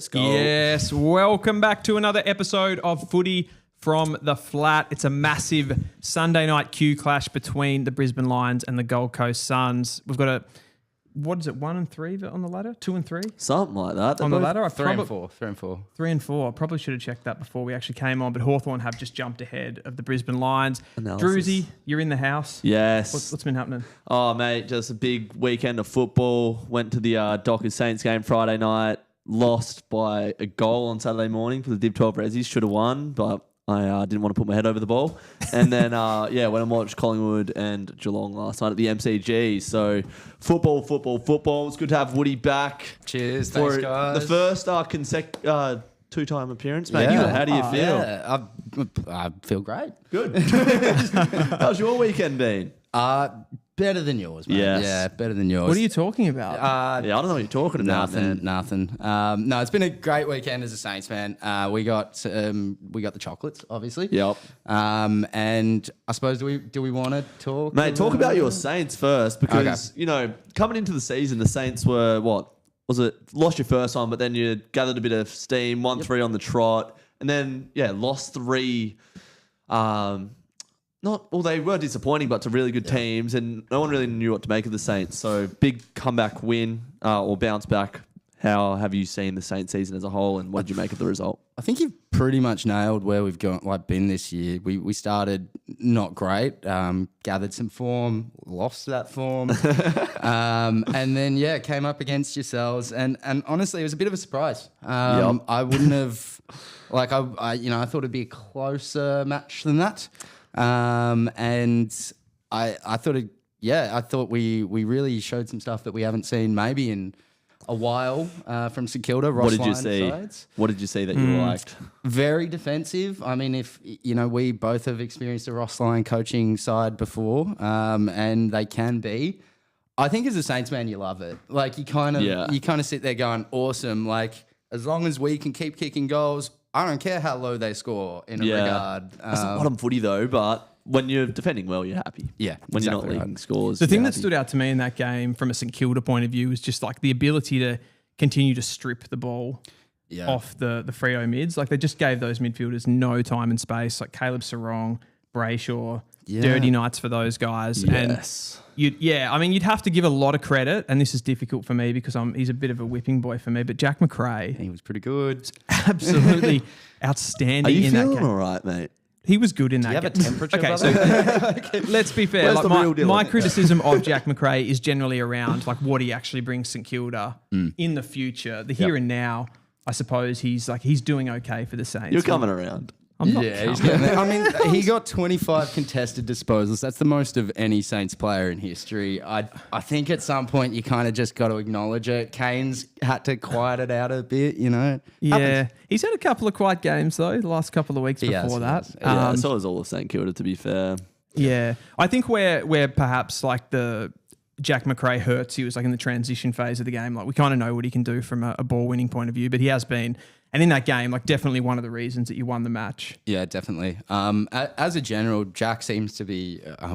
Let's go. Yes, welcome back to another episode of Footy from the Flat. It's a massive Sunday night Q clash between the Brisbane Lions and the Gold Coast Suns. We've got what is it, 1 and 3 on the ladder? 2 and 3? Something like that. On the ladder? 3 and 4. 3 and 4. 3 and 4. I probably should have checked that before we actually came on, but Hawthorn have just jumped ahead of the Brisbane Lions. Druzy, you're in the house. Yes. What's been happening? Oh, mate, just a big weekend of football. Went to the Dockers Saints game Friday night. Lost by a goal on Saturday morning for the Div 12 Rezzies. Should have won, but I didn't want to put my head over the ball. And then, went and watched Collingwood and Geelong last night at the MCG. So, football. It's good to have Woody back. Cheers, thanks, guys. The first two-time appearance, mate. Yeah. How do you feel? Yeah, I feel great. Good. How's your weekend been? Better than yours, mate. Yes. Yeah, better than yours. What are you talking about? I don't know what you're talking about, Nothing. No, it's been a great weekend as a Saints fan. We got the chocolates, obviously. Yep. And I suppose do we want to talk? Mate, talk about your Saints first because, coming into the season, the Saints were, lost your first one, but then you gathered a bit of steam, 1-3 on the trot, and then, lost 3. They were disappointing, but to really good teams, and no one really knew what to make of the Saints. So big comeback win or bounce back. How have you seen the Saints season as a whole, and what did you make of the result? I think you've pretty much nailed where we've been this year. We started not great, gathered some form, lost that form, and then came up against yourselves, and honestly, it was a bit of a surprise. I wouldn't have I thought it'd be a closer match than that. And I thought we really showed some stuff that we haven't seen maybe in a while from St Kilda. What did you see? Sides. What did you see that you liked? Very defensive. I mean, if we both have experienced a Ross Lyon coaching side before, and they can be. I think as a Saints man, you love it. Like you kind of sit there going, awesome. Like as long as we can keep kicking goals. I don't care how low they score in a regard. That's not bottom footy though, but when you're defending well, you're happy. Yeah, when you're not leading scores. The thing that stood out to me in that game from a St Kilda point of view was just like the ability to continue to strip the ball off the Freo mids. Like they just gave those midfielders no time and space. Like Caleb Sarong, Brayshaw, dirty nights for those guys. Yes. And you'd have to give a lot of credit, and this is difficult for me because he's a bit of a whipping boy for me, but Jack McRae. He was pretty good. Absolutely outstanding. Are you in that feeling game. all right, mate? He was good in that game. Do you have a temperature? Okay, so let's be fair. Like my criticism of Jack McRae is generally around like what he actually brings St Kilda in the future. The here and now, I suppose he's doing okay for the Saints. You're coming around. I'm not he's getting there. I mean, he got 25 contested disposals. That's the most of any Saints player in history. I think at some point you kind of just got to acknowledge it. Kane's had to quiet it out a bit, Yeah. Happens. He's had a couple of quiet games, though, the last couple of weeks before that. So was all of St Kilda, to be fair. Yeah. I think where perhaps like the Jack McRae hurts, he was like in the transition phase of the game. Like we kind of know what he can do from a ball winning point of view, but he has been. And in that game, like definitely one of the reasons that you won the match. Yeah, definitely. As a general, Jack seems to be Jack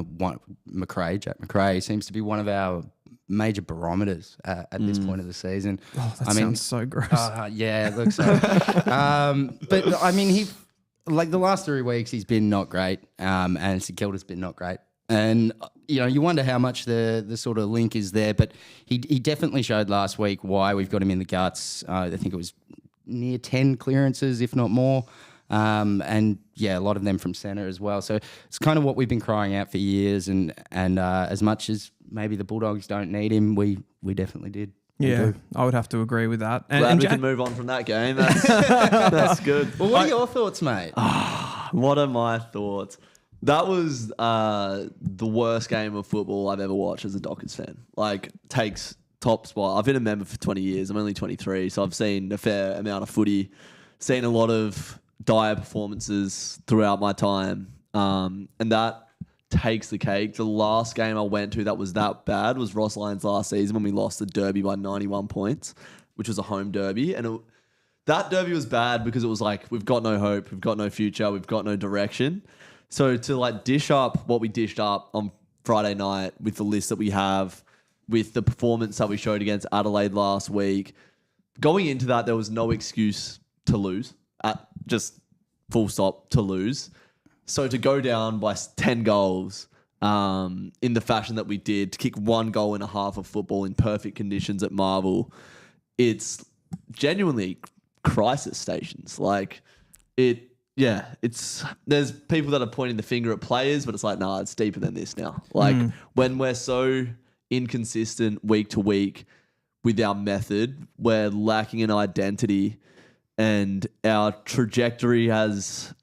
McRae seems to be one of our major barometers at this point of the season. Oh, that sounds so gross. Yeah, it looks so. But I mean, the last 3 weeks he's been not great, and St Kilda's been not great. And you wonder how much the sort of link is there, but he definitely showed last week why we've got him in the guts. I think it was near 10 clearances, if not more. And a lot of them from centre as well. So it's kind of what we've been crying out for years. And as much as maybe the Bulldogs don't need him, we definitely did. Yeah, I would have to agree with that. And we can move on from that game. That's good. Well, what are your thoughts, mate? What are my thoughts? That was the worst game of football I've ever watched as a Dockers fan. Like, takes top spot. I've been a member for 20 years. I'm only 23, so I've seen a fair amount of footy, seen a lot of dire performances throughout my time, and that takes the cake. The last game I went to that was that bad was Ross Lyon's last season when we lost the derby by 91 points, which was a home derby, and that derby was bad because it was like, we've got no hope, we've got no future, we've got no direction. So to like dish up what we dished up on Friday night with the list that we have, with the performance that we showed against Adelaide last week, going into that, there was no excuse to lose. Just full stop to lose. So to go down by 10 goals in the fashion that we did, to kick 1 goal in a half of football in perfect conditions at Marvel, it's genuinely crisis stations. Like there's people that are pointing the finger at players, but it's like, nah, it's deeper than this now. Like when we're so inconsistent week to week with our method, we're lacking an identity, and our trajectory has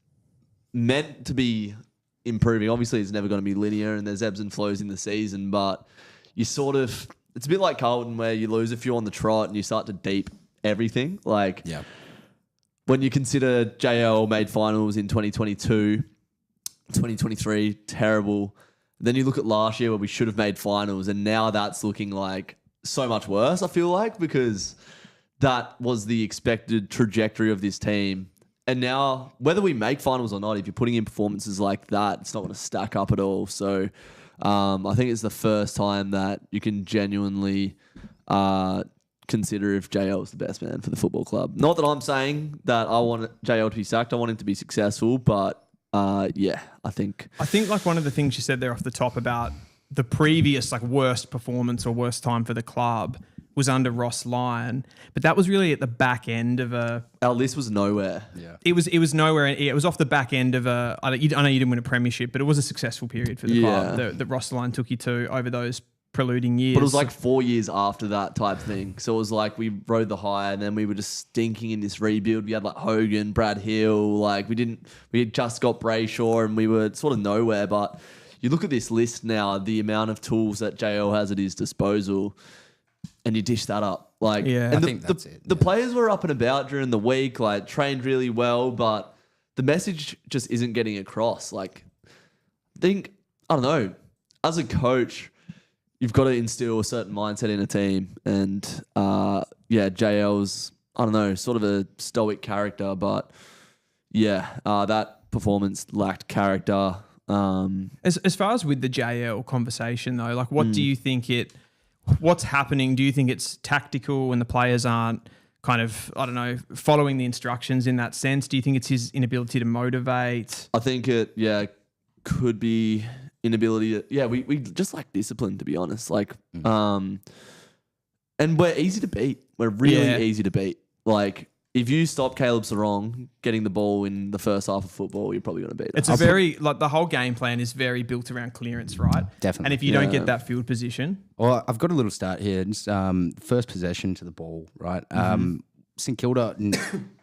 meant to be improving. Obviously, it's never going to be linear, and there's ebbs and flows in the season, but it's a bit like Carlton, where you lose a few on the trot and you start to deep everything. Like, when you consider JL made finals in 2022, 2023, terrible. Then you look at last year where we should have made finals, and now that's looking like so much worse, I feel like, because that was the expected trajectory of this team. And now, whether we make finals or not, if you're putting in performances like that, it's not going to stack up at all. So I think it's the first time that you can genuinely consider if JL is the best man for the football club. Not that I'm saying that I want JL to be sacked. I want him to be successful, but I think like one of the things you said there off the top about the previous like worst performance or worst time for the club was under Ross Lyon, but that was really at the back end of our list was nowhere. Yeah, it was nowhere. It was off the back end of I know you didn't win a premiership, but it was a successful period for the club that Ross Lyon took you to over those preluding years. But it was like 4 years after that type thing. So it was like we rode the high, and then we were just stinking in this rebuild. We had like Hogan, Brad Hill, like we had just got Brayshaw, and we were sort of nowhere. But you look at this list now, the amount of tools that JL has at his disposal, and you dish that up. Like, and I think that's it. The players were up and about during the week, like trained really well, but the message just isn't getting across. Like, I don't know, as a coach, you've got to instill a certain mindset in a team. And JL's, I don't know, sort of a stoic character, but that performance lacked character. As far as with the JL conversation though, like what do you think what's happening? Do you think it's tactical and the players aren't kind of, I don't know, following the instructions in that sense? Do you think it's his inability to motivate? I think it, could be inability to, we just lack discipline, to be honest. Like, and we're easy to beat. We're really easy to beat. Like, if you stop Caleb Sarong getting the ball in the first half of football, you're probably going to beat it. It's the whole game plan is very built around clearance, right? Definitely. And if you don't get that field position. Well, I've got a little start here. Just, first possession to the ball, right? St Kilda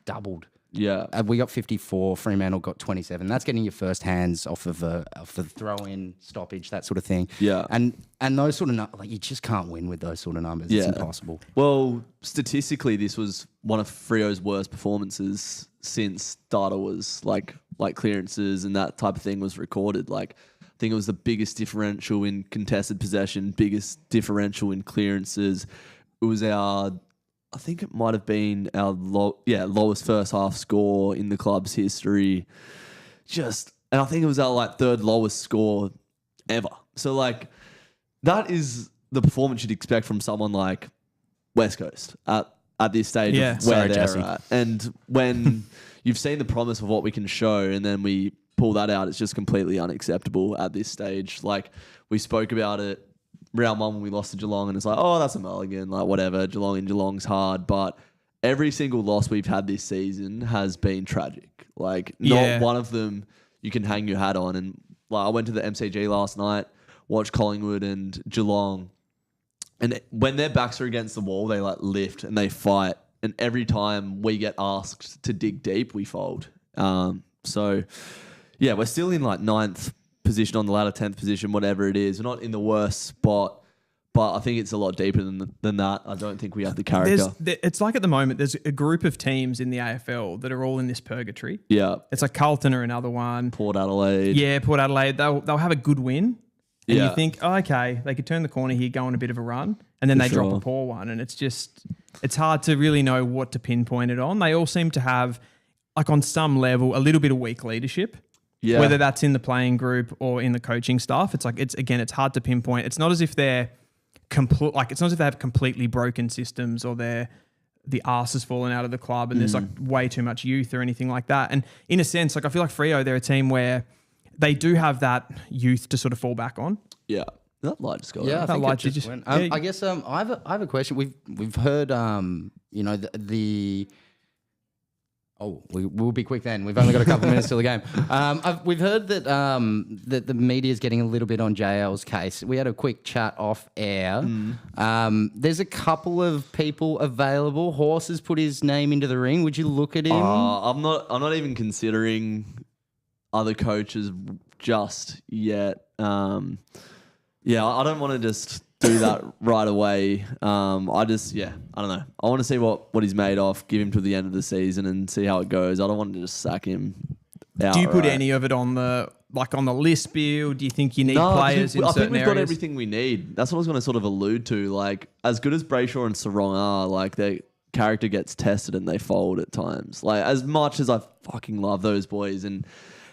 doubled. Yeah. We got 54. Fremantle got 27. That's getting your first hands off of the throw-in, stoppage, that sort of thing. Yeah. And those sort of you just can't win with those sort of numbers. It's impossible. Well, statistically, this was one of Freo's worst performances since data was like clearances and that type of thing was recorded. Like, I think it was the biggest differential in contested possession, biggest differential in clearances. It was I think it might have been our lowest first half score in the club's history. And I think it was our third lowest score ever. So that is the performance you'd expect from someone like West Coast at this stage of where they're at. And when you've seen the promise of what we can show and then we pull that out, it's just completely unacceptable at this stage. Like, we spoke about it round 1 when we lost to Geelong, and it's like, oh, that's a mulligan, like whatever, Geelong's hard. But every single loss we've had this season has been tragic. Like, not one of them you can hang your hat on. And I went to the MCG last night, watched Collingwood and Geelong, and when their backs are against the wall, they lift and they fight. And every time we get asked to dig deep, we fold. So we're still in 9th position on the ladder, 10th position, whatever it is. We're not in the worst spot, but I think it's a lot deeper than that. I don't think we have the character. It's like at the moment, there's a group of teams in the AFL that are all in this purgatory. Yeah. It's like Carlton are another one. Port Adelaide. Yeah, Port Adelaide. They'll have a good win. And you think, oh, okay, they could turn the corner here, go on a bit of a run, and then drop a poor one. And it's hard to really know what to pinpoint it on. They all seem to have, on some level, a little bit of weak leadership. Yeah. Whether that's in the playing group or in the coaching staff, it's hard to pinpoint. It's not as if they're it's not as if they have completely broken systems or they're the arse has fallen out of the club and there's like way too much youth or anything like that. And in a sense, like I feel like Freo, they're a team where they do have that youth to sort of fall back on. Yeah. That light just got Yeah, I That think light it just went. I guess I have a question. We've heard the we'll be quick then. We've only got a couple of minutes till the game. We've heard that that the media is getting a little bit on JL's case. We had a quick chat off air. There's a couple of people available. Horse has put his name into the ring. Would you look at him? I'm not even considering other coaches just yet. Yeah, I don't want to just do that right away. I don't know. I want to see what he's made of, give him to the end of the season and see how it goes. I don't want to just sack him out. Do you put any of it on the list, Bill? Do you think you need players in certain areas? I think we've got everything we need. That's what I was going to sort of allude to. Like, as good as Brayshaw and Sarong are, like, their character gets tested and they fold at times. Like, as much as I fucking love those boys and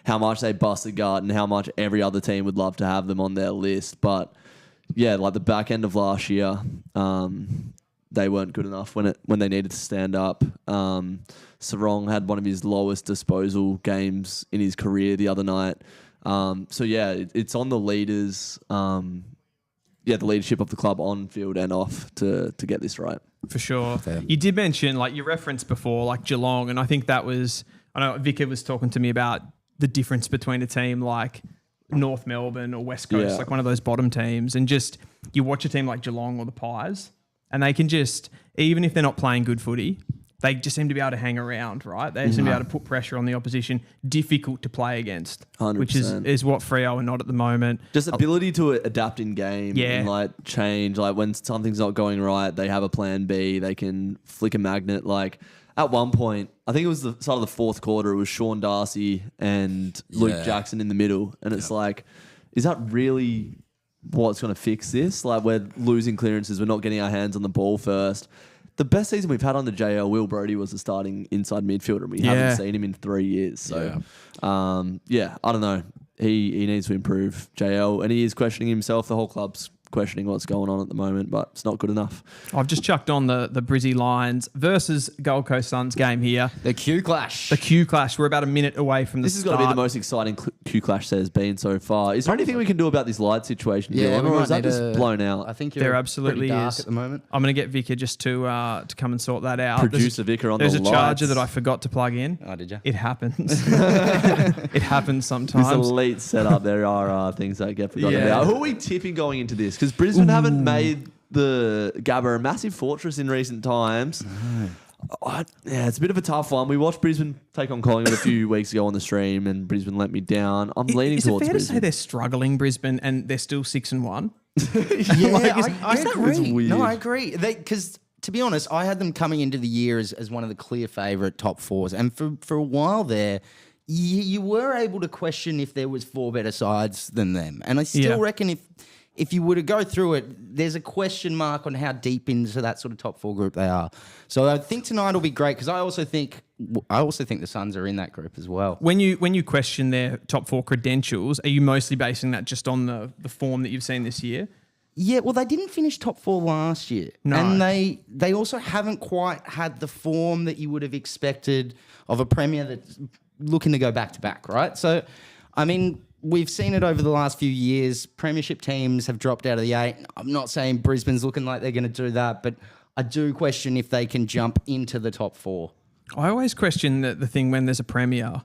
how much they bust the gut and how much every other team would love to have them on their list. But yeah, like the back end of last year, they weren't good enough when they needed to stand up. Sarong had one of his lowest disposal games in his career the other night. So yeah, it's on the leaders, the leadership of the club on field and off to get this right. For sure. You did mention, like you referenced before, like Geelong, and I think that was, I know Vicar was talking to me about the difference between a team like North Melbourne or West Coast, like one of those bottom teams, and just you watch a team like Geelong or the Pies, and they can just, even if they're not playing good footy, they just seem to be able to hang around, right? They seem to be able to put pressure on the opposition, difficult to play against, 100%. which is what Freo are not at the moment. Just ability to adapt in game and like change. Like when something's not going right, they have a plan B. They can flick a magnet. Like at one point, I think it was the start of the fourth quarter, it was Sean Darcy and Luke Jackson in the middle. And it's like, is that really what's going to fix this? Like we're losing clearances. We're not getting our hands on the ball first. The best season we've had under JL, Will Brodie was the starting inside midfielder. And we haven't seen him in 3 years. So, I don't know. He needs to improve, JL. And he is questioning himself. The whole club's questioning what's going on at the moment, but it's not good enough. I've just chucked on the Brizzy Lions versus Gold Coast Suns game here. The Q Clash. The Q Clash. We're about a minute away from the This has got to be the most exciting Q Clash there's been so far. Is there anything we can do about this light situation? Yeah, or is that just blown out? I think there absolutely dark is at the moment. I'm going to get Vicar just to come and sort that out. Producer Vicar on the lights. There's a charger that I forgot to plug in. Oh, did you? It happens. It happens sometimes. This elite setup, there are things that get forgotten about. Who are we tipping going into this? Because Brisbane haven't made the Gabba a massive fortress in recent times. It's a bit of a tough one. We watched Brisbane take on Collingwood a few weeks ago on the stream, and Brisbane let me down. I'm leaning towards Brisbane. Is it fair to say they're struggling, Brisbane, and they're still 6-1? I agree. No, I agree. Because to be honest, I had them coming into the year as one of the clear favourite top fours, and for a while there, you were able to question if there was 4 better sides than them, and I still reckon if you were to go through it, there's a question mark on how deep into that sort of top 4 group they are. So I think tonight will be great because I also think the Suns are in that group as well. When you question their top 4 credentials, are you mostly basing that just on the form that you've seen this year? Yeah, well, they didn't finish top 4 last year. No. And they also haven't quite had the form that you would have expected of a Premier that's looking to go back-to-back, right? So, I mean, we've seen it over the last few years. Premiership teams have dropped out of the 8. I'm not saying Brisbane's looking like they're going to do that, but I do question if they can jump into the top 4. I always question the thing when there's a Premier.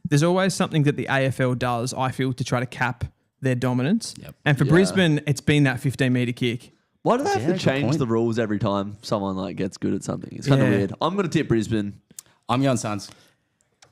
There's always something that the AFL does, I feel, to try to cap their dominance. Yep. And for Brisbane, it's been that 15-metre kick. Why do they have to change the rules every time someone gets good at something? It's kind of weird. I'm going to tip Brisbane. I'm going Suns.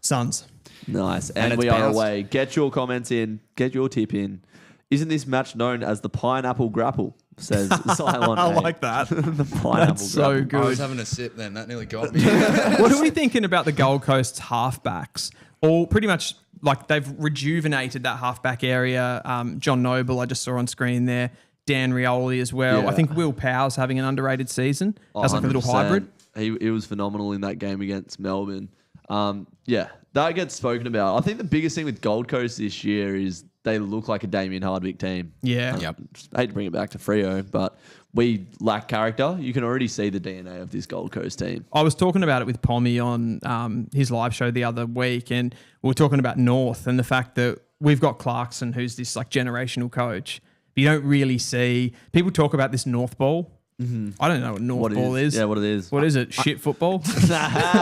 Suns. Nice. And we are away. Get your comments in. Get your tip in. Isn't this match known as the Pineapple Grapple? Says Cylon. I like that. The Pineapple That's so Grapple. good. I was having a sip then. That nearly got me. What are we thinking about the Gold Coast's halfbacks? All pretty much like they've rejuvenated that halfback area. John Noble, I just saw on screen there. Dan Rioli as well. Yeah. I think Will Powell's having an underrated season as like a little 100%. hybrid. He was phenomenal in that game against Melbourne. Yeah, that gets spoken about. I think the biggest thing with Gold Coast this year is they look like a Damien Hardwick team. Yeah. Yep. Just hate to bring it back to Freo, but we lack character. You can already see the DNA of this Gold Coast team. I was talking about it with Pommy on his live show the other week, and we were talking about North and the fact that we've got Clarkson, who's this like generational coach. But you don't really see people talk about this North ball. Mm-hmm. I don't know what North ball is. Yeah, what it is. What is it? Shit football?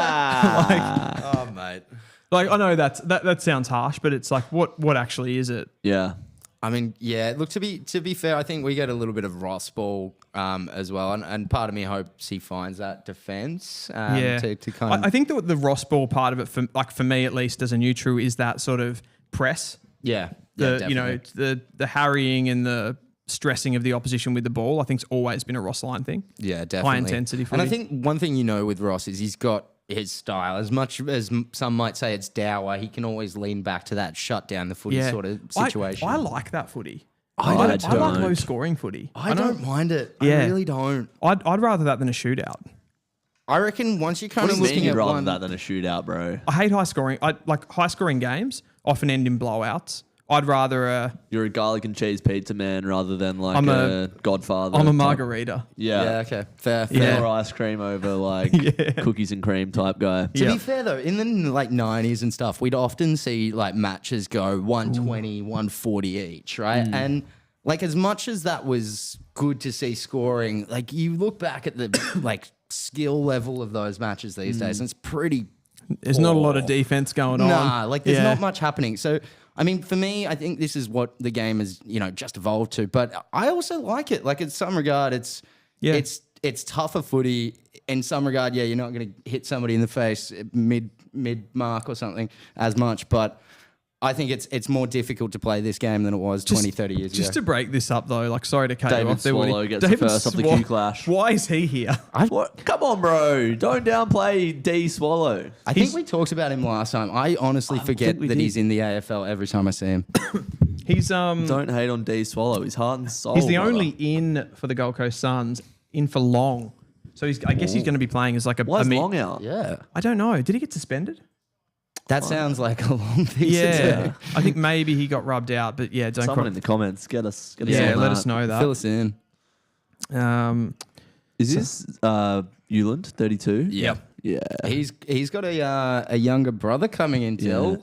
Oh, mate. Like I know that sounds harsh, but it's like what actually is it? Yeah. I mean, yeah. Look, to be fair, I think we get a little bit of Ross ball as well, and part of me hopes he finds that defense. To kind of. I think the Ross ball part of it, for me at least as a neutral, is that sort of press. Yeah. The harrying and the stressing of the opposition with the ball. I think's always been a Ross line thing. Yeah, definitely. High intensity footy. And I think one thing with Ross is he's got his style. As much as some might say it's dour, he can always lean back to that shut down the footy sort of situation. I like that footy. I like low scoring footy. I don't mind it. Yeah. I really don't. I'd rather that than a shootout. I reckon once you kind What of do you mean looking you'd at rather one, that than a shootout, bro? I hate high scoring. I like high scoring games often end in blowouts. I'd rather You're a garlic and cheese pizza man rather than like I'm a Godfather. I'm a type- margarita. Yeah. yeah, okay, fair. Yeah. Or ice cream over like cookies and cream type guy. To be fair though, in the 90s and stuff, we'd often see like matches go 120, 140 each, right? And like as much as that was good to see scoring, like you look back at the like skill level of those matches these days, and it's pretty. There's not a lot of defense going on. Nah, like there's not much happening. So I mean, for me, I think this is what the game has, just evolved to. But I also like it. Like in some regard, it's tougher footy. In some regard, yeah, you're not going to hit somebody in the face mid mark or something as much. But I think it's more difficult to play this game than it was 20, 30 years ago. Just to break this up though, like sorry to cut you David off there. Swallow Woody. gets the first off the Q clash. Why is he here? What? Come on, bro. Don't downplay D Swallow. I think we talked about him last time. I honestly forget that he's in the AFL every time I see him. He's Don't hate on D Swallow. He's heart and soul. he's the brother. only in for the Gold Coast Suns in for long. So I guess he's going to be playing as like a. Why is Long out? Yeah. I don't know. Did he get suspended? That sounds like a long thing to Yeah, do. I think maybe he got rubbed out, but yeah, don't. Someone in the comments get us. yeah, on let that. us know Fill that. us in. Is this Euland 32? Yep. Yeah. He's got a younger brother coming in, Dill.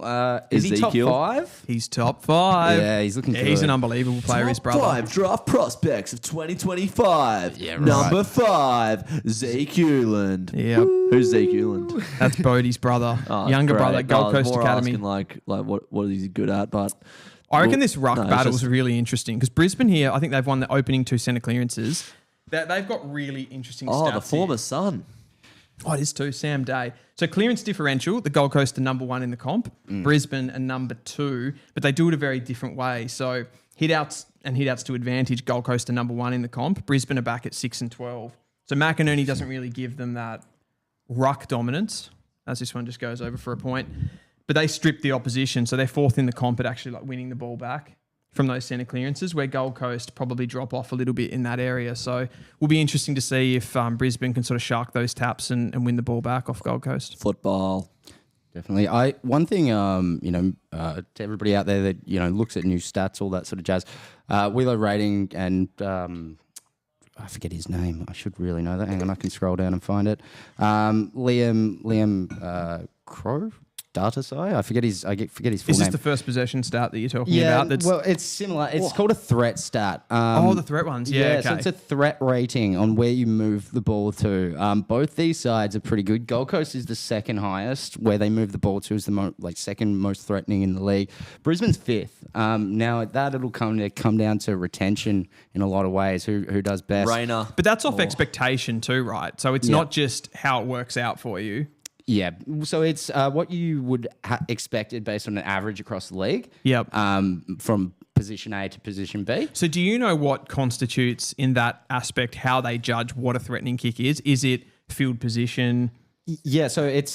Is he top Ezekiel? 5? He's top 5. Yeah, he's looking good. He's an unbelievable player. His brother. 5 draft prospects of 2025. Yeah, right. Number 5, Zeke Euland. Yeah, Who's Zeke Euland? that's Bodie's brother, Oh, younger great. brother, Gold I was Coast more Academy. asking, like what is he good at? But I reckon Well, this ruck no, it's battle just- was really interesting because Brisbane here, I think they've won the opening 2 centre clearances. They've got really interesting stats. the former here. son. Oh, it is too, Sam Day. So clearance differential, the Gold Coast are number 1 in the comp, Brisbane are number 2, but they do it a very different way. So hit outs to advantage, Gold Coast are number 1 in the comp, Brisbane are back at 6 and 12. So McInerney doesn't really give them that ruck dominance, as this one just goes over for a point. But they strip the opposition, so they're 4th in the comp at actually like winning the ball back from those centre clearances, where Gold Coast probably drop off a little bit in that area. So will be interesting to see if Brisbane can sort of shark those taps and win the ball back off Gold Coast. Football. Definitely. One thing, to everybody out there that looks at new stats, all that sort of jazz. Wheeler rating and I forget his name. I should really know that. Hang on, I can scroll down and find it. Liam Crow. Datasai? I forget his full Is name. this the first possession stat that you're talking about? That's, well, it's similar. It's called a threat stat. the threat ones. Yeah, so okay. it's a threat rating on where you move the ball to. Both these sides are pretty good. Gold Coast is the second highest. Where they move the ball to is the second most threatening in the league. Brisbane's 5th. Now at that it'll come down to retention in a lot of ways. Who does best? Rainer. But that's off expectation too, right? So it's not just how it works out for you. Yeah, so it's what you would expected based on an average across the league. Yep. From position A to position B. So do you know what constitutes in that aspect how they judge what a threatening kick is? Is it field position? Yeah, so it's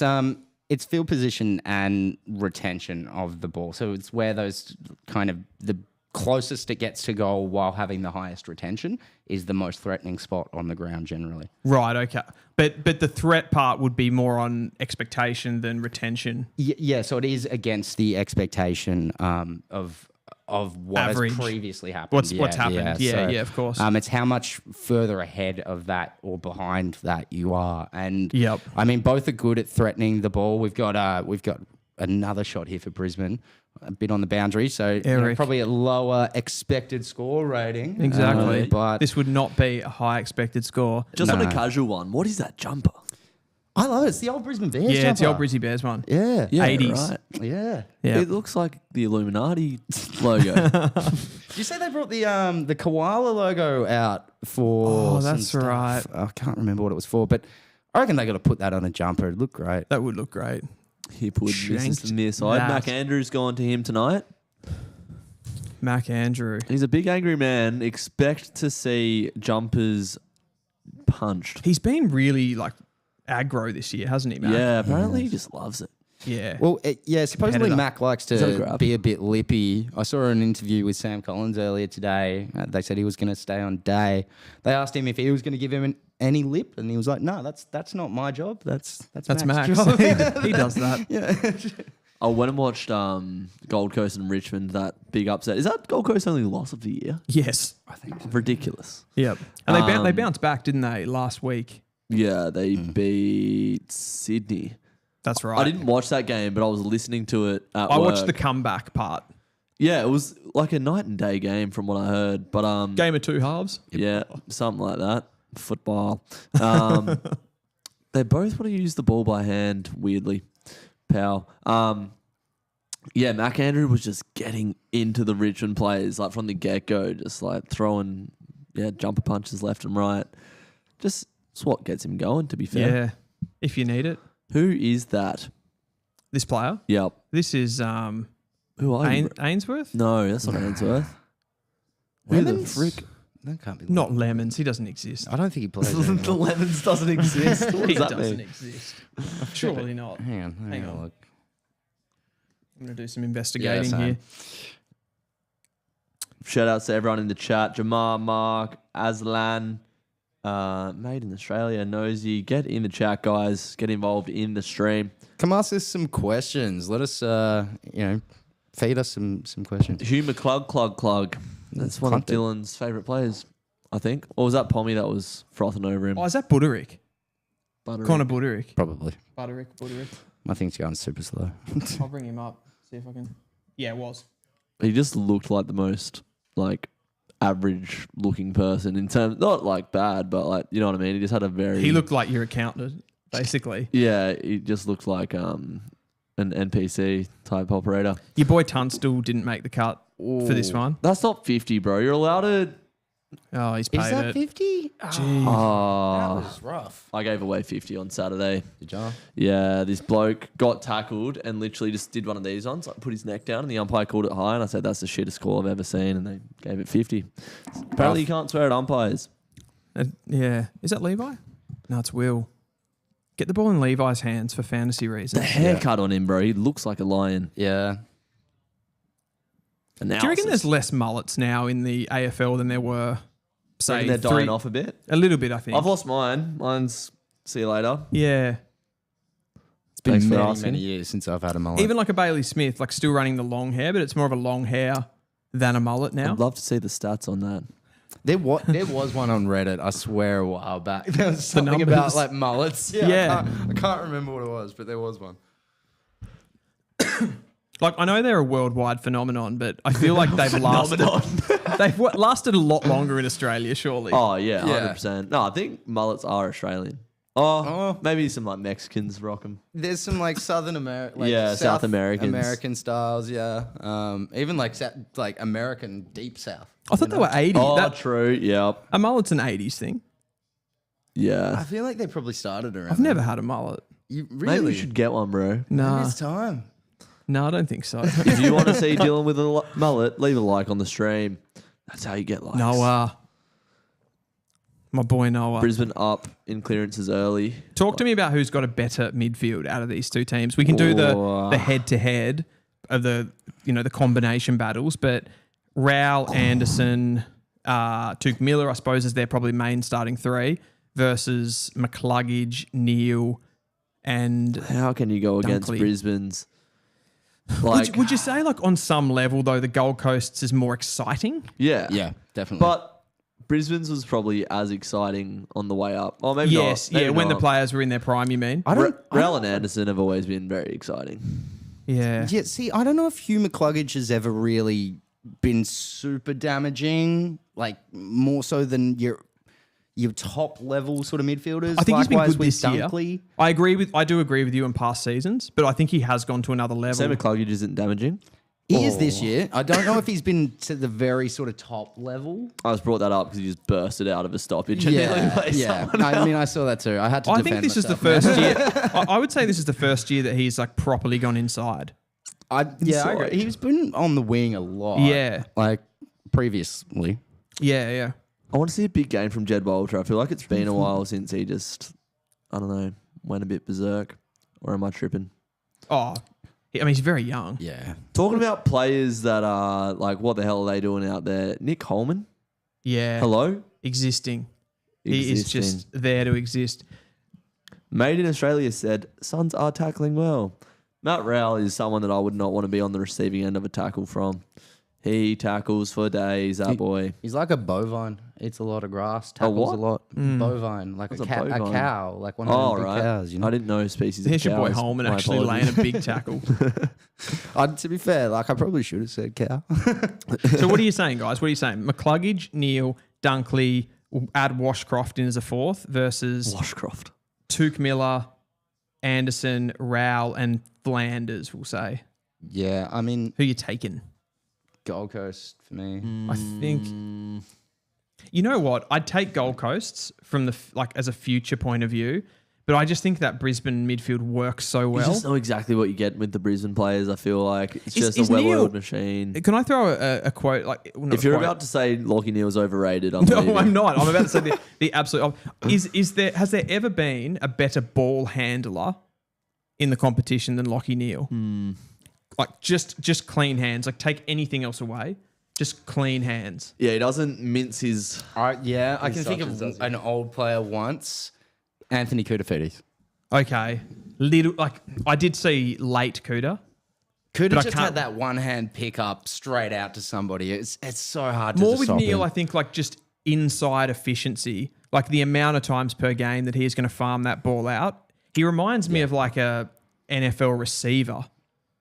field position and retention of the ball. So it's where those kind of the closest it gets to goal while having the highest retention is the most threatening spot on the ground generally. Right, okay. But the threat part would be more on expectation than retention. Yeah, so it is against the expectation of what Average. has previously happened. What's happened. Yeah, of course. It's how much further ahead of that or behind that you are. And Yep. I mean, both are good at threatening the ball. We've got another shot here for Brisbane, a bit on the boundary. So probably a lower expected score rating. Exactly. But this would not be a high expected score. Just on a casual one, what is that jumper? I love it. It's the old Brisbane Bears Yeah, it's the old jumper. Brizzy Bears one. Yeah. 80s. Right. Yeah. Yeah. It looks like the Illuminati logo. Did you say they brought the koala logo out for? Oh, some that's stuff? right. I can't remember what it was for, but I reckon they got to put that on a jumper. It'd look great. That would look great. Hipwood misses the near side. that. Mac Andrews gone to him tonight. Mac Andrew. He's a big angry man. Expect to see jumpers punched. He's been really like aggro this year, hasn't he, Mac? Yeah, apparently he just loves it. Yeah. Well, supposedly Competitor. Mac likes Is that a to grab? be a bit lippy. I saw an interview with Sam Collins earlier today. They said he was going to stay on day. They asked him if he was going to give him any lip, and he was like, "No, that's not my job. That's That's Mac's Max. job." he does that. Yeah. I went and watched Gold Coast and Richmond, that big upset. Is that Gold Coast only loss of the year? Yes. I think so. Ridiculous. Yep. And they bounced back, didn't they, last week? Yeah, they beat Sydney. That's right. I didn't watch that game, but I was listening to it at I work. watched the comeback part. Yeah, it was like a night and day game from what I heard. But Game of two halves. yeah, something like that. Football. They both want to use the ball by hand, weirdly. Pal. Yeah, Mac Andrew was just getting into the Richmond players like from the get-go, just like throwing jumper punches left and right. Just it's what gets him going, to be fair. Yeah. If you need it. Who is that? This player. Yep. This is Who are you? Ainsworth? No, that's not Ainsworth. Who the Lemons? frick? That can't be. Not Lemons. He doesn't exist. I don't think he plays. The anymore. Lemons doesn't exist. What He does that doesn't mean? exist. Surely not. Hang on. Hang on. Look. I'm going to do some investigating same. here. Shout outs to everyone in the chat. Jamar, Mark, Aslan, made in Australia, Nosy. Get in the chat, guys. Get involved in the stream. Come ask us some questions. Let us, feed us some questions. Hugh McClug. That's one of Clunted. Dylan's favourite players, I think. Or was that Pommy that was frothing over him? Oh, is that Buderick? Buttery. Connor Buderick. Probably. Buderick. My thing's going super slow. I'll bring him up. See if I can. Yeah, it was. He just looked like the most, like, average looking person in terms, not like bad, but like, you know what I mean? He just had a very... He looked like your accountant, basically. Yeah, he just looked like an NPC type operator. Your boy Tunstall didn't make the cut for this one. That's not 50, bro. You're allowed to... Oh, he's paid Is that it. 50? Jeez. Oh, That was rough. I gave away 50 on Saturday. Did you? Yeah, this bloke got tackled and literally just did one of these ones, like put his neck down, and the umpire called it high, and I said, that's the shittest score I've ever seen, and they gave it 50. Apparently you can't swear at umpires. Yeah. Is that Levi? No, it's Will. Get the ball in Levi's hands for fantasy The reasons. haircut on him, bro, he looks like a lion. Yeah. Do you reckon there's less mullets now in the AFL than there were, say, they're dying off a bit? A little bit, I think. I've lost mine. Mine's see you later. Yeah. It's been Thanks for many, asking. many years since I've had a mullet. Even like a Bailey Smith, like still running the long hair, but it's more of a long hair than a mullet now. I'd love to see the stats on that. There was one on Reddit, I swear, a while back. There was something numbers. about like mullets. Yeah. I can't remember what it was, but there was one. Like, I know they're a worldwide phenomenon, but I feel like they've lasted. Lasted a lot longer in Australia, surely. Oh, yeah, Yeah. 100%. No, I think mullets are Australian. Oh, maybe some like Mexicans rock them. There's some like Southern American, Yeah, South Americans. American styles. Yeah, even like American deep South. I thought they were 80. Oh, true. Yep. A mullet's an 80s thing. I Yeah. feel like they probably started around. I've never had a mullet. You Maybe really? you should get one, bro. Nah. It's time. No, I don't think so. If you want to see Dylan with a mullet, leave a like on the stream. That's how you get likes. Noah. My boy Noah. Brisbane up in clearances early. Talk to me about who's got a better midfield out of these two teams. We can do the head-to-head of the combination battles, but Rowell, Anderson, Tuke Miller, I suppose, is their probably main starting three versus McCluggage, Neil, and How can you go against Dunkley. Brisbane's? Like, would you say, like, on some level, though, the Gold Coast's is more exciting? yeah. Yeah, definitely. But Brisbane's was probably as exciting on the way up. Oh, maybe Yes, not. yeah, Maybe when the not. players were in their prime, you mean? Rowell and Anderson have always been very exciting. Yeah. Yeah, see, I don't know if Hugh McCluggage has ever really been super damaging, like more so than your top level sort of midfielders. I think he's been Likewise good with this year. Dunkley. I do agree with you in past seasons, but I think he has gone to another level. Sam McCluggage isn't damaging. He is this year. I don't know if he's been to the very sort of top level. I just brought that up because he just bursted out of a stoppage and nearly played someone I mean, I saw that too. I had to. I think this is the myself. first year. I would say this is the first year that he's like properly gone inside. I agree. He's been on the wing a lot. Yeah. like previously. Yeah. I want to see a big game from Jed Walter. I feel like it's been a while since he just, I don't know, went a bit berserk. Or am I tripping? Oh, I mean, he's very young. Yeah. Talking about players that are like, what the hell are they doing out there? Nick Coleman? Yeah. Hello? Existing. He is just there to exist. Made in Australia said, Suns are tackling well. Matt Rowell is someone that I would not want to be on the receiving end of a tackle from. He tackles for days, that boy. He's like a bovine. Eats a lot of grass. Tackles what? a lot. Bovine, like a bovine? cow, like one of the big cows. You know? I didn't know species There's of your boy cows. Holman My actually apologies. laying a big tackle. To be fair, like I probably should have said cow. So what are you saying, guys? What are you saying? McCluggage, Neil, Dunkley, we'll add Washcroft in as a fourth versus Washcroft. Tuke Miller, Anderson, Rowell, and Flanders, we'll say. Yeah, I mean Who you taking? Gold Coast for me. I think. You know what? I'd take Gold Coasts from the as a future point of view, but I just think that Brisbane midfield works so You well. just know exactly what you get with the Brisbane players, I feel like. It's just is a well-oiled Neil- machine. Can I throw a quote? Like, well, not If a you're quote. about to say Lachie Neal's overrated, I'm No, leaving. I'm not. I'm about to say the absolute. Has there ever been a better ball handler in the competition than Lachie Neal? Like just clean hands. Like take anything else away. Just clean hands. Yeah, he doesn't mince his... I can His think touches, does of he? an old player once, Anthony Koutafidis. Okay, I did see late Kuda. Could But I have just can't- had that one hand pick up straight out to somebody. It's so hard to More just with stop Neil, him. I think like just inside efficiency, like the amount of times per game that he is going to farm that ball out. He reminds me of like a NFL receiver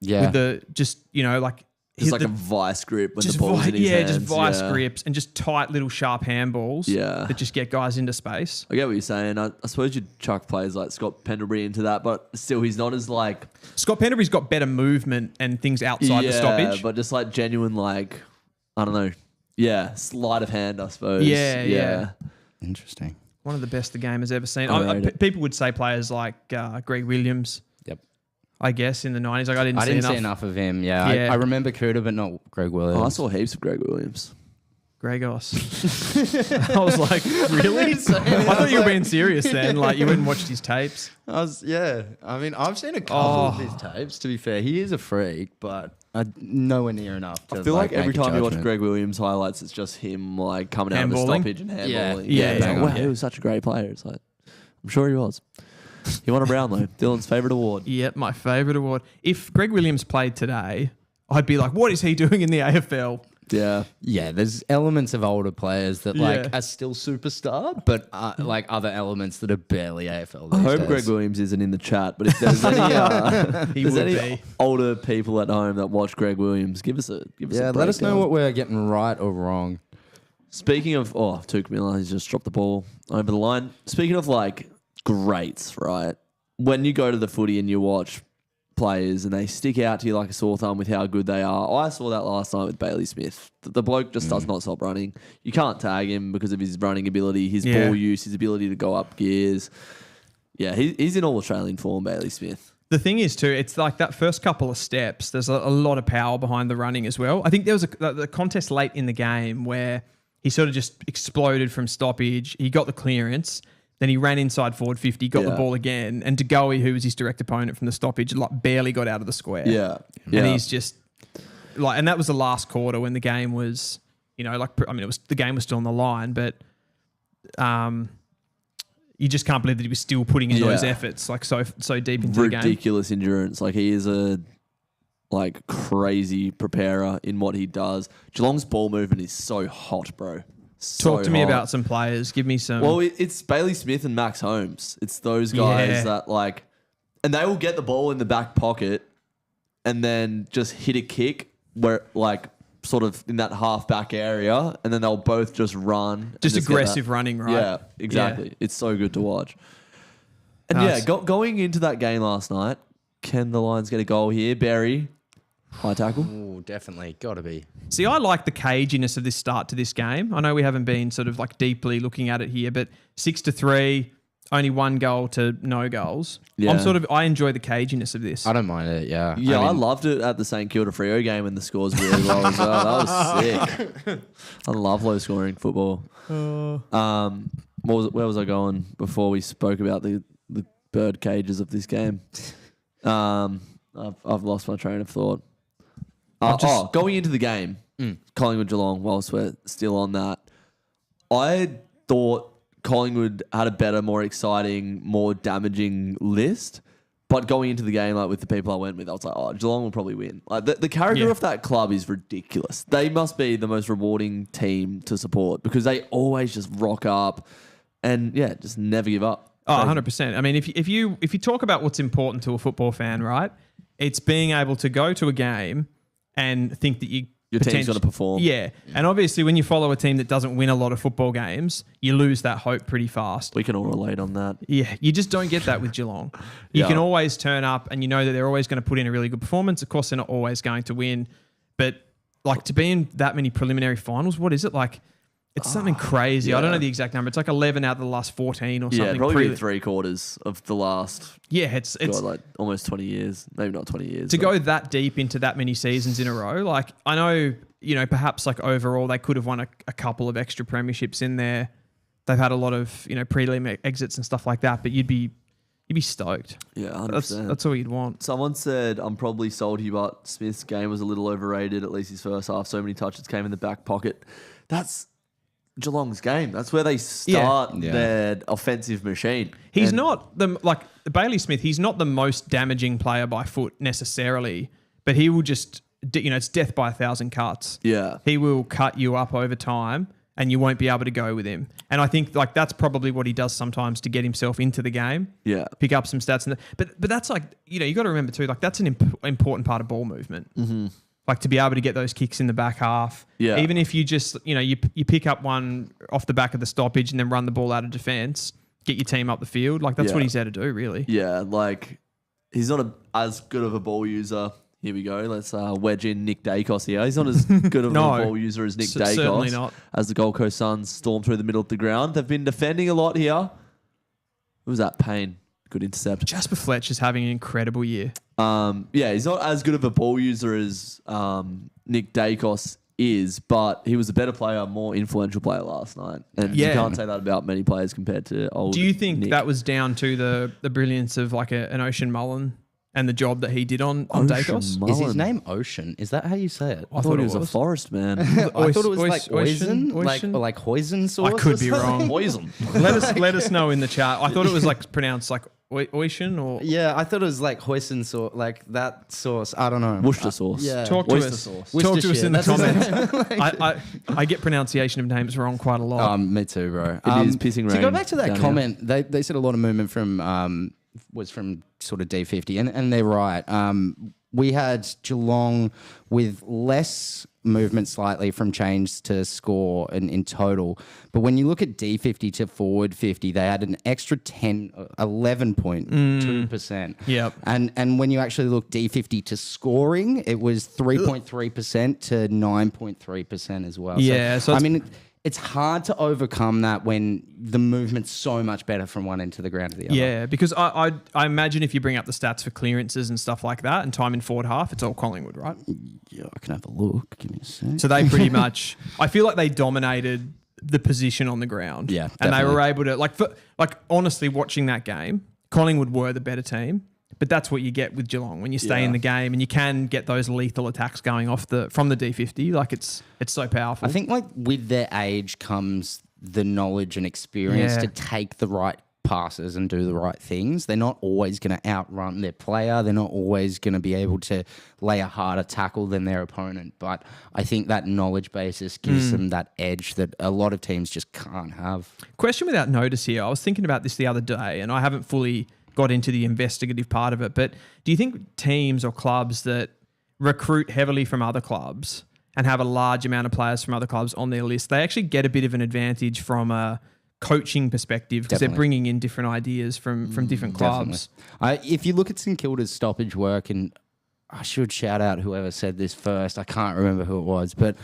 Yeah. with the just like Just his- like the- a vice grip when just the ball's in his hands. just vice grips and just tight little sharp handballs. Yeah. that just get guys into space. I get what you're saying. I suppose you'd chuck players like Scott Pendlebury into that, but still, he's not as like... Scott Pendlebury's got better movement and things outside the stoppage. but just like genuine, like, I don't know. Yeah, sleight of hand, I suppose. Yeah. Interesting. One of the best the game has ever seen. I rate it. People would say players like Greg Williams, Yep. I guess, in the 90s. Like I didn't see enough of him. Yeah. Yeah. I remember Kuda, but not Greg Williams. Oh, I saw heaps of Greg Williams. Gregos. I was like, really? I thought you were being serious then. Like you went and watched his tapes. I mean, I've seen a couple of his tapes, to be fair. He is a freak, but nowhere near enough to I feel like every make a time you watch judgment. Greg Williams highlights, it's just him like coming out of the Handballing? stoppage and Yeah. handballing. Yeah, it's like, yeah. wow, he was such a great player. It's like, I'm sure he was. He won a Brownlow, Dylan's favourite award. Yep, my favourite award. If Greg Williams played today, I'd be like, what is he doing in the AFL? Yeah. Yeah, there's elements of older players that Yeah. are still superstar, but like other elements that are barely AFL. I these hope days. Greg Williams isn't in the chat, but if there's any, He there's would any be. older people at home that watch Greg Williams, give us a Yeah, let us know breakdown. what we're getting right or wrong. Speaking of, Tuke Miller, he's just dropped the ball over the line. Speaking of like greats, right? When you go to the footy and you watch players and they stick out to you like a sore thumb with how good they are. I saw that last night with Bailey Smith. The bloke just does not stop running. You can't tag him because of his running ability, his ball use, his ability to go up gears. Yeah, he's in all Australian form, Bailey Smith. The thing is too, it's like that first couple of steps, there's a lot of power behind the running as well. I think there was the contest late in the game where he sort of just exploded from stoppage. He got the clearance. Then he ran inside forward 50, got the ball again. And Degoe, who was his direct opponent from the stoppage, like barely got out of the square. Yeah. And he's just like, and that was the last quarter when the game was, it was the game was still on the line, but you just can't believe that he was still putting in those efforts like so deep into the game. Ridiculous endurance. Like he is a crazy preparer in what he does. Geelong's ball movement is so hot, bro. Talk to me about some players. Give me some. Well, it's Bailey Smith and Max Holmes. It's those guys that and they will get the ball in the back pocket and then just hit a kick where sort of in that half back area, and then they'll both just run. Just aggressive running, right? Yeah, exactly. Yeah. It's so good to watch. And going into that game last night, can the Lions get a goal here? Barry, high tackle? Oh, definitely. Got to be. See, I like the caginess of this start to this game. I know we haven't been sort of deeply looking at it here, but 6-3, only 1 goal to no goals. Yeah. I enjoy the caginess of this. I don't mind it, yeah. Yeah, I loved it at the St Kilda Freo game when the scores really well as well. That was sick. I love low scoring football. Where was I going before we spoke about the bird cages of this game? I've lost my train of thought. Going into the game, Collingwood Geelong, whilst we're still on that, I thought Collingwood had a better, more exciting, more damaging list. But going into the game, with the people I went with, I was like, Geelong will probably win. The character of that club is ridiculous. They must be the most rewarding team to support because they always just rock up and, just never give up. Oh, 100%. I mean, if you talk about what's important to a football fan, right, it's being able to go to a game and think that your team's going to perform. Yeah. And obviously when you follow a team that doesn't win a lot of football games, you lose that hope pretty fast. We can all relate on that. Yeah. You just don't get that with Geelong. You can always turn up and you know that they're always going to put in a really good performance. Of course, they're not always going to win. But to be in that many preliminary finals, what is it like? It's something crazy. I don't know the exact number. It's 11 out of the last 14 or something. Yeah, probably 3/4 of the last. Yeah, it's almost 20 years. Maybe not 20 years. To go that deep into that many seasons in a row, I know, perhaps overall they could have won a couple of extra premierships in there. They've had a lot of, prelim exits and stuff like that, but you'd be stoked. Yeah, 100%. That's all you'd want. Someone said, I'm probably salty, but Smith's game was a little overrated, at least his first half. So many touches came in the back pocket. That's Geelong's game. That's where they start their offensive machine. He's not Bailey Smith. He's not the most damaging player by foot necessarily, but he will just, it's death by 1,000 cuts. Yeah. He will cut you up over time and you won't be able to go with him. And I think that's probably what he does sometimes to get himself into the game. Yeah. Pick up some stats. But that's you got to remember too, that's an important part of ball movement. Mm-hmm. To be able to get those kicks in the back half. Yeah. Even if you just, you pick up one off the back of the stoppage and then run the ball out of defence, get your team up the field. That's what he's there to do, really. Yeah, he's not as good of a ball user. Here we go. Let's wedge in Nick Dacos here. He's not as good of a ball user as Nick Dacos. Certainly not. As the Gold Coast Suns storm through the middle of the ground. They've been defending a lot here. Who was that? Payne. Good intercept. Jasper Fletcher's having an incredible year. He's not as good of a ball user as Nick Dacos is, but he was a better player, more influential player last night. And you can't say that about many players compared to old Do you think Nick. that was down to the brilliance of an Ocean Mullen and the job that he did on Dacos? Is his name Ocean? Is that how you say it? I thought he was a forest man. I thought it was Oisin, like Hoisin sauce. I could be wrong. Poison. Let us know in the chat. I thought it was pronounced Oisin or I thought it was hoisin sauce, that sauce. I don't know. Worcester sauce. Yeah. Talk to us. Talk to us in the comments. I get pronunciation of names wrong quite a lot. Me too, bro. It is pissing rain. To go back to that comment, they said a lot of movement from sort of D50, and they're right. We had Geelong with less movement slightly from change to score in total. But when you look at D50 to forward 50, they had an extra 11.2%. Yep. And when you actually look D50 to scoring, it was 3.3% to 9.3% as well. Yeah. So I mean, it's hard to overcome that when the movement's so much better from one end to the ground to the other. Yeah, because I imagine if you bring up the stats for clearances and stuff like that and time in forward half, it's all Collingwood, right? Yeah, I can have a look. Give me a sec. So they pretty much, I feel like they dominated the position on the ground. Yeah, and they were able to, honestly, watching that game, Collingwood were the better team, But that's what you get with Geelong when you stay in the game, and you can get those lethal attacks going from the D50. Like it's so powerful. I think like with their age comes the knowledge and experience to take the right passes and do the right things. They're not always going to outrun their player. They're not always going to be able to lay a harder tackle than their opponent. But I think that knowledge basis gives them that edge that a lot of teams just can't have. Question without notice here. I was thinking about this the other day, and I haven't fully got into the investigative part of it, but do you think teams or clubs that recruit heavily from other clubs and have a large amount of players from other clubs on their list, they actually get a bit of an advantage from a coaching perspective because they're bringing in different ideas from different clubs? If you look at St Kilda's stoppage work, and I should shout out whoever said this first, I can't remember who it was, but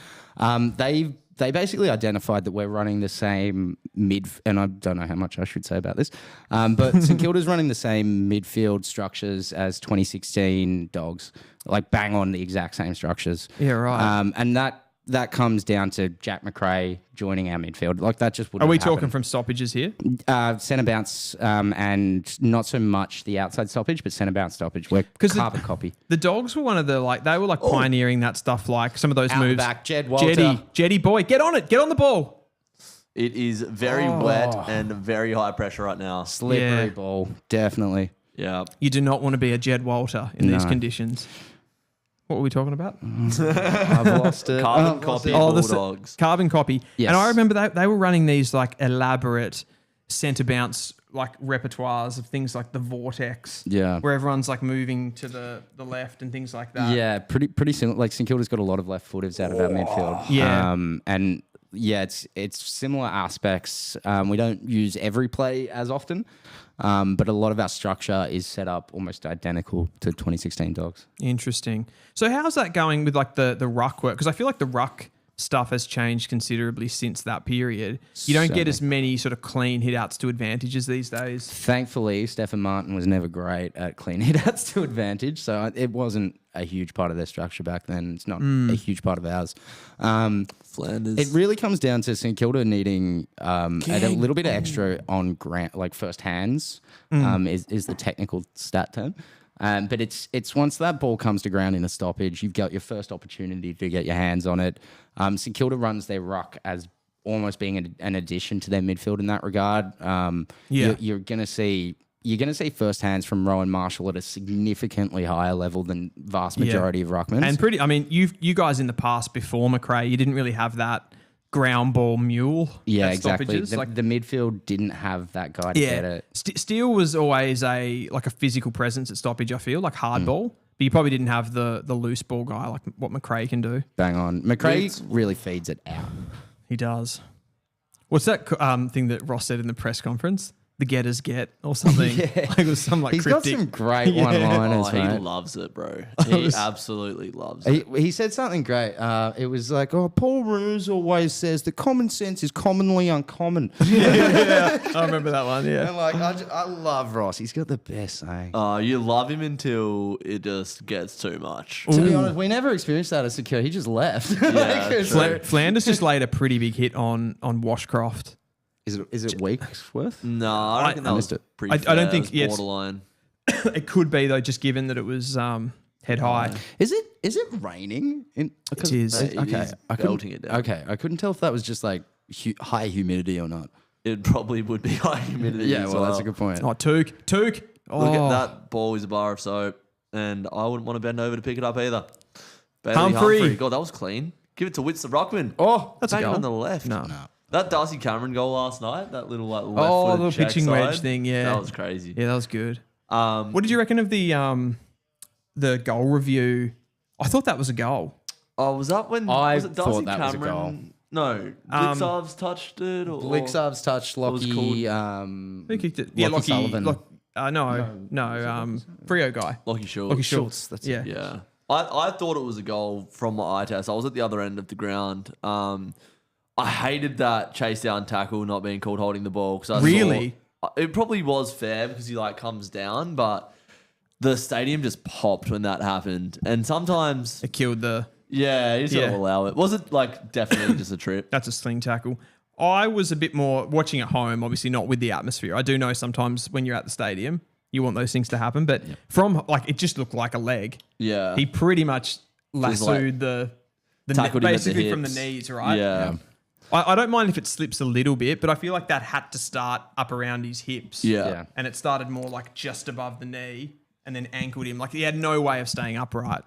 they basically identified that we're running the same and I don't know how much I should say about this, but St Kilda's running the same midfield structures as 2016 Dogs, like bang on the exact same structures. Yeah, right. And that comes down to Jack McRae joining our midfield. Like that just wouldn't Are we happen. talking from stoppages here? Centre bounce and not so much the outside stoppage, but centre bounce stoppage. We're carbon copy. The Dogs were one of the they were pioneering that stuff, like some of those Out moves. the back, Jed Walter. Jetty boy, get on it, get on the ball. It is very wet and very high pressure right now. Slippery ball, definitely. Yeah. You do not want to be a Jed Walter in these conditions. What were we talking about? I've lost it. Carbon copy Bulldogs. Carbon copy. Yes. And I remember they were running these like elaborate centre bounce like repertoires of things like the vortex. Yeah. Where everyone's like moving to the left and things like that. Yeah, pretty similar. Like St Kilda's got a lot of left footers out of our midfield. Yeah. And yeah, it's similar aspects. We don't use every play as often, but a lot of our structure is set up almost identical to 2016 Dogs. Interesting. So how's that going with like the ruck work? Because I feel like the ruck stuff has changed considerably since that period. You don't get as many sort of clean hit outs to advantages these days. Thankfully, Stefan Martin was never great at clean hit outs to advantage, so it wasn't a huge part of their structure back then. It's not a huge part of ours. Flanders. It really comes down to St Kilda needing a little bit of extra on like first hands is the technical stat term. But it's once that ball comes to ground in a stoppage, you've got your first opportunity to get your hands on it. St Kilda runs their ruck as almost being an addition to their midfield in that regard. You're gonna see first hands from Rowan Marshall at a significantly higher level than vast majority of ruckmans. And you guys in the past before McRae, you didn't really have that ground ball mule. Yeah, at exactly. stoppages. The midfield didn't have that guy to get it. Steele was always a physical presence at stoppage, I feel, like hard ball. But you probably didn't have the loose ball guy like what McRae can do. Bang on. McRae really feeds it out. He does. What's that thing that Ross said in the press conference? The getters get or something. Like it was some like He's cryptic. got some great one-liners, He mate. loves it, bro. He absolutely loves it. He said something great. It was like, Paul Roos always says that common sense is commonly uncommon. I remember that one. Yeah. And like, I love Ross. He's got the best saying. You love him until it just gets too much. To be honest, we never experienced that as Secure. He just left. Yeah, true. Flanders just laid a pretty big hit on Washcroft. Is it weeks worth? No, I reckon that was pretty I fair. don't think- It was yes. borderline. It could be though, just given that it was head high. Is it raining? It is. It is belting it down. Okay, I couldn't tell if that was just like high humidity or not. It probably would be high humidity. Yeah, as well, that's a good point. Oh, Took. Oh. Look at that ball is a bar of soap, and I wouldn't want to bend over to pick it up either. Bailey Humphrey. God, that was clean. Give it to Witz the Ruckman. Oh, that's a Bang goal. on the left. No. That Darcy Cameron goal last night, that little like left Oh, footed the check pitching side, wedge thing, yeah. That was crazy. Yeah, that was good. What What did you reckon of the goal review? I thought that was a goal. Oh, was that when I was it Darcy thought that was a Cameron? No, Blitzarves touched it. Or Blixarves touched Lockie. Who kicked it? Yeah, Lockie Lockie. Sullivan. No. Frio guy. Lockie Schultz. Lockie Schultz. That's Yeah. Yeah. I thought it was a goal from my eye test. I was at the other end of the ground. I hated that chase down tackle not being called holding the ball because Really? it probably was fair because he like comes down, but the stadium just popped when that happened. And sometimes, It killed the. yeah, you just gotta allow it. Was it like definitely just a trip? That's a sling tackle. I was a bit more watching at home, obviously not with the atmosphere. I do know sometimes when you're at the stadium, you want those things to happen. But from like it just looked like a leg. Yeah. He pretty much lassoed the tackled him at the basically from the hips. knees, right? Yeah. I don't mind if it slips a little bit, but I feel like that had to start up around his hips. Yeah. And it started more like just above the knee and then ankled him. Like he had no way of staying upright.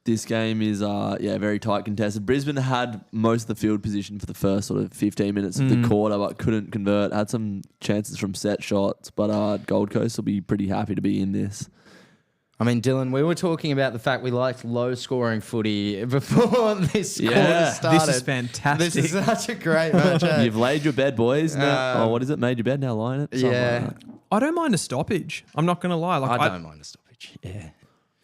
This game is very tight contested. Brisbane had most of the field position for the first sort of 15 minutes of the quarter, but couldn't convert. Had some chances from set shots, but Gold Coast will be pretty happy to be in this. I mean, Dylan, we were talking about the fact we liked low-scoring footy before this quarter started. This is fantastic. This is such a great match. You've laid your bed, boys. What is it? Made your bed, now lie in it? Something Yeah. like that. I don't mind a stoppage. I'm not going to lie. Like I don't mind a stoppage. Yeah.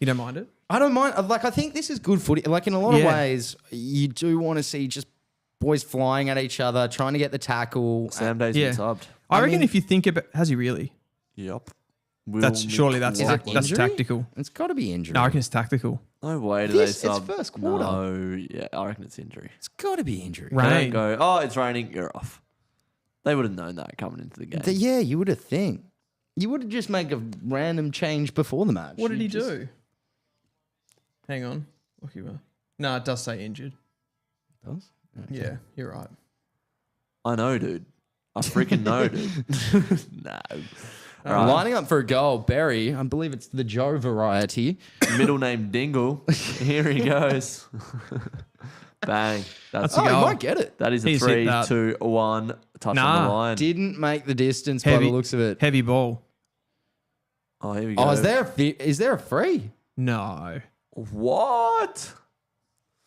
You don't mind it? I don't mind. Like, I think this is good footy. Like, in a lot of Yeah. ways, you do want to see just boys flying at each other, trying to get the tackle. Sam Day's Yeah. been subbed. I reckon mean- if you think about... Has he really? Yep. That's Is it that's injury? tactical. It's got to be injury. No, I reckon it's tactical. No way do This- they it's sub. first quarter. No, yeah, I reckon it's injury. It's got to be injury. Right. They Rain. don't go, it's raining, you're off. They would have known that coming into the game. Yeah, you would have think. You would have just make a random change before the match. What did You he just- do? Hang on. Look you. No, it does say injured. Does? Yeah, you're right. I know, dude. I freaking know, dude. No. Right. Lining up for a goal, Berry. I believe it's the Joe variety. Middle name Dingle. Here he goes. Bang. That's a Oh, he goal. might get it. that is a He's hit 3, that. 2, 1 touch on Nah. the line. Didn't make the distance by the looks of it. Heavy ball. Oh, here we go. Oh, is there a free? No. What?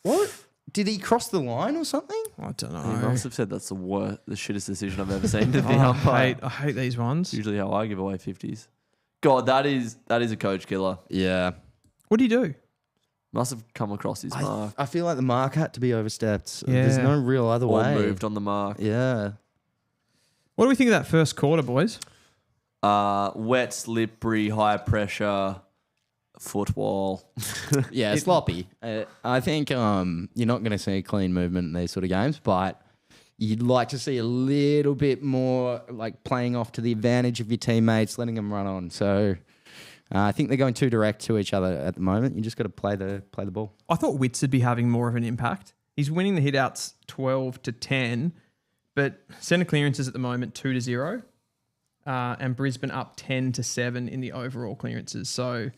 What? Did he cross the line or something? I don't He know. must have said that's the shittest decision I've ever seen to the Oh, umpire. I hate these ones. Usually how I give away 50s. God, that is a coach killer. Yeah. What do you do? Must have come across his mark. I feel like the mark had to be overstepped. Yeah. There's no real other Or way. moved on the mark. Yeah. What do we think of that first quarter, boys? Wet, slippery, high pressure, football. Yeah, sloppy. I think you're not going to see clean movement in these sort of games, but you'd like to see a little bit more like playing off to the advantage of your teammates, letting them run on. So I think they're going too direct to each other at the moment. You just got to play the ball. I thought Witts would be having more of an impact. He's winning the hitouts 12-10, but centre clearances at the moment 2-0, and Brisbane up 10-7 in the overall clearances. So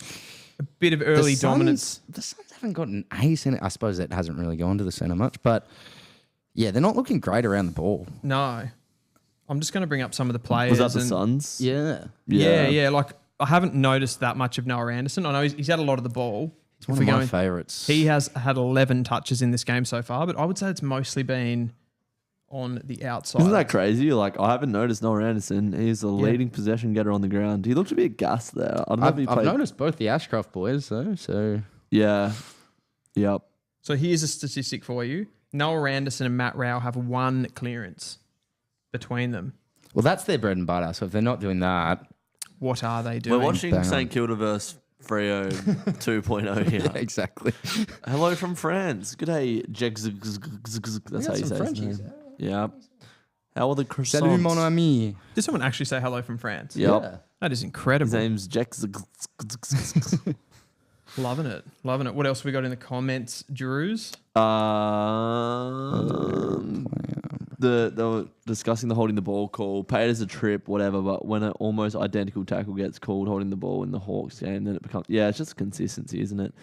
a bit of early dominance. The Suns haven't got an ace in it. I suppose that hasn't really gone to the centre much, but yeah, they're not looking great around the ball. No. I'm just going to bring up some of the players. Was that the and- Suns? Yeah. Yeah. Like, I haven't noticed that much of Noah Anderson. I know he's had a lot of the ball. It's one of my favourites. He has had 11 touches in this game so far, but I would say it's mostly been on the outside. Isn't that crazy? Like, I haven't noticed Noah Anderson. He's a leading possession getter on the ground. He looked to be a gas there. I don't know if he I've played. noticed both the Ashcroft boys though, so Yeah. Yep. So here's a statistic for you. Noah Anderson and Matt Rao have 1 clearance between them. well, that's their bread and butter. So if they're not doing that, What are they doing? We're watching Bang on. St Kilda versus Freo 2.0 here. exactly. Hello from France. Good day, Jegs. That's how you say his name. Yeah. How are the Salut mon croissants? ami. Did someone actually say hello from France? Yep. Yeah. That is His incredible. name's Jegs. Loving it. What else we got in the comments, Drews? They were discussing the holding the ball call. Paid as a trip, whatever. But when an almost identical tackle gets called holding the ball in the Hawks game, then it becomes it's just consistency, isn't it?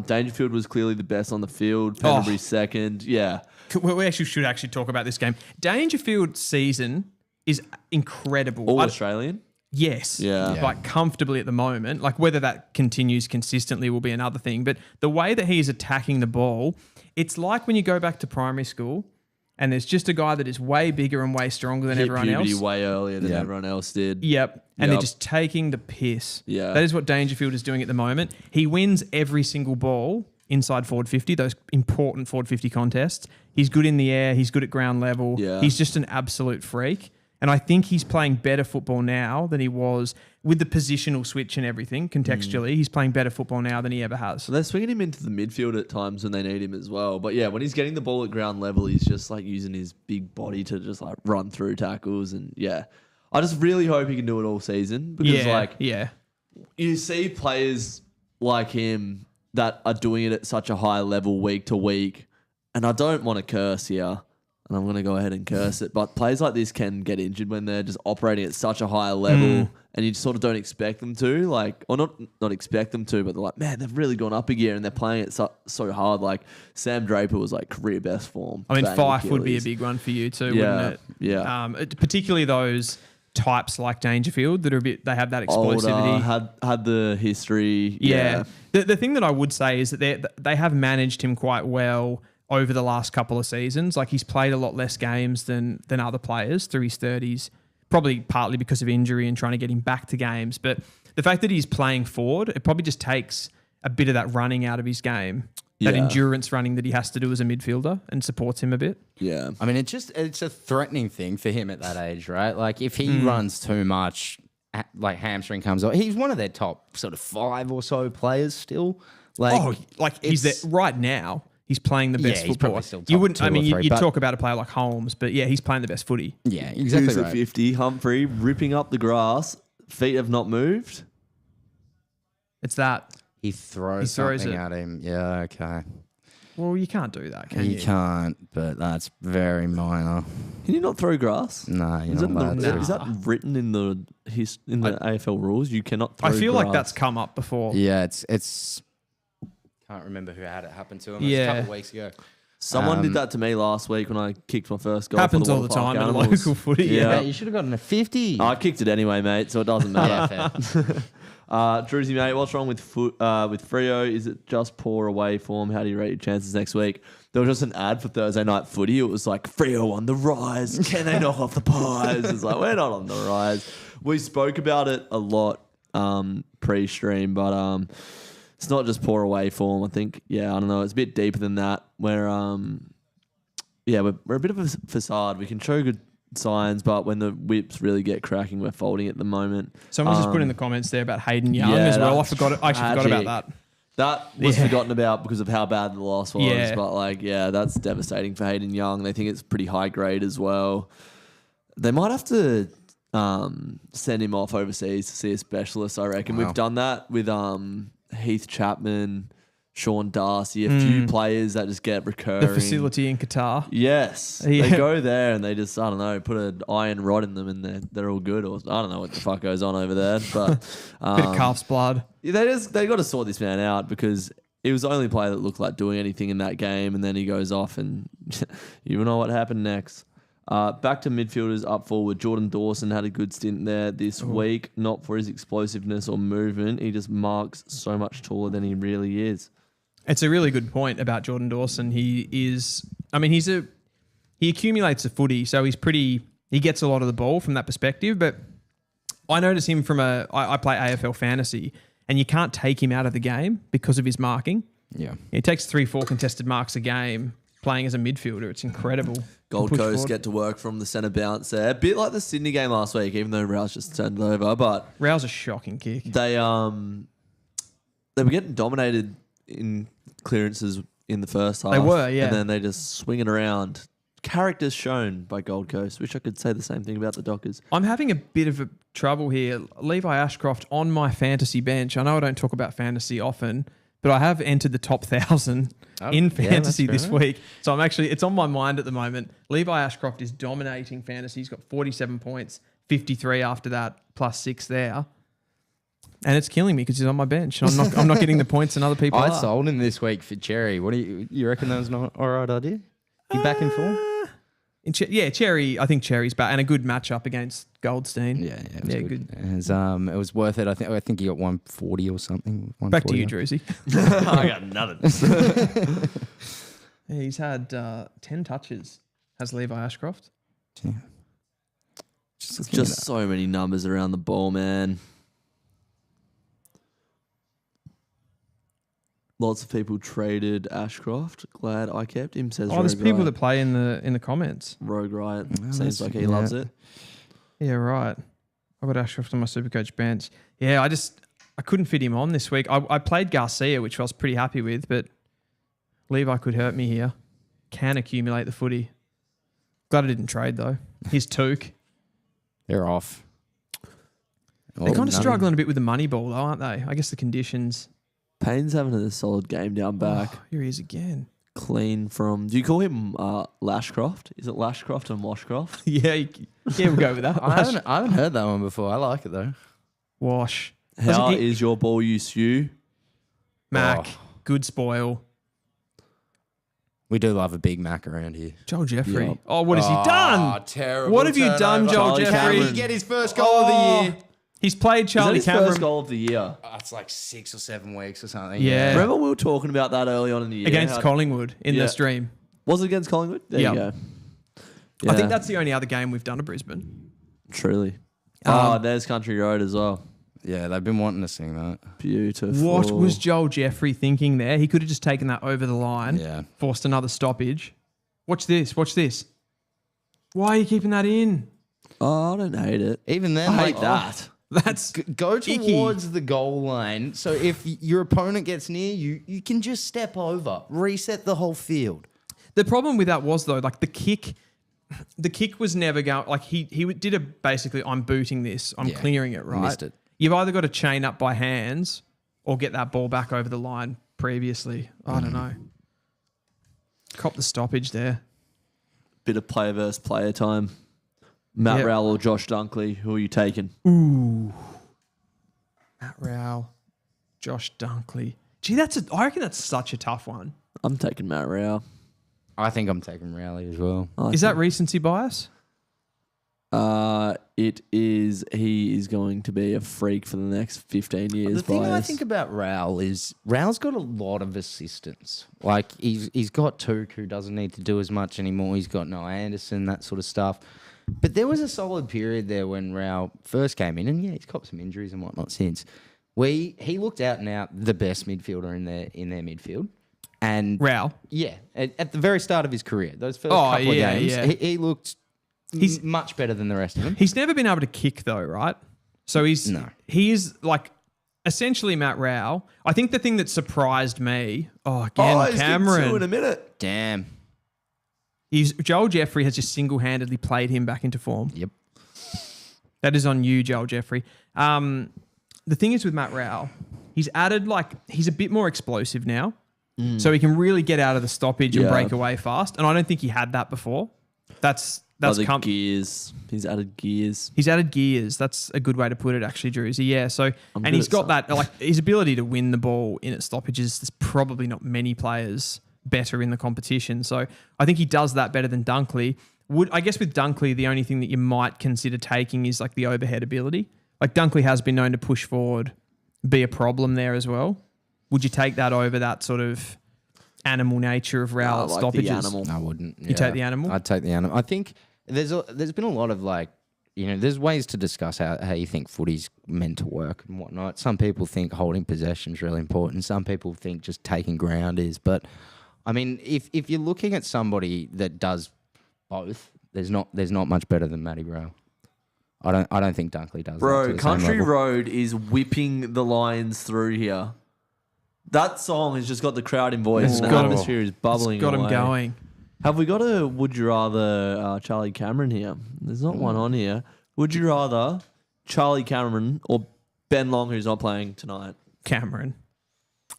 Dangerfield was clearly the best on the field. Pendlebury second. Yeah. We actually should talk about this game. Dangerfield's season is incredible. All Australian. Yes. Yeah. Like comfortably at the moment. Like whether that continues consistently will be another thing. But the way that he is attacking the ball, it's like when you go back to primary school and there's just a guy that is way bigger and way stronger than Hit everyone puberty else. way earlier than everyone else did. Yep. And they're Yep. just taking the piss. Yeah. That is what Dangerfield is doing at the moment. He wins every single ball inside forward 50, those important forward 50 contests. He's good in the air. He's good at ground level. Yeah. He's just an absolute freak. And I think he's playing better football now than he was with the positional switch and everything. Contextually, he's playing better football now than he ever has. So they're swinging him into the midfield at times when they need him as well. But yeah, when he's getting the ball at ground level, he's just like using his big body to just like run through tackles. And yeah, I just really hope he can do it all season because you see players like him that are doing it at such a high level week to week, and I don't want to curse here, and I'm going to go ahead and curse it, but players like this can get injured when they're just operating at such a high level and you sort of don't expect them to, like, or not expect them to, but they're like, man, they've really gone up a gear and they're playing it so hard. Like Sam Draper was like career best form. I mean, Fife would be a big one for you too, wouldn't it? Yeah. Particularly those types like Dangerfield that are they have that explosivity. Older, had the history. Yeah. The thing that I would say is that they have managed him quite well over the last couple of seasons. Like he's played a lot less games than other players through his 30s, probably partly because of injury and trying to get him back to games. But the fact that he's playing forward, it probably just takes a bit of that running out of his game, that endurance running that he has to do as a midfielder, and supports him a bit. Yeah. I mean, it's a threatening thing for him at that age, right? Like if he runs too much, like hamstring comes off, he's one of their top sort of 5 or so players still. He's there right now. He's playing the best football. Still you wouldn't. I mean, you talk about a player like Holmes, but yeah, he's playing the best footy. Yeah, exactly. Who's at 50? Humphrey ripping up the grass. Feet have not moved. It's that he throws something at him. Yeah, okay. Well, you can't do that, can you? You can't, but that's very minor. Can you not throw grass? No, you're not allowed to. Is that written in the AFL rules? You cannot throw I feel grass. like that's come up before. Yeah, it's. Can't remember who had it happen to him. It was a couple of weeks ago. Someone did that to me last week when I kicked my first goal. Happens for the all the Water Park time in Animals. local footy. Yeah, you should have gotten a 50. I kicked it anyway, mate, so it doesn't matter. Yeah, fair. Druzy, mate, what's wrong with Freo? Is it just poor away form? How do you rate your chances next week? There was just an ad for Thursday Night Footy. It was like, Freo on the rise. Can they knock off the Pies? It's like, we're not on the rise. We spoke about it a lot pre-stream, but it's not just poor away form. I think, I don't know. It's a bit deeper than that. We're a bit of a facade. We can show good signs, but when the whips really get cracking, we're folding at the moment. Someone just put in the comments there about Hayden Young as well. I forgot about that. That was forgotten about because of how bad the loss was. But that's devastating for Hayden Young. They think it's pretty high grade as well. They might have to send him off overseas to see a specialist, I reckon. Wow. We've done that with Heath Chapman, Sean Darcy, a few players that just get recurring. The facility in Qatar. Yes. They go there and they just, I don't know, put an iron rod in them and they're all good. Or I don't know what the fuck goes on over there. But bit of calf's blood. They got to sort this man out because he was the only player that looked like doing anything in that game, and then he goes off and you know what happened next. Back to midfielders up forward. Jordan Dawson had a good stint there this week, not for his explosiveness or movement. He just marks so much taller than he really is. It's a really good point about Jordan Dawson. He accumulates the footy, so he gets a lot of the ball from that perspective, but I notice him I play AFL fantasy, and you can't take him out of the game because of his marking. Yeah. He takes 3-4 contested marks a game playing as a midfielder. It's incredible. Gold Coast get to work from the centre bounce there. A bit like the Sydney game last week, even though Rouse just turned it over. But Rouse a shocking kick. They were getting dominated in clearances in the first half. They were, yeah. And then they just swing it around. Characters shown by Gold Coast. Wish I could say the same thing about the Dockers. I'm having a bit of a trouble here. Levi Ashcroft on my fantasy bench. I know I don't talk about fantasy often, but I have entered the top 1,000 in fantasy this week. So it's on my mind at the moment. Levi Ashcroft is dominating fantasy. He's got 47 points, 53 after that, plus 6 there. And it's killing me because he's on my bench. I'm not getting the points and other people I are. sold him this week for Cherry. What do you reckon that was not all right idea? He back in form? Cherry. I think Cherry's back and a good matchup against Goldstein. Yeah, it was good. It was worth it. I think he got 140 or something. Back to you, Druzy. I got nothing. He's had 10 touches. Has Levi Ashcroft? Yeah. Just so many numbers around the ball, man. Lots of people traded Ashcroft. Glad I kept him, says Rogue there's people Riot. that play in the comments. Rogue Riot. Seems like he loves it. Yeah, right. I got Ashcroft on my Supercoach bench. Yeah, I couldn't fit him on this week. I played Garcia, which I was pretty happy with, but Levi could hurt me here. Can accumulate the footy. Glad I didn't trade, though. Here's Took. They're off. They're kind of struggling a bit with the money ball, though, aren't they? I guess the conditions. Payne's having a solid game down back. Oh, here he is again. Clean from... Do you call him Lashcroft? Is it Lashcroft and Washcroft? Yeah, we'll go with that. I haven't heard that one before. I like it, though. Wash. How is your ball use, you? Mac. Good spoil. We do love a big Mac around here. Joel Jeffrey. Yep. Oh, what has he done? Terrible. What have you done, Joel Charlie Jeffrey? Cameron. Did he get his first goal of the year? He's played Charlie Is that his Cameron first goal of the year? It's like 6 or 7 weeks or something. Yeah. Remember we were talking about that early on in the year? against Collingwood in the stream. Was it against Collingwood? There Yep. you go. I Yeah, think that's the only other game we've done at Brisbane. truly. Um, There's Country Road as well. Yeah, they've been wanting to sing that. Beautiful. What was Joel Jeffrey thinking there? He could have just taken that over the line, forced another stoppage. Watch this. Watch this. Why are you keeping that in? Oh, I don't hate it. Even then, I hate that. That's Go towards the goal line. So if your opponent gets near you, you can just step over, reset the whole field. the problem with that was though, like the kick was never going. Like he did a basically, I'm booting this, I'm clearing it, right? Missed it. You've either got to chain up by hands or get that ball back over the line previously. I don't know. Cop the stoppage there. Bit of player versus player time. Matt Yep. Rowell or Josh Dunkley, who are you taking? Matt Rowell, Josh Dunkley. Gee, I reckon that's such a tough one. I'm taking Matt Rowell. I think I'm taking Rowley as well. Is that recency bias? It is. He is going to be a freak for the next 15 years. The thing I bias. think about Rowell is Rowell's got a lot of assistance. Like he's got Took, who doesn't need to do as much anymore. He's got Noah Anderson, that sort of stuff. But there was a solid period there when Rowell first came in, and he's copped some injuries and whatnot since. He looked out and out the best midfielder in their midfield. And Rowell. yeah, at the very start of his career, those first couple of games, yeah. he looked much better than the rest of them. He's never been able to kick though, right? So he is like essentially Matt Rowell. I think the thing that surprised me, Cameron. Two in a minute. Damn. Joel Jeffrey has just single-handedly played him back into form. Yep. That is on you, Joel Jeffrey. The thing is with Matt Rowell, he's a bit more explosive now. So he can really get out of the stoppage and break away fast. And I don't think he had that before. That's gears. He's added gears. He's added gears. That's a good way to put it, actually, Druzy. Yeah. So, and he's got that, like his ability to win the ball in at stoppages. There's probably not many players better in the competition. So I think he does that better than Dunkley. I guess with Dunkley, the only thing that you might consider taking is like the overhead ability. Like Dunkley has been known to push forward, be a problem there as well. Would you take that over that sort of animal nature of Rowell stoppages? The animal. I wouldn't. You take the animal? I'd take the animal. I think there's been a lot of there's ways to discuss how you think footy's meant to work and whatnot. Some people think holding possession is really important. Some people think just taking ground is. But I mean, if you're looking at somebody that does both, there's not much better than Matty Rowell. I don't think Dunkley does. Bro, that to the Country same level. Road is whipping the Lions through here. That song has just got the crowd in voice. The atmosphere is bubbling. It's got him away. going. Have we got a would you rather Charlie Cameron here? There's not one on here. Would you rather Charlie Cameron or Ben Long, who's not playing tonight? Cameron.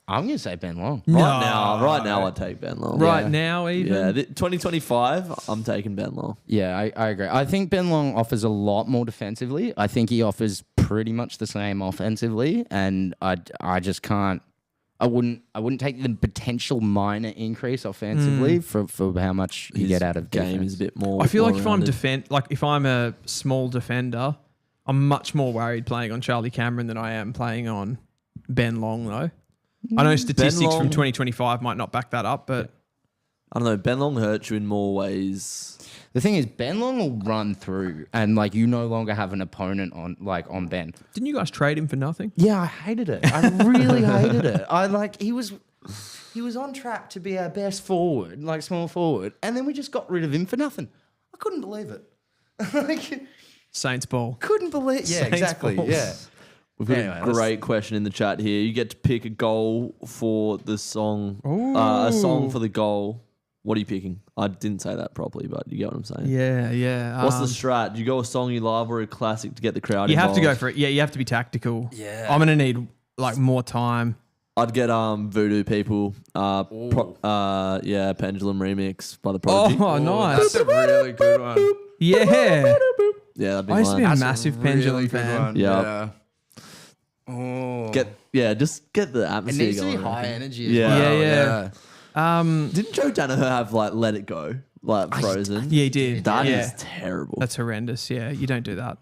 I'm going to say Ben Long. Right now, I'd take Ben Long. Right now, even? Yeah, 2025, I'm taking Ben Long. Yeah, I agree. I think Ben Long offers a lot more defensively. I think he offers pretty much the same offensively, and I just can't. I wouldn't take the potential minor increase offensively for how much you get out of game defense. is a bit more. I feel like if I'm well-rounded. if I'm a small defender, I'm much more worried playing on Charlie Cameron than I am playing on Ben Long, though. I know statistics from 2025 might not back that up, but I don't know. Ben Long hurts you in more ways. The thing is, Ben Long will run through, and you no longer have an opponent on Ben. didn't you guys trade him for nothing? Yeah, I hated it. I really hated it. He was on track to be our best forward, small forward, and then we just got rid of him for nothing. I couldn't believe it. Saints ball. Couldn't believe. Yeah, Saints exactly. balls. Yeah. We've got Anyway, a great question in the chat here. You get to pick a goal for the song. A song for the goal. What are you picking? I didn't say that properly, but you get what I'm saying. Yeah. What's the strat? Do you go a song you love or a classic to get the crowd You involved? have to go for it. Yeah, you have to be tactical. Yeah. I'm gonna need like more time. I'd get Voodoo People. Pendulum remix by the Prodigy. Oh, nice. That's a really good one. Yeah. Yeah, that'd be I used to be mine. a massive Pendulum fan. Yeah. Oh. Just get the It atmosphere needs to going. be high energy. Yeah. Yeah. Didn't Joe Danaher have like Let It Go, like Frozen? Yeah, he did. That yeah. is terrible. That's horrendous. Yeah, you don't do that.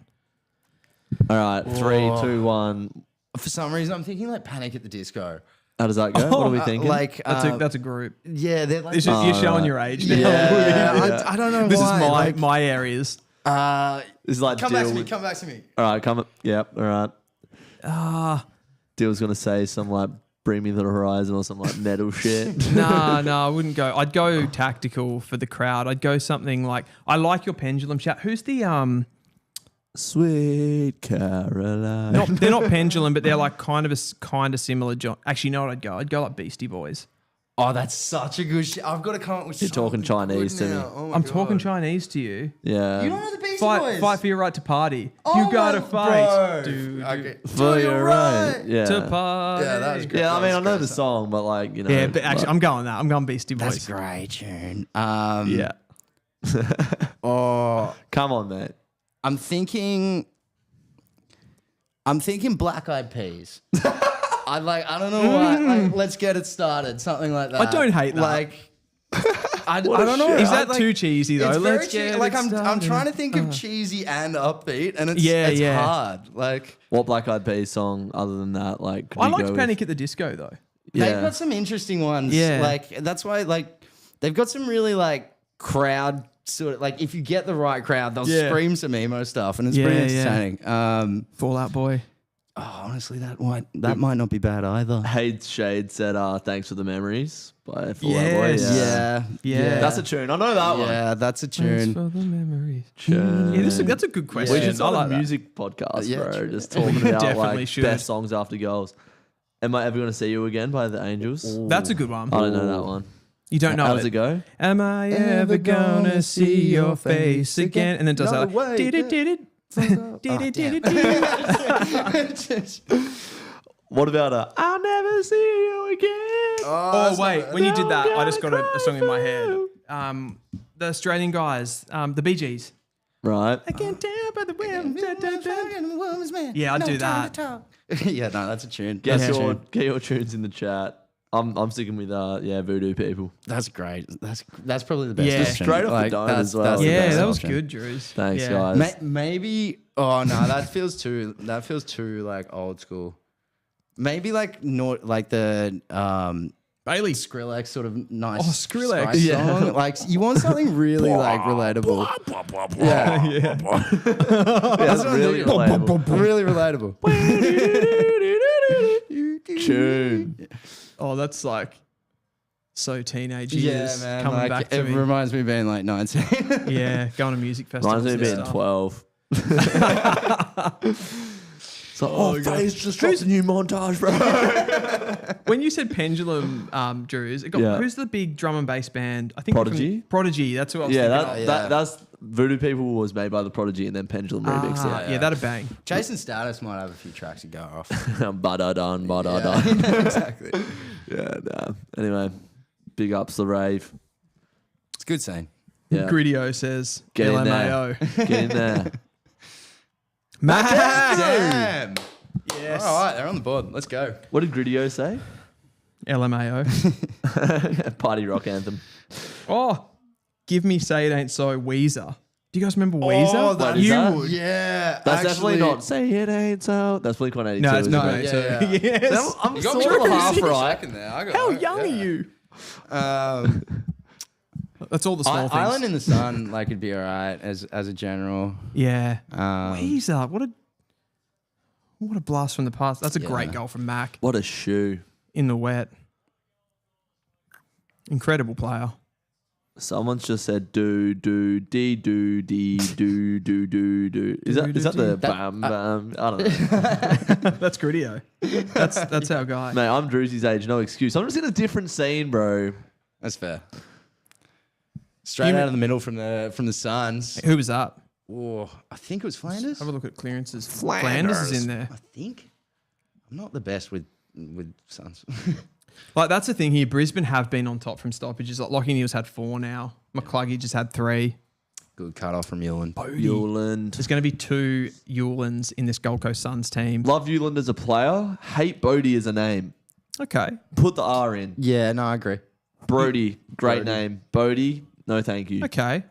All right, 3, 2, 1. For some reason, I'm thinking like Panic at the Disco. How does that go? What are we thinking? That's a group. Yeah, they're like. You're showing your age now. Yeah, I don't know This why. is my areas. This is like Come Dill. back to me. All right, come. Yep. All right. Dill's gonna say some like Bring Me the Horizon or some like metal shit. No, I wouldn't go. I'd go tactical for the crowd. I'd go something like I like your Pendulum shout. Who's the Sweet Caroline. they're not Pendulum, but they're like kind of similar. Actually, you know what I'd go? I'd go like Beastie Boys. Oh, that's such a good shit. I've got to come up with. You're talking something Chinese good to me. now. Oh my I'm God. talking Chinese to you. Yeah. You don't know the Beastie Boys? Fight for your right to party. Oh you gotta my- fight. bro. Dude, Okay. For your right. Yeah. to party. Yeah, that was great. Yeah, I mean, I That know was the great. song, but like, you know. Yeah, but actually, I'm going that. I'm going Beastie Boys. That's a great tune. yeah. Oh, Come on, mate. I'm thinking Black Eyed Peas. I don't know why. Like, let's get it started. Something like that. I don't hate that. Like, I don't know. Is that like, too cheesy though? It's very Let's get cheesy. Like it I'm started. trying to think of cheesy and upbeat, and it's Yeah, it's yeah. hard. Like What Black Eyed Peas song other than that? Like, could I you liked go Panic at the Disco though. with? they've got some interesting ones. Yeah. Like that's why like they've got some really like crowd sort of like if you get the right crowd, they'll Yeah. scream some emo stuff, and it's Yeah, pretty yeah. entertaining. Fall Out Boy. Honestly, that might not be bad either. Hayes Shade said, "Thanks for the memories" by Fall Out Boy. Boy. Yeah. That's a tune. I know that one. Yeah, that's a Thanks tune. for the memories. Tune. Yeah, that's a good question. We should I start like a that. music podcast, Yeah, bro. true. Just talking We about definitely like should. best songs after girls. Am I ever going to see you again by the Angels? That's a good one. I don't know that one. You don't know How it. does it go? Am I ever gonna see your face again? And then does No that. way. Did it. What about I'll never see you again? Oh wait, when you did that, I just got a song in my head. The Australian guys, the Bee Gees. Right. I can't tell by the wind. Yeah, I'd do that. Yeah, no, that's a tune. Get That's a your tune. get your tunes in the chat. I'm sticking with Voodoo People. That's great. That's probably the best. Yeah. option. Straight off the dome as well. that's the Yeah, best that was option. good, Drews. Thanks, Yeah. guys. Maybe. Oh no, that feels too like old school. Maybe like not like the Bailey. Skrillex sort of nice. Oh, Skrillex. Spice Yeah. song. Like you want something really like relatable. Yeah, Yeah. That's really relatable. really relatable. Tune. Oh, that's like so teenage Yeah, years man. coming Like, back to it me. reminds me of being like 19. Yeah, going to music festivals. Reminds me of and being stuff. 12. So, Faye's just dropped a new montage, bro. When you said Pendulum, Drews, Yeah. who's the big drum and bass band? I think Prodigy? Prodigy. That's what I was Yeah, thinking. that's Voodoo People was made by the Prodigy and then Pendulum remix. Yeah, that'd bang. Jason Status might have a few tracks to go off. Ba-da-dun. Exactly. Yeah, nah. Anyway, big ups the rave. It's a good scene. Yeah. Gritio says Get in LMAO. there. Get in there. Matt. Damn. Yes. All right, they're on the board. Let's go. What did Gritio say? LMAO. Party rock anthem. Oh, give me Say It Ain't So, Weezer. Do you guys remember Weezer? that- is you that- would. Yeah. That's definitely not Say It Ain't So. That's Blink-182. No, it's isn't not. it? So, Yeah. yes. I'm You got me sort of for half a right. second there. I got How it. young are Yeah. you? Um, That's all the small things. Island in the Sun, like, it'd be all right as a general. Yeah. Um, Weezer. What a blast from the past. That's a great Yeah. goal from Mac What a shoe. in the wet. Incredible player. Someone's just said do do dee do dee do do do do. Is that the bam bam? I don't know. That's Gritio. That's our guy. Mate, I'm Drewsy's age, no excuse. I'm just in a different scene, bro. That's fair. Straight out of the middle from the Suns. Who was that? Oh, I think it was Flanders. Have a look at clearances. Flanders is in there. I think. I'm not the best with Suns. Like, that's the thing here. Brisbane have been on top from stoppages. Like, Lockie Neal's had 4 now. McCluggey just had 3. Good cut off from Yuland. Yuland. There's going to be 2 Yulands in this Gold Coast Suns team. Love Yuland as a player. Hate Bodie as a name. Okay. Put the R in. Yeah, no, I agree. Brody, great name. Bodie, no thank you. Okay.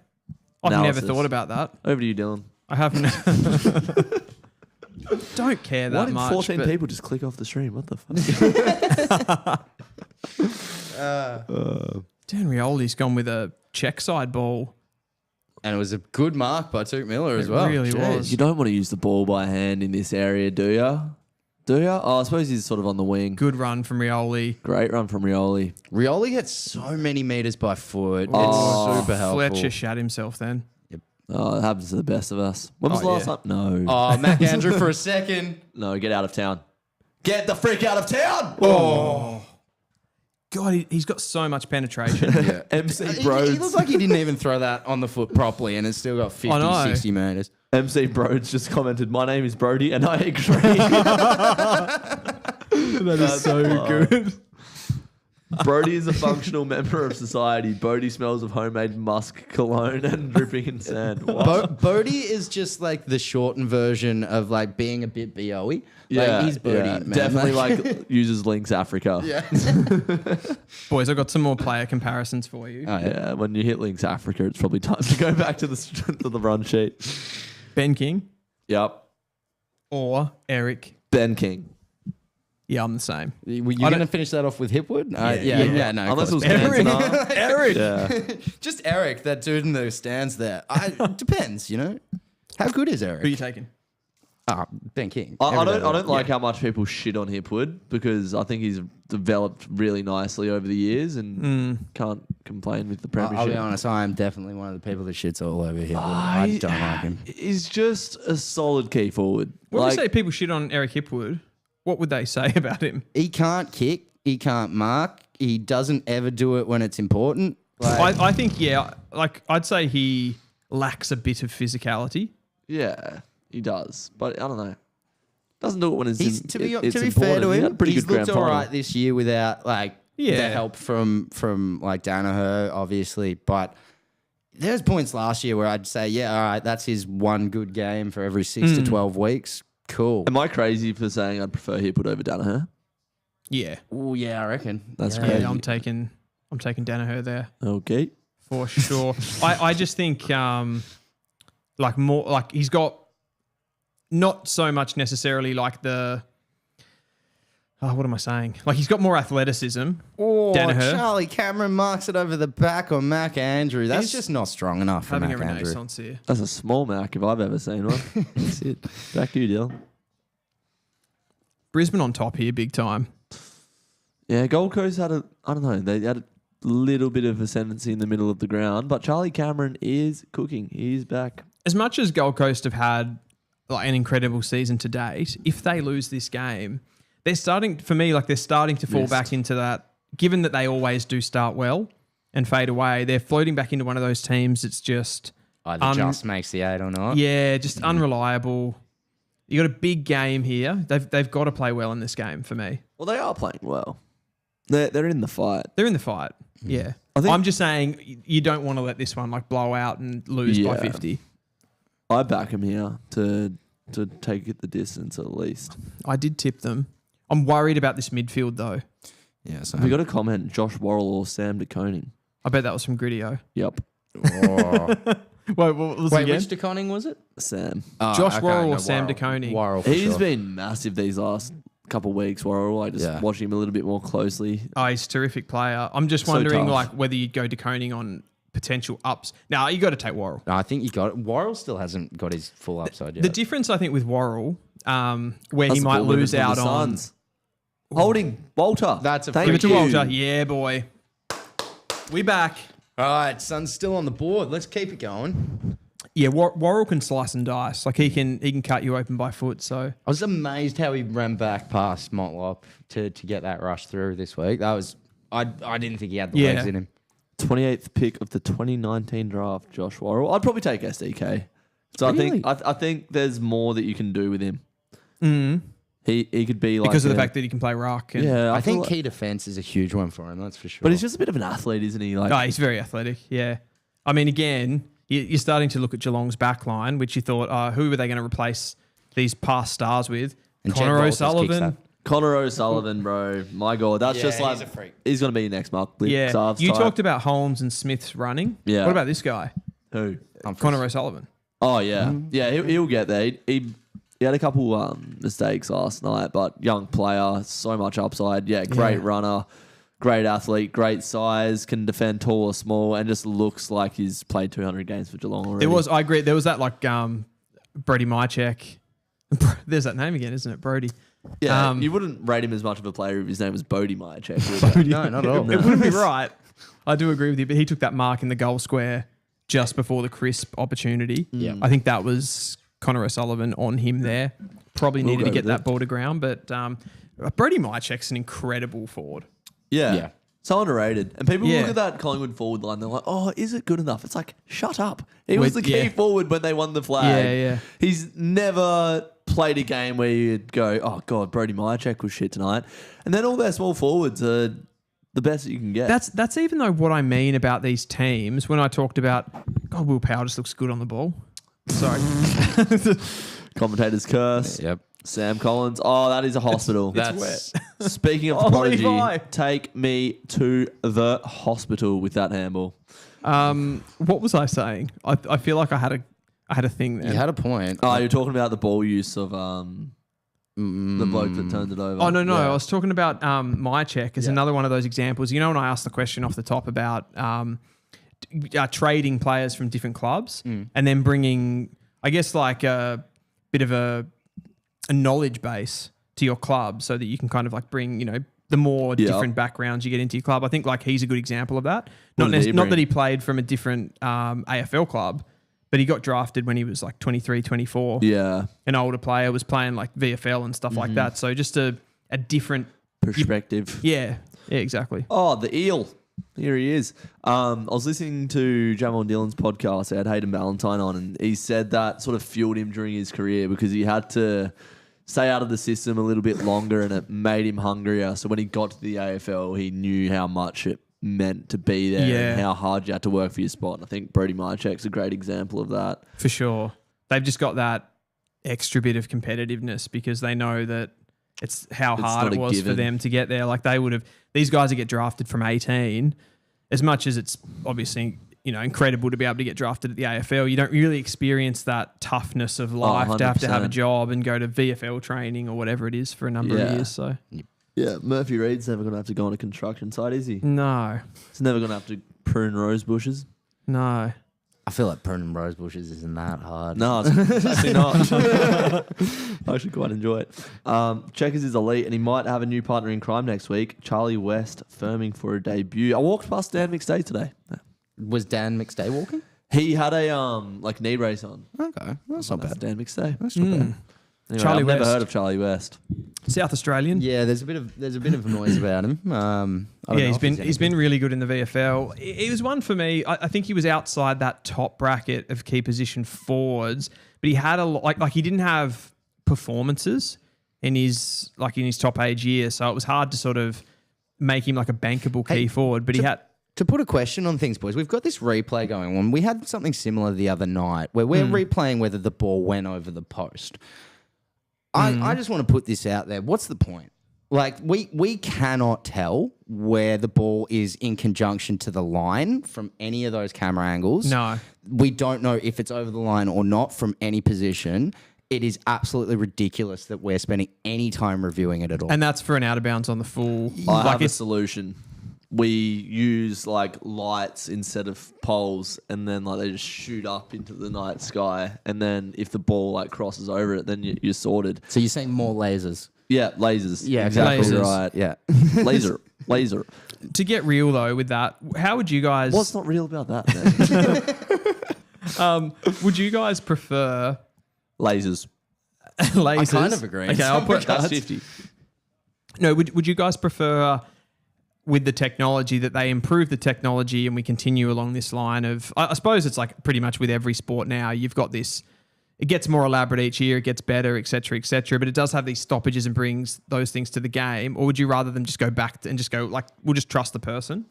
I've Analysis. never thought about that. Over to you, Dylan. I haven't. Don't care that Why did much. 14 but people just click off the stream? What the fuck? Dan Rioli's gone with a check side ball. And it was a good mark by Tuke Miller as well. It really was. You don't want to use the ball by hand in this area, do you? Do you? Oh, I suppose he's sort of on the wing. Good run from Rioli. Great run from Rioli. Rioli gets so many meters by foot. Oh, It's super helpful. Fletcher shat himself then. Oh, it happens to the best of us. When was the last time? No. Oh, Mac Andrew for a second. No, get out of town. Get the freak out of town! Oh. God, he's got so much penetration. Yeah. MC He Broads. looks like he didn't even throw that on the foot properly and it's still got 50, I know. 60 meters. MC Broads just commented, "My name is Brody and I agree." That is so good. Brody is a functional member of society. Bodie smells of homemade musk, cologne, and dripping in sand. Bodie is just like the shortened version of like being a bit BOE. Yeah, he's Bodie, yeah. man. Definitely like uses Links Africa. Yeah. Boys, I've got some more player comparisons for you. Yeah, when you hit Links Africa, it's probably time to go back to the run sheet. Ben King Yep. or Eric. Ben King. Yeah, I'm the same. Were you going to finish that off with Hipwood? Yeah, no. Unless it was Eric. Cantona. Eric. Yeah. Just Eric, that dude in the stands there. Depends, you know. How good is Who are you Eric? taking? Ben King. I don't like how much people shit on Hipwood because I think he's developed really nicely over the years and can't complain with the premiership. I'll be honest, I am definitely one of the people that shits all over Hipwood. I don't like him. He's just a solid key forward. When we say people shit on Eric Hipwood, what would they say about him? He can't kick. He can't mark. He doesn't ever do it when it's important. Like, I think, yeah, like I'd say he lacks a bit of physicality. Yeah, he does. But I don't know. Doesn't do it when it's to be fair important. to He him, had a pretty he's good looked grand all final. right this year without like the help from like Danaher, obviously. But there's points last year where I'd say, yeah, all right, that's his one good game for every 6 to 12 weeks. Cool. Am I crazy for saying I'd prefer Hipwood over Danaher? Yeah. Oh yeah, I reckon. That's Yeah, crazy. I'm taking Danaher there Okay. for sure. I just think like more like he's got not so much necessarily like the what am I saying? Like he's got more athleticism. Oh, Danaher. Charlie Cameron marks it over the back on Mac Andrew. That's He's just not strong enough for Having a Mac Andrew. renaissance here. That's a small Mac if I've ever seen one. That's it. Back to you, Dylan. Brisbane on top here, big time. Yeah, Gold Coast had they had a little bit of ascendancy in the middle of the ground, but Charlie Cameron is cooking. He's back. As much as Gold Coast have had like an incredible season to date, if they lose this game, they're starting to fall back into that. Given that they always do start well and fade away, they're floating back into one of those teams that's just Either just makes the 8 or not. yeah, just unreliable. You got a big game here. They've got to play well in this game for me. Well, they are playing well. They're in the fight. They're in the fight. Yeah. I'm just saying you don't want to let this one like blow out and lose by 50. I back him here to take it the distance at least. I did tip them. I'm worried about this midfield though. Yeah, so We got a comment: Josh Worrell or Sam de Koning. I bet that was from Gritio. Yep, Wait, what was it Wait, again? which DeConning was it? Sam. Josh Worrell or Sam de Koning? Worrell for He's sure. been massive these last couple of weeks. Worrell, I just watching him a little bit more closely. Oh, he's a terrific player. I'm just So wondering tough. like whether you'd go de Koning on potential ups. Now you got to take Worrell. No, I think you got it. Worrell still hasn't got his full upside yet. The difference I think with Worrell, where That's he the might ball winner lose from the out on. Suns. Holding Walter. That's a Thank Give it to you. Walter. Yeah, boy. We back. All right, Sun's still on the board. Let's keep it going. Yeah, Worrell can slice and dice. Like he can cut you open by foot. So I was amazed how he ran back past Motlop to get that rush through this week. That was I didn't think he had the legs in him. 28th pick of the 2019 draft, Josh Worrell. I'd probably take SDK. So Really? I think there's more that you can do with him. Mm. He could be like Because of the fact that he can play ruck. And, yeah, I think like, key defense is a huge one for him. That's for sure. but he's just a bit of an athlete, isn't he? Like, Oh, he's very athletic. Yeah. I mean, again, you're starting to look at Geelong's back line, which you thought, who were they going to replace these past stars with? And Connor Jed Walters kicks O'Sullivan. that. Connor O'Sullivan, bro. My God, that's just like he's a freak. he's going to be next Mark. Yeah. You talked about Holmes and Smith's running. Yeah. What about this guy? Who? Connor O'Sullivan. Oh yeah, yeah. He'll get there. He had a couple mistakes last night, but young player, so much upside. Yeah, great runner, great athlete, great size, can defend tall or small, and just looks like he's played 200 games for Geelong already. I agree. There was that like Brody Mychek. There's that name again, isn't it? Brody. Yeah, you wouldn't rate him as much of a player if his name was Bodie Mychek. would you? No, not at all. It wouldn't be right. I do agree with you, but he took that mark in the goal square just before the crisp opportunity. Yeah. I think that was Connor O'Sullivan on him there. Probably needed to get that ball to ground, but Brody Mychek's an incredible forward. Yeah. So underrated. And people Yeah. look at that Collingwood forward line, they're like, oh, is it good enough? It's like, shut up. He was the key forward when they won the flag. Yeah. He's never played a game where you'd go, oh, God, Brody Mychek was shit tonight. And then all their small forwards are the best that you can get. That's even though what I mean about these teams when I talked about, God, Will Powell just looks good on the ball. Sorry. Commentator's curse. Yep. Sam Collins. Oh, that is a hospital. It's wet. Speaking of Holy prodigy, Levi. take me to the hospital with that handball. What was I saying? I feel like I had a thing there. You had a point. Oh, you're talking about the ball use of the bloke that turned it over. Oh, no. I was talking about Mychek as another one of those examples. You know, when I asked the question off the top about trading players from different clubs and then bringing, I guess, like a bit of a knowledge base to your club so that you can kind of like bring, the more different backgrounds you get into your club. I think like he's a good example of that. Not that he played from a different AFL club, but he got drafted when he was like 23, 24. Yeah. An older player was playing like VFL and stuff like that. So just a different Perspective. Yeah, exactly. Oh, the eel. Here he is. I was listening to Jamal Dillon's podcast. They had Hayden Ballantyne on, and he said that sort of fueled him during his career because he had to stay out of the system a little bit longer, and it made him hungrier. So when he got to the AFL, he knew how much it meant to be there and how hard you had to work for your spot. And I think Brody Mychek's a great example of that. For sure. They've just got that extra bit of competitiveness because they know that it's how hard it was for them to get there. Like they would have, these guys that get drafted from 18, as much as it's obviously, incredible to be able to get drafted at the AFL, you don't really experience that toughness of life to have a job and go to VFL training or whatever it is for a number of years. So Yeah, Murphy Reed's never going to have to go on a construction site, is he? no. He's never going to have to prune rose bushes. No. I feel like pruning rose bushes isn't that hard. No, it's actually not. I actually quite enjoy it. Checkers is elite, and he might have a new partner in crime next week. Charlie West firming for a debut. I walked past Dan McStay today. Was Dan McStay walking? He had a knee brace on. Okay, that's not bad. Dan McStay. That's not bad. Anyway, Charlie I've never West. heard of Charlie West. South Australian. Yeah, there's a bit of noise about him. I don't know He's if been any really good in the VFL. He was one for me. I think he was outside that top bracket of key position forwards, but he had like he didn't have performances in his top age year, so it was hard to sort of make him like a bankable key forward. But he had. To put a question on things, boys, we've got this replay going on. We had something similar the other night where we're replaying whether the ball went over the post. I just want to put this out there. What's the point? Like, we cannot tell where the ball is in conjunction to the line from any of those camera angles. No. We don't know if it's over the line or not from any position. It is absolutely ridiculous that we're spending any time reviewing it at all. And that's for an out of bounds on the full. I have a solution. We use like lights instead of poles, and then like they just shoot up into the night sky, and then if the ball like crosses over it, then you're sorted. So you're saying more lasers? Yeah, lasers. Yeah, exactly lasers. right. Yeah. Laser. To get real though with that, how would you guys? What's not real about that? Then? Would you guys prefer Lasers. lasers? I kind of agree. Okay, I'll put That's 50. No, would you guys prefer with the technology, that they improve the technology and we continue along this line of, I suppose it's like pretty much with every sport now, you've got this, it gets more elaborate each year, it gets better, et cetera, but it does have these stoppages and brings those things to the game? Or would you rather them just go back and just go like, we'll just trust the person?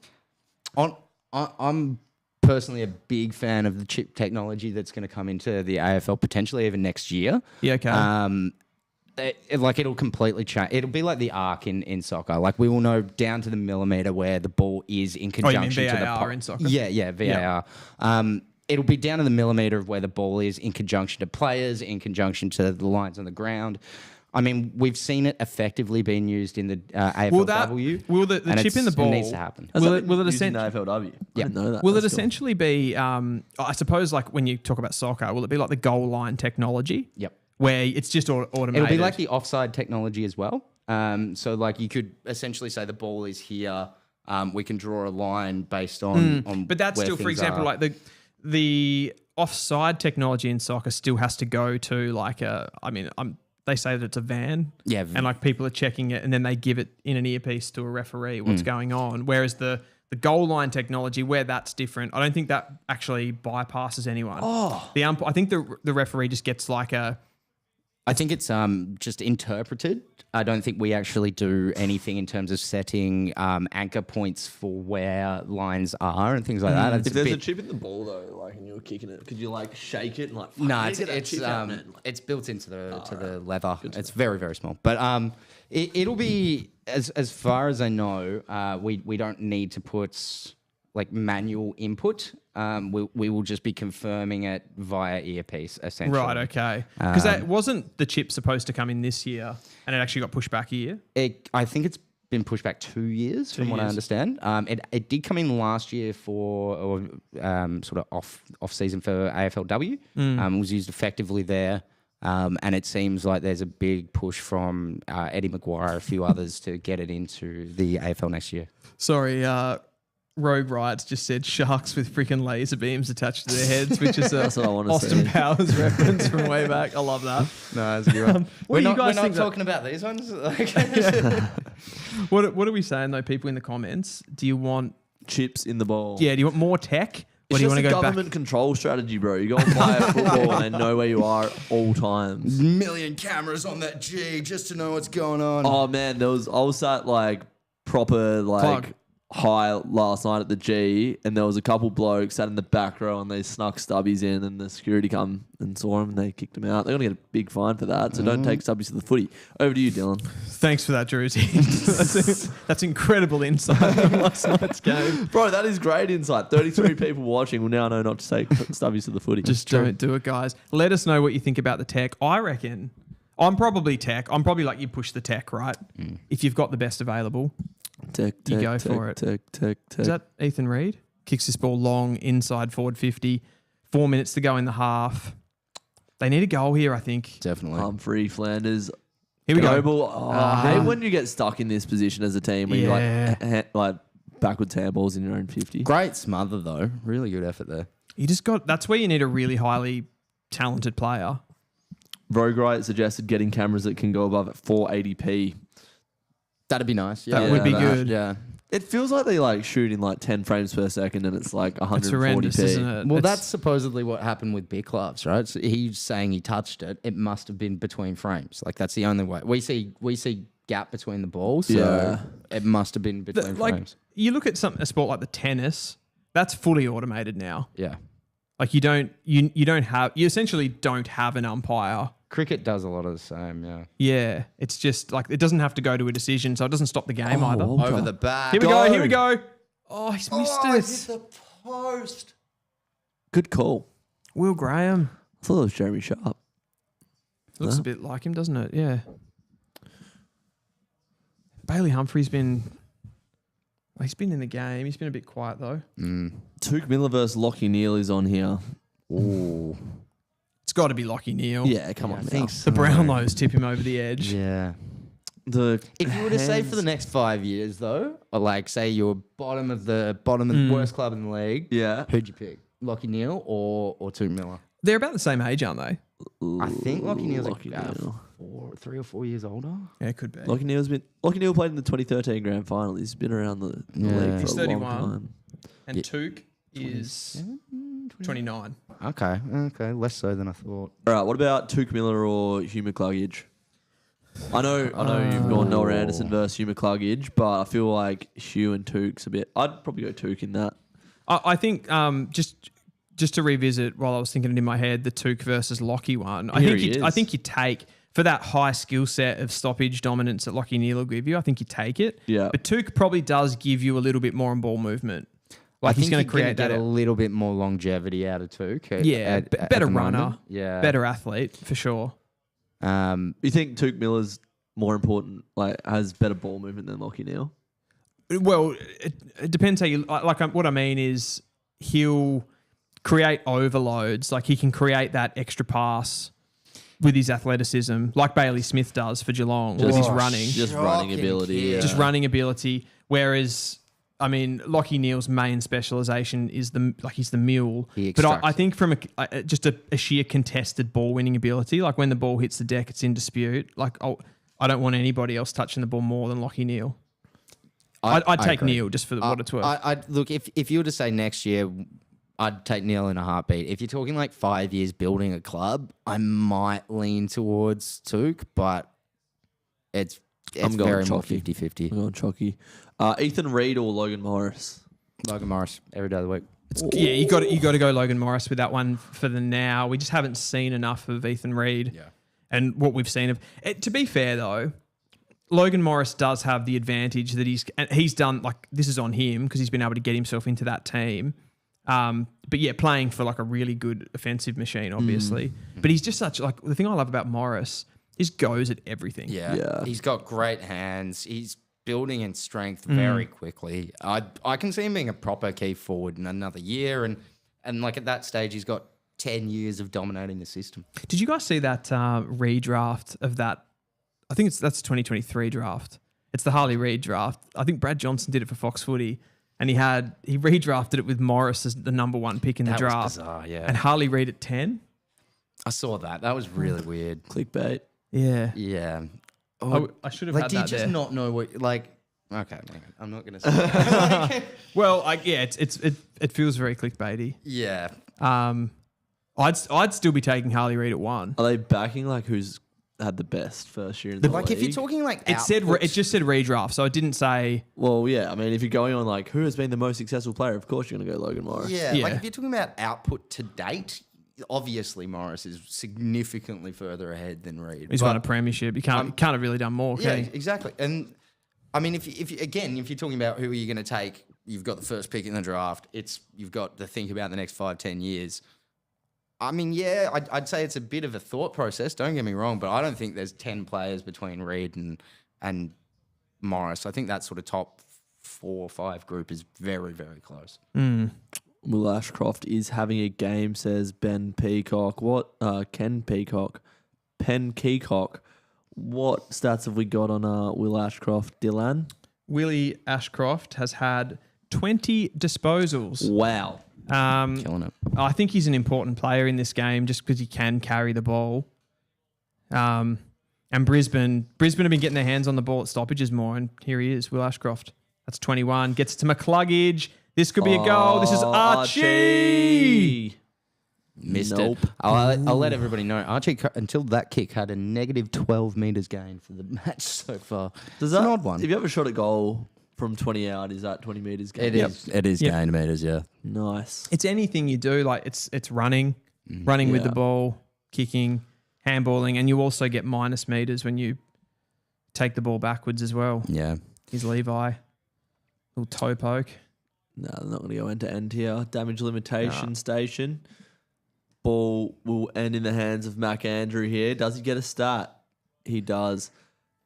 I'm personally a big fan of the chip technology that's going to come into the AFL potentially even next year. Yeah, okay. It'll completely change. It'll be like the arc in soccer. Like we will know down to the millimeter where the ball is in conjunction you mean to the VAR in soccer? Yeah, VAR. Yeah. It'll be down to the millimeter of where the ball is in conjunction to players, in conjunction to the lines on the ground. I mean, we've seen it effectively being used in the AFLW. Will the chip in the ball? It needs to happen. Will it essentially AFLW? Yeah. I didn't know that. Will it That's cool. essentially be? I suppose like when you talk about soccer, will it be like the goal line technology? Yep. Where it's just automated. It'll be like the offside technology as well. So like you could essentially say the ball is here. We can draw a line based on. But that's where still, for things example, are. like the offside technology in soccer still has to go to like they say that it's a van. Yeah. And like people are checking it and then they give it in an earpiece to a referee what's going on. Whereas the goal line technology, where that's different, I don't think that actually bypasses anyone. I think the referee just gets like I think it's just interpreted. I don't think we actually do anything in terms of setting anchor points for where lines are and things like that. It's If there's a chip in the ball though, like, and you're kicking it, could you like shake it and like? No, get that chip out, man? Like, it's built into the leather. It's very, very small. But it'll be as far as I know, we don't need to put like manual input. We will just be confirming it via earpiece, essentially. right, okay. Because that wasn't the chip supposed to come in this year, and it actually got pushed back a year. I think it's been pushed back 2 years, from what I understand. It did come in last year for sort of off season for AFLW. It was used effectively there. And it seems like there's a big push from Eddie Maguire, a few others, to get it into the AFL next year. Sorry, Rogue Riots just said sharks with freaking laser beams attached to their heads, which is That's what I want to Austin see. Powers reference from way back. I love that. No, that's a good one. What do you guys we're think not talking about these ones. What are we saying though, people in the comments? Do you want chips in the ball. do you want more tech? Or It's do you just want a to go government back? control strategy, bro. You go and play a football and they know where you are at all times. Million cameras on that G just to know what's going on. Oh man, I was sat like proper like Plug. high last night at the G, and there was a couple blokes sat in the back row and they snuck stubbies in, and the security come and saw them and they kicked them out. They're gonna get a big fine for that. So don't take stubbies to the footy. Over to you, Dylan. Thanks for that, Druzy. that's incredible insight from last night's game. Bro, that is great insight. 33 people watching will now know not to take stubbies to the footy. Just don't do it, guys. Let us know what you think about the tech. I reckon I'm probably tech. I'm probably like you push the tech, right? If you've got the best available. Tech, You tech, go tech, for it. Tech. Is that Ethan Reid? Kicks this ball long, inside forward 50. 4 minutes to go in the half. They need a goal here, I think. Definitely. Humphrey, Flanders. Here we go. Ball. Oh, I hate when you get stuck in this position as a team when Yeah. you're like backwards handballs in your own 50. Great smother, though. Really good effort there. That's where you need a really highly talented player. Rogue Riot suggested getting cameras that can go above at 480p. That'd be nice. Yeah, That would be that- good. Yeah. It feels like they like shoot in like 10 frames per second and it's like 140p. It's horrendous, isn't it? Well, It's- that's supposedly what happened with big gloves, right? So he's saying he touched it. It must have been between frames. Like that's the only way we see gap between the balls. So Yeah. it must have been between like frames. you look at a sport like the tennis. That's fully automated now. Yeah. Like you essentially don't have an umpire. Cricket does a lot of the same. Yeah. Yeah, it's just like it doesn't have to go to a decision, so it doesn't stop the game either. well Over done. the back. Here we go. Oh, he's missed it. the post. Good call. Will Graham. I thought it was Jeremy Sharp. Looks a bit like him, doesn't it? Yeah. Bailey Humphrey's he's been in the game. He's been a bit quiet though. Tuke Miller versus Lockie Neal is on here. Ooh. It's got to be Lockie Neal. Yeah, come on. I now. think The Brownlows tip him over the edge. Yeah. The If you were to say for the next 5 years, though, or like say you're bottom of the worst club in the league, yeah, who'd you pick? Lockie Neal or Tuke Miller? They're about the same age, aren't they? I think Lockie Neal's Lockie Neal. 4 3 or 4 years older. Yeah, it could be. Lockie Neal played in the 2013 grand final. He's been around the league for He's a 31. long time. And Touk is 29. Okay, less so than I thought. All right, what about Touk Miller or Hugh McCluggage? I know you've gone Noah Anderson versus Hugh McCluggage, but I feel like Hugh and Touk's a bit. I'd probably go Touk in that. I think just to revisit while I was thinking it in my head, the Touk versus Lockie one. I think you take for that high skill set of stoppage dominance that Lockie Neal will give you. I think you take it. Yeah. But Touk probably does give you a little bit more on ball movement. Like he's going to create get a little bit more longevity out of Touk. Better runner. Moment. Yeah. Better athlete for sure. You think Touk Miller's more important, like has better ball movement than Lockie Neal? Well, it depends how you like. What I mean is he'll create overloads. Like he can create that extra pass with his athleticism, like Bailey Smith does for Geelong with his running. Just running ability. Yeah. Just running ability. Whereas, I mean, Lockie Neal's main specialisation is he's the mule. But I think from just a sheer contested ball winning ability, like when the ball hits the deck, it's in dispute. Like I don't want anybody else touching the ball more than Lockie Neal. I'd take Neal just for what it's worth. Look, if you were to say next year, I'd take Neal in a heartbeat. If you're talking like 5 years building a club, I might lean towards Touk, but it's very more 50-50. I'm going Chalky. Ethan Reid or Logan Morris? Logan Morris, every day of the week. Yeah, you got to go Logan Morris with that one for the now. We just haven't seen enough of Ethan Reid. Yeah. And what we've seen of it. To be fair though, Logan Morris does have the advantage that he's done, like this is on him because he's been able to get himself into that team. But yeah, playing for like a really good offensive machine, obviously. But he's just such like the thing I love about Morris is goes at everything. Yeah. He's got great hands. He's building in strength very quickly. I can see him being a proper key forward in another year, and like at that stage, he's got 10 years of dominating the system. Did you guys see that redraft of that? I think that's the 2023 draft. It's the Harley Reid draft. I think Brad Johnson did it for Fox Footy. And he redrafted it with Morris as the number one pick in the draft. Was bizarre, yeah. And Harley Reid at 10. I saw that. That was really weird. Clickbait. Yeah. Yeah. I should have had that do you just there. not know what, like, okay, I'm not going to say that. Well, it feels very clickbaity. Yeah. I'd still be taking Harley Reid at 1. Are they backing like who's had the best first year in the league? If you're talking like it just said redraft, so it didn't say. Well, yeah. I mean, if you're going on like who has been the most successful player, of course you're going to go Logan Morris. Yeah. Like if you're talking about output to date, obviously Morris is significantly further ahead than Reid. He's won a premiership. You can't have really done more. Yeah, Okay. exactly. And I mean, if you're talking about who are you going to take, you've got the first pick in the draft. You've got to think about the next 5-10 years. I mean, yeah, I'd say it's a bit of a thought process. Don't get me wrong, but I don't think there's 10 players between Reid and Morris. I think that sort of top 4 or 5 group is very, very close. Will Ashcroft is having a game, says Ben Peacock. What? Ken Peacock. Pen Keacock. What stats have we got on Will Ashcroft, Dylan? Willie Ashcroft has had 20 disposals. Wow. Killing it. I think he's an important player in this game just because he can carry the ball. And Brisbane have been getting their hands on the ball at stoppages more, and here he is, Will Ashcroft. That's 21. Gets it to McCluggage. This could be a goal. This is Archie. Missed it. I'll let everybody know. Archie, until that kick, had a negative 12 metres gain for the match so far. It's an odd one. If you ever shot a goal from 20 out, is that 20 metres gain? It is gain metres, yeah. Nice. It's anything you do. Like it's running with the ball, kicking, handballing, and you also get minus metres when you take the ball backwards as well. Yeah. Here's Levi. Little toe poke. No, they're not going to go end to end here. Damage limitation station. Ball will end in the hands of Mac Andrew here. Does he get a stat? He does.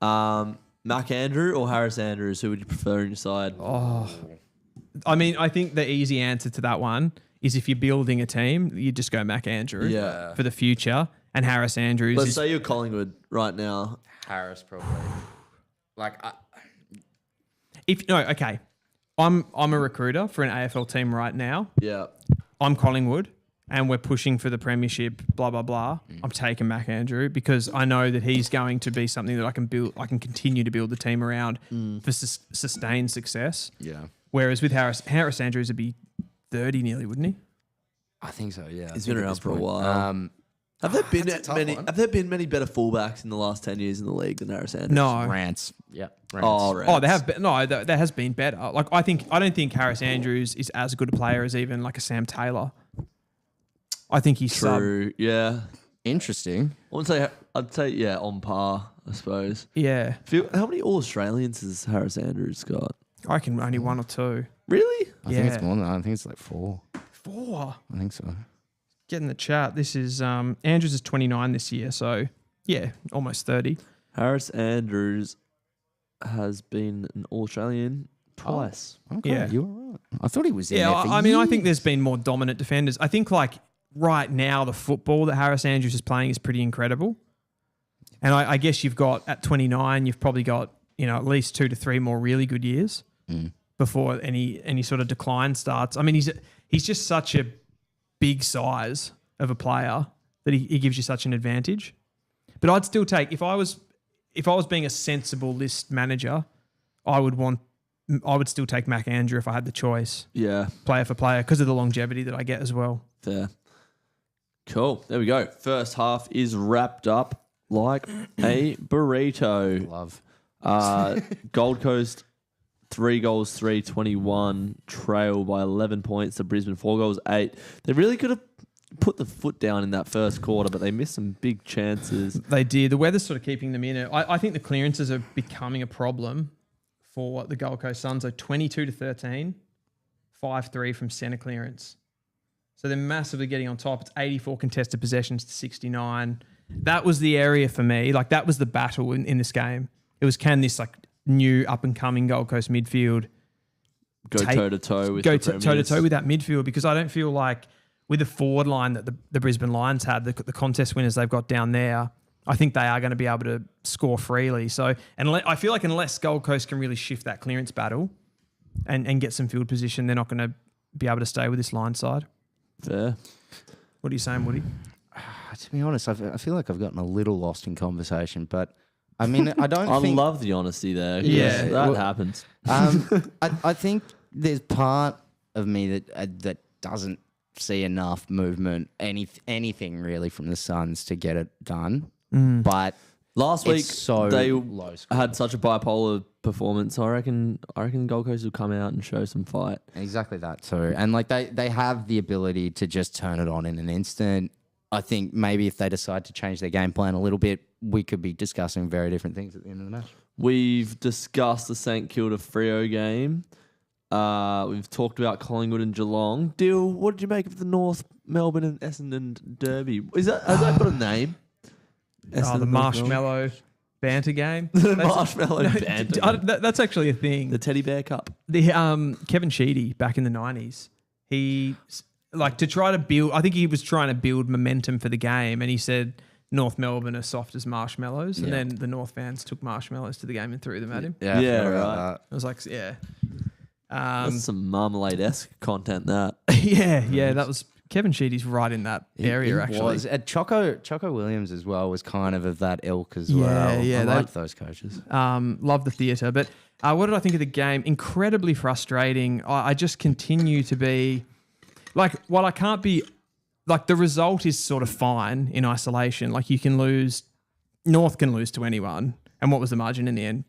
Mac Andrew or Harris Andrews? Who would you prefer on your side? Oh, I mean, I think the easy answer to that one is if you're building a team, you just go Mac Andrew for the future, and Harris Andrews. Let's say you're Collingwood right now. Harris probably. Okay. I'm a recruiter for an AFL team right now. Yeah. I'm Collingwood, and we're pushing for the premiership, blah, blah, blah, I'm taking Mac Andrew because I know that he's going to be something that I can continue to build the team around for sustained success. Yeah. Whereas with Harris Andrews would be 30 nearly, wouldn't he? I think so, yeah. He's been around for a while. Have there been many better fullbacks in the last 10 years in the league than Harris Andrews? No. Rants. Yeah. Oh, Rants. Oh, there have been, no, there has been better. Like I don't think Harris Andrews is as good a player as even like a Sam Taylor. I think he's true. Yeah. Interesting. I'd say yeah, on par, I suppose. Yeah. How many All-Australians has Harris Andrews got? I reckon only one or two. Really? I think it's more than that. I think it's like 4. 4? I think so. Get in the chat. This is Andrews is 29 this year, so yeah, almost 30. Harris Andrews has been an All-Australian twice. Oh, okay, Yeah. you were right. I thought he was in Yeah, there for I mean, I years. think there's been more dominant defenders. I think like right now the football that Harris Andrews is playing is pretty incredible. And I guess you've got at 29, you've probably got at least 2 to 3 more really good years before any sort of decline starts. I mean, he's just such a big size of a player that he gives you such an advantage. But I'd still take if I was being a sensible list manager, I would still take Mac Andrew if I had the choice. Yeah. Player for player because of the longevity that I get as well. Fair. Cool. There we go. First half is wrapped up like a burrito. Love. Gold Coast 3 goals, 3-21, trail by 11 points to Brisbane, 4 goals, 8. They really could have put the foot down in that first quarter, but they missed some big chances. They did. The weather's sort of keeping them in it. I think the clearances are becoming a problem for the Gold Coast Suns. So 22 to 13, 5-3 from centre clearance. So they're massively getting on top. It's 84 contested possessions to 69. That was the area for me. Like that was the battle in this game. It was can this like new up and coming Gold Coast midfield Go toe to toe with that midfield, because I don't feel like with the forward line that the Brisbane Lions had, the contest winners they've got down there, I think they are going to be able to score freely. So, and I feel like unless Gold Coast can really shift that clearance battle and get some field position, they're not going to be able to stay with this line side. Fair. What are you saying, Woody? To be honest, I feel like I've gotten a little lost in conversation, but I mean, I don't I think... love the honesty there. Yeah. That happens. I think there's part of me that doesn't see enough movement, anything really from the Suns to get it done. But Last week so they low scoring. had such a bipolar performance. I reckon Gold Coast will come out and show some fight. Exactly that too. And like they have the ability to just turn it on in an instant. I think maybe if they decide to change their game plan a little bit, we could be discussing very different things at the end of the match. We've discussed the St Kilda Freo game. We've talked about Collingwood and Geelong. Dill, what did you make of the North Melbourne and Essendon derby? Has that got a name? The marshmallow banter game. The marshmallow banter. That's actually a thing. The Teddy Bear Cup. The Kevin Sheedy back in the 90s, he to try to build. I think he was trying to build momentum for the game, and he said North Melbourne are soft as marshmallows, and then the North fans took marshmallows to the game and threw them at him. Yeah, right. I was like, yeah. That's some marmalade-esque content. That. Yeah. That was Kevin Sheedy's right in that area. Actually, was. Choco Williams as well was kind of that ilk as well. Yeah, I liked those coaches. Love the theatre, but what did I think of the game? Incredibly frustrating. I just continue to be like, while I can't be like, the result is sort of fine in isolation. Like you can lose, North can lose to anyone. And what was the margin in the end?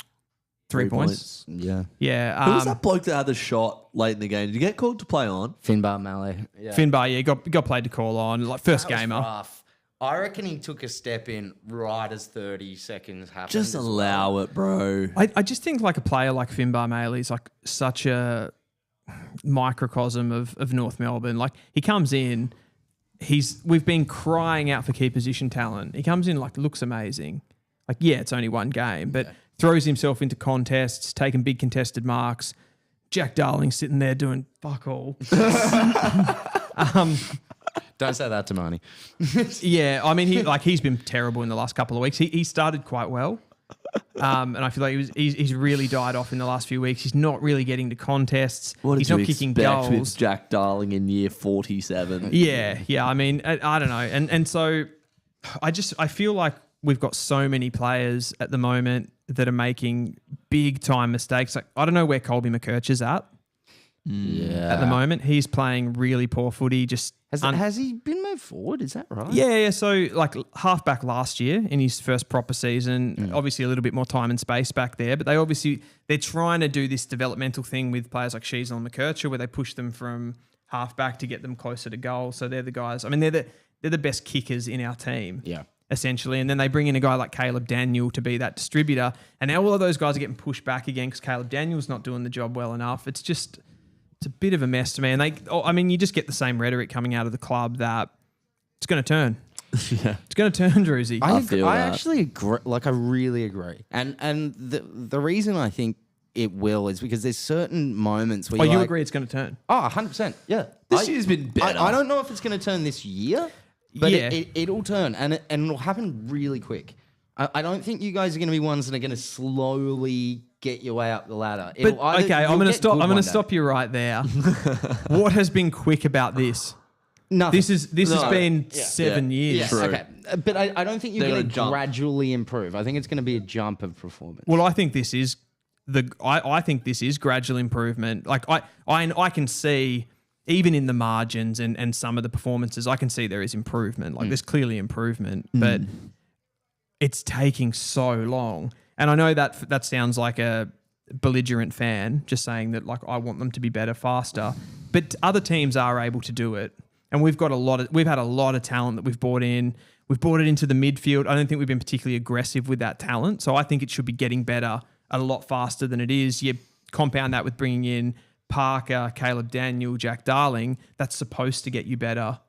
3 points. Yeah. Yeah. Who was that bloke that had the shot late in the game? Did you get called to play on? Finbar Mallet. Yeah. Finbar, got played to call on. Like first gamer. Rough. I reckon he took a step in right as 30 seconds happened. Just allow it, bro. I just think like a player like Finbar Maley is like such a microcosm of North Melbourne. Like he comes in, we've been crying out for key position talent. He comes in, like looks amazing. Like, yeah, it's only one game, but throws himself into contests, taking big contested marks. Jack Darling sitting there doing fuck all. Don't say that to Marnie. Yeah, I mean, he's been terrible in the last couple of weeks. He started quite well, And I feel like he's really died off in the last few weeks. He's not really getting to contests. What He's did not you kicking expect goals. with Jack Darling in year 47? Yeah. I mean, I don't know. And so I feel like we've got so many players at the moment that are making big time mistakes. Like, I don't know where Colby McKercher's at the moment. He's playing really poor footy. Has he been moved forward? Is that right? Yeah. So like halfback last year in his first proper season, obviously a little bit more time and space back there, but they're trying to do this developmental thing with players like Sheasel and McKercher where they push them from halfback to get them closer to goal. So they're the guys. I mean, they're the best kickers in our team. Yeah. Essentially. And then they bring in a guy like Caleb Daniel to be that distributor. And now all of those guys are getting pushed back again because Caleb Daniel's not doing the job well enough. It's a bit of a mess to me. And you just get the same rhetoric coming out of the club that it's going to turn. Yeah. It's going to turn, Druzy. I actually agree. Like, I really agree. And the reason I think it will is because there's certain moments where you agree it's going to turn? Oh, 100%. Yeah. This year's been better. I don't know if it's going to turn this year, but Yeah. it'll turn and it'll happen really quick. I don't think you guys are going to be ones that are going to slowly get your way up the ladder. But okay, I'm going to stop you right there. What has been quick about this? Nothing. This has been 7 years. Yes, okay. But I don't think you're going to gradually improve. I think it's going to be a jump of performance. Well, I think this is I think this is gradual improvement. Like I can see even in the margins and some of the performances, I can see there is improvement. Like there's clearly improvement, but it's taking so long. And I know that sounds like a belligerent fan just saying that like I want them to be better faster, but other teams are able to do it. And we've had a lot of talent that we've brought in. We've brought it into the midfield. I don't think we've been particularly aggressive with that talent. So I think it should be getting better a lot faster than it is. You compound that with bringing in Parker, Caleb Daniel, Jack Darling. That's supposed to get you better.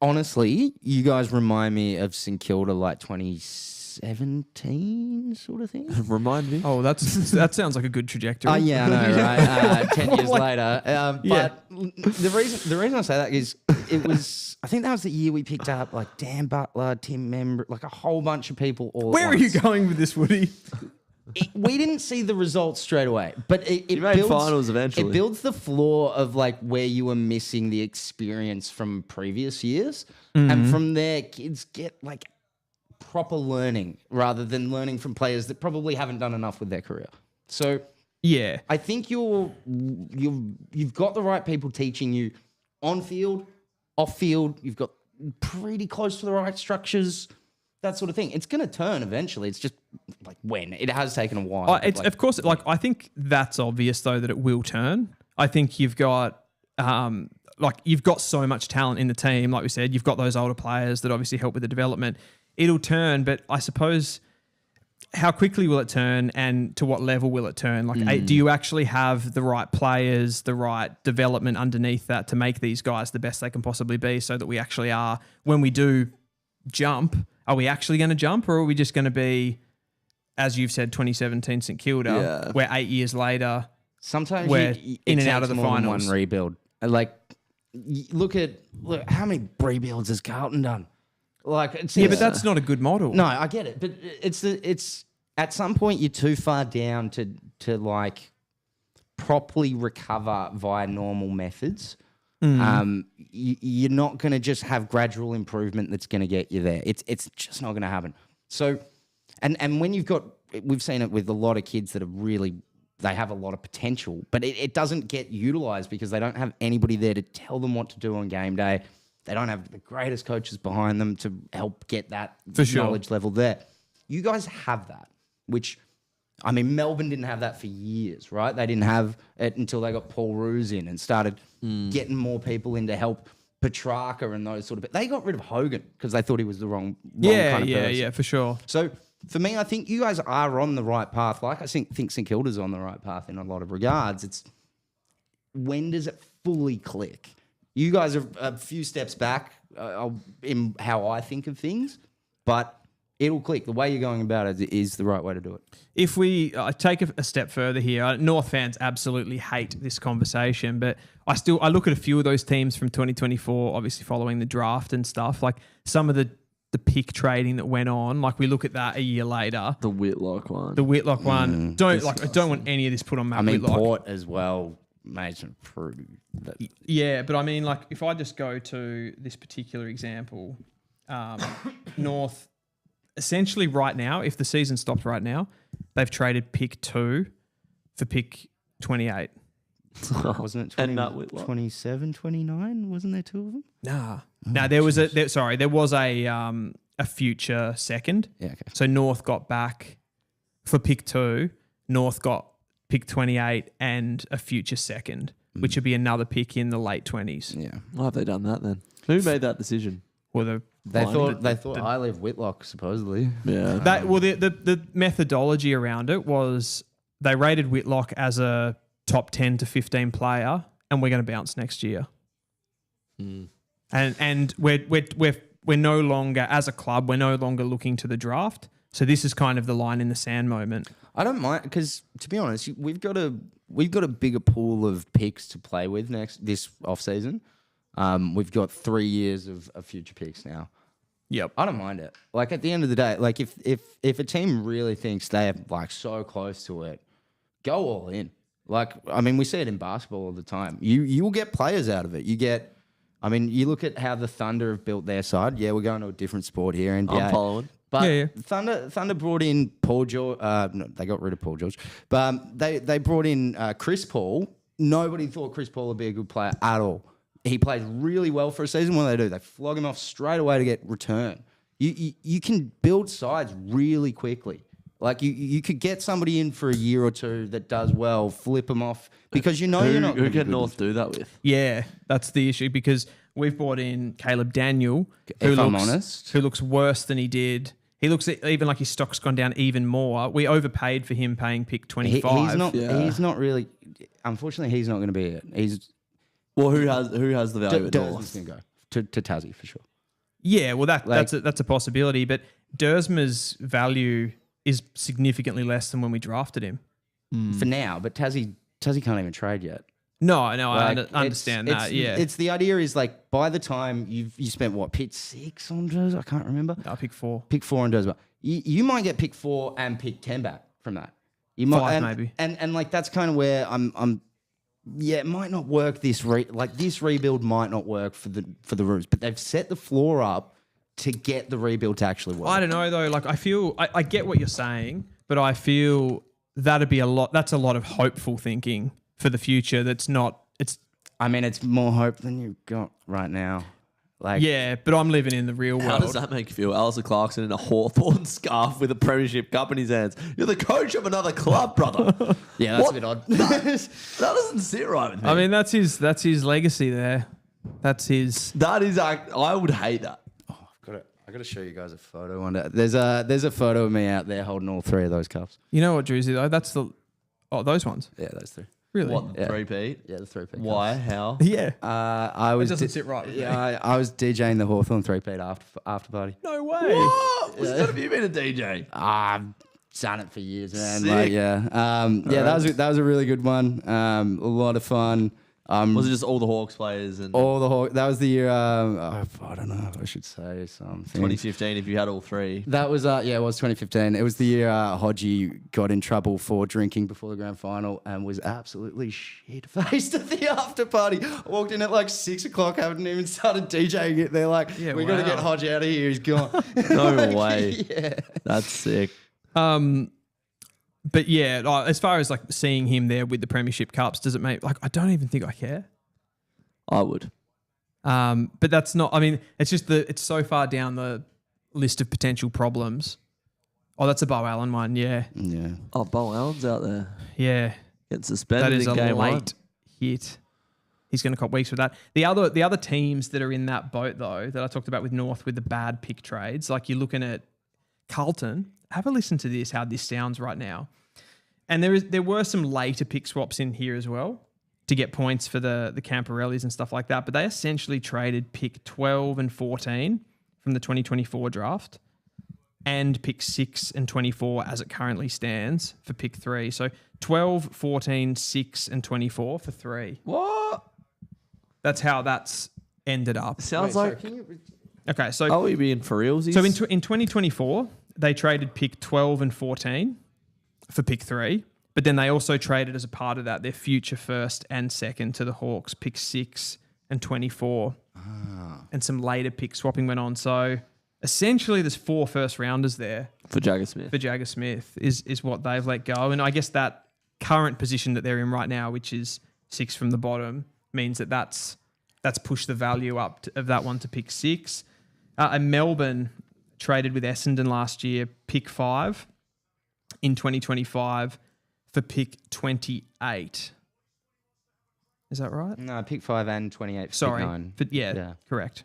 Honestly, you guys remind me of St Kilda like 2017 sort of thing. Remind me. Oh, that sounds like a good trajectory. Oh yeah, I know, right? 10 years later. But the reason I say that is it was, I think that was the year we picked up like Dan Butler, Tim Member, like a whole bunch of people all Where at are you once. going with this, Woody? We didn't see the results straight away, but it made builds, finals eventually. It builds the floor of like where you were missing the experience from previous years, and from there, kids get like proper learning rather than learning from players that probably haven't done enough with their career. So Yeah. I think you've got the right people teaching you on field, off field. You've got pretty close to the right structures. That sort of thing. It's going to turn eventually. It's just like when. It has taken a while. Of course, I think that's obvious though that it will turn. I think you've got you've got so much talent in the team. Like we said, you've got those older players that obviously help with the development. It'll turn, but I suppose how quickly will it turn and to what level will it turn? Like, do you actually have the right players, the right development underneath that to make these guys the best they can possibly be so that we actually are, when we do jump, are we actually going to jump or are we just going to be, as you've said, 2017 St Kilda, where 8 years later, sometimes we're in and out of the more than finals. one rebuild. Like, look how many rebuilds has Carlton done? Like, but that's not a good model. No, I get it, but it's at some point you're too far down to like properly recover via normal methods. You're not going to just have gradual improvement that's going to get you there. It's just not going to happen. So, and when we've seen it with a lot of kids that are really, they have a lot of potential, but it doesn't get utilized because they don't have anybody there to tell them what to do on game day. They don't have the greatest coaches behind them to help get that knowledge level there. You guys have that, which, I mean, Melbourne didn't have that for years, right? They didn't have it until they got Paul Roos in and started getting more people in to help Petrarca and those sort of. They got rid of Hogan because they thought he was the wrong kind of person. Yeah, for sure. So for me, I think you guys are on the right path. Like I think St Kilda's on the right path in a lot of regards. It's when does it fully click? You guys are a few steps back in how I think of things, but it'll click. The way you're going about it is the right way to do it. If we take a step further here, North fans absolutely hate this conversation, but I look at a few of those teams from 2024, obviously following the draft and stuff. Like some of the the pick trading that went on. Like we look at that a year later. The Whitlock one. The Whitlock one. I don't want any of this put on Matt Whitlock. Port as well made some pretty. Yeah, but I mean, like if I just go to this particular example, North, essentially right now, if the season stopped right now, they've traded pick 2 for pick 28. Wasn't it And Matt Whitlock. 27, 29? Wasn't there 2 of them? Nah. There was a future second. Yeah, okay. So North got back for pick 2. North got pick 28 and a future second, which would be another pick in the late 20s. Yeah. Why have they done that then? Who made that decision? Well, They thought I live Whitlock, supposedly. Yeah. the methodology around it was they rated Whitlock as a top 10 to 15 player, and we're going to bounce next year. And we're no longer, as a club, we're no longer looking to the draft. So this is kind of the line in the sand moment. I don't mind because, to be honest, we've got a bigger pool of picks to play with this off season. We've got 3 years of future picks now. Yep. I don't mind it. Like at the end of the day, like if a team really thinks they're like so close to it, go all in. Like, I mean, we see it in basketball all the time. You will get players out of it. You look at how the Thunder have built their side. Yeah, we're going to a different sport here. NBA. I'm following. But Yeah. Thunder brought in Paul George. No, they got rid of Paul George. But they brought in Chris Paul. Nobody thought Chris Paul would be a good player at all. He plays really well for a season. What do? They flog him off straight away to get return. You can build sides really quickly. Like you could get somebody in for a year or two that does well, flip them off because you're not. Who can North do that with? Yeah, that's the issue because we've brought in Caleb Daniel, If I'm honest. who looks worse than he did. He looks even like his stock's gone down even more. We overpaid for him paying pick 25. He's not. Yeah. He's not really. Unfortunately, he's not going to be it. Well, who has the value at North? Dersman's going to go to Tassie for sure. Yeah, well that's a possibility, but Dersma's value is significantly less than when we drafted him. For now, but Tassie can't even trade yet. No, Like, I understand that. Yeah, It's the idea is like by the time you spent pick 6 on Dersma? I can't remember. I'll pick 4. Pick 4 on Dersma. You might get pick 4 and pick 10 back from that. You might 5 maybe. And like that's kind of where I'm. Yeah, it might not work. This rebuild might not work for the Roos, but they've set the floor up to get the rebuild to actually work. I don't know though. Like I feel I get what you're saying, but I feel that'd be a lot. That's a lot of hopeful thinking for the future. That's not. I mean, it's more hope than you've got right now. Like, Yeah, but I'm living in the real How world. does that make you feel? Alistair Clarkson in a Hawthorn scarf with a premiership cup in his hands. You're the coach of another club, brother. yeah, that's What? a bit odd. That doesn't sit right with me. I mean, that's his legacy there. That's his. that is, I would hate that. I got to show you guys a photo one day. There's a photo of me out there holding all 3 of those cups. You know what, Druzy though? That's those ones. Yeah, those 3. Really? What, the Yeah. 3-peat? Yeah, the 3-peat. Why? How? Yeah. I was doesn't sit right with me. Yeah, I was DJing the Hawthorn 3-peat after party. No way. What? What have you been a DJ? I've done it for years, man. Sick. Like, that was a really good one. A lot of fun. Was it just all the Hawks players and That was the year. I don't know if I should say something. 2015 if you had all 3? That was it was 2015. It was the year Hodgie got in trouble for drinking before the grand final and was absolutely shit-faced at the after party. I walked in at like 6 o'clock, haven't even started DJing it. They're like, Yeah, we got to wow. get Hodgie out of here. He's gone. No way. Yeah. That's sick. But yeah, as far as like seeing him there with the premiership cups, does it make like I don't even think I care. I would. But that's not. I mean, it's just it's so far down the list of potential problems. Oh, that's a Bo Allen one. Yeah, Yeah. Oh, Bo Allen's out there yeah. getting suspended That is in a game late 1. hit. He's going to cop weeks for that. The other teams that are in that boat though that I talked about with North with the bad pick trades, like you're looking at Carlton. Have a listen to this. How this sounds right now. And there were some later pick swaps in here as well to get points for the Camparellis and stuff like that. But they essentially traded pick 12 and 14 from the 2024 draft and pick 6 and 24 as it currently stands for pick 3. So 12, 14, 6 and 24 for 3. What? That's how that's ended up. Sounds like Okay, so Are we being for realsies? So in 2024, they traded pick 12 and 14 for pick 3, but then they also traded as a part of that their future first and second to the Hawks, pick 6 and 24. And some later pick swapping went on. So essentially there's 4 first rounders there. For Jagger Smith. For Jagger Smith is what they've let go. And I guess that current position that they're in right now, which is 6 from the bottom, means that's pushed the value up of that one to pick 6. And Melbourne traded with Essendon last year, pick 5 in 2025 for pick 28. Is that right? No, pick 5 and 28 for Sorry. pick 9. But yeah, correct.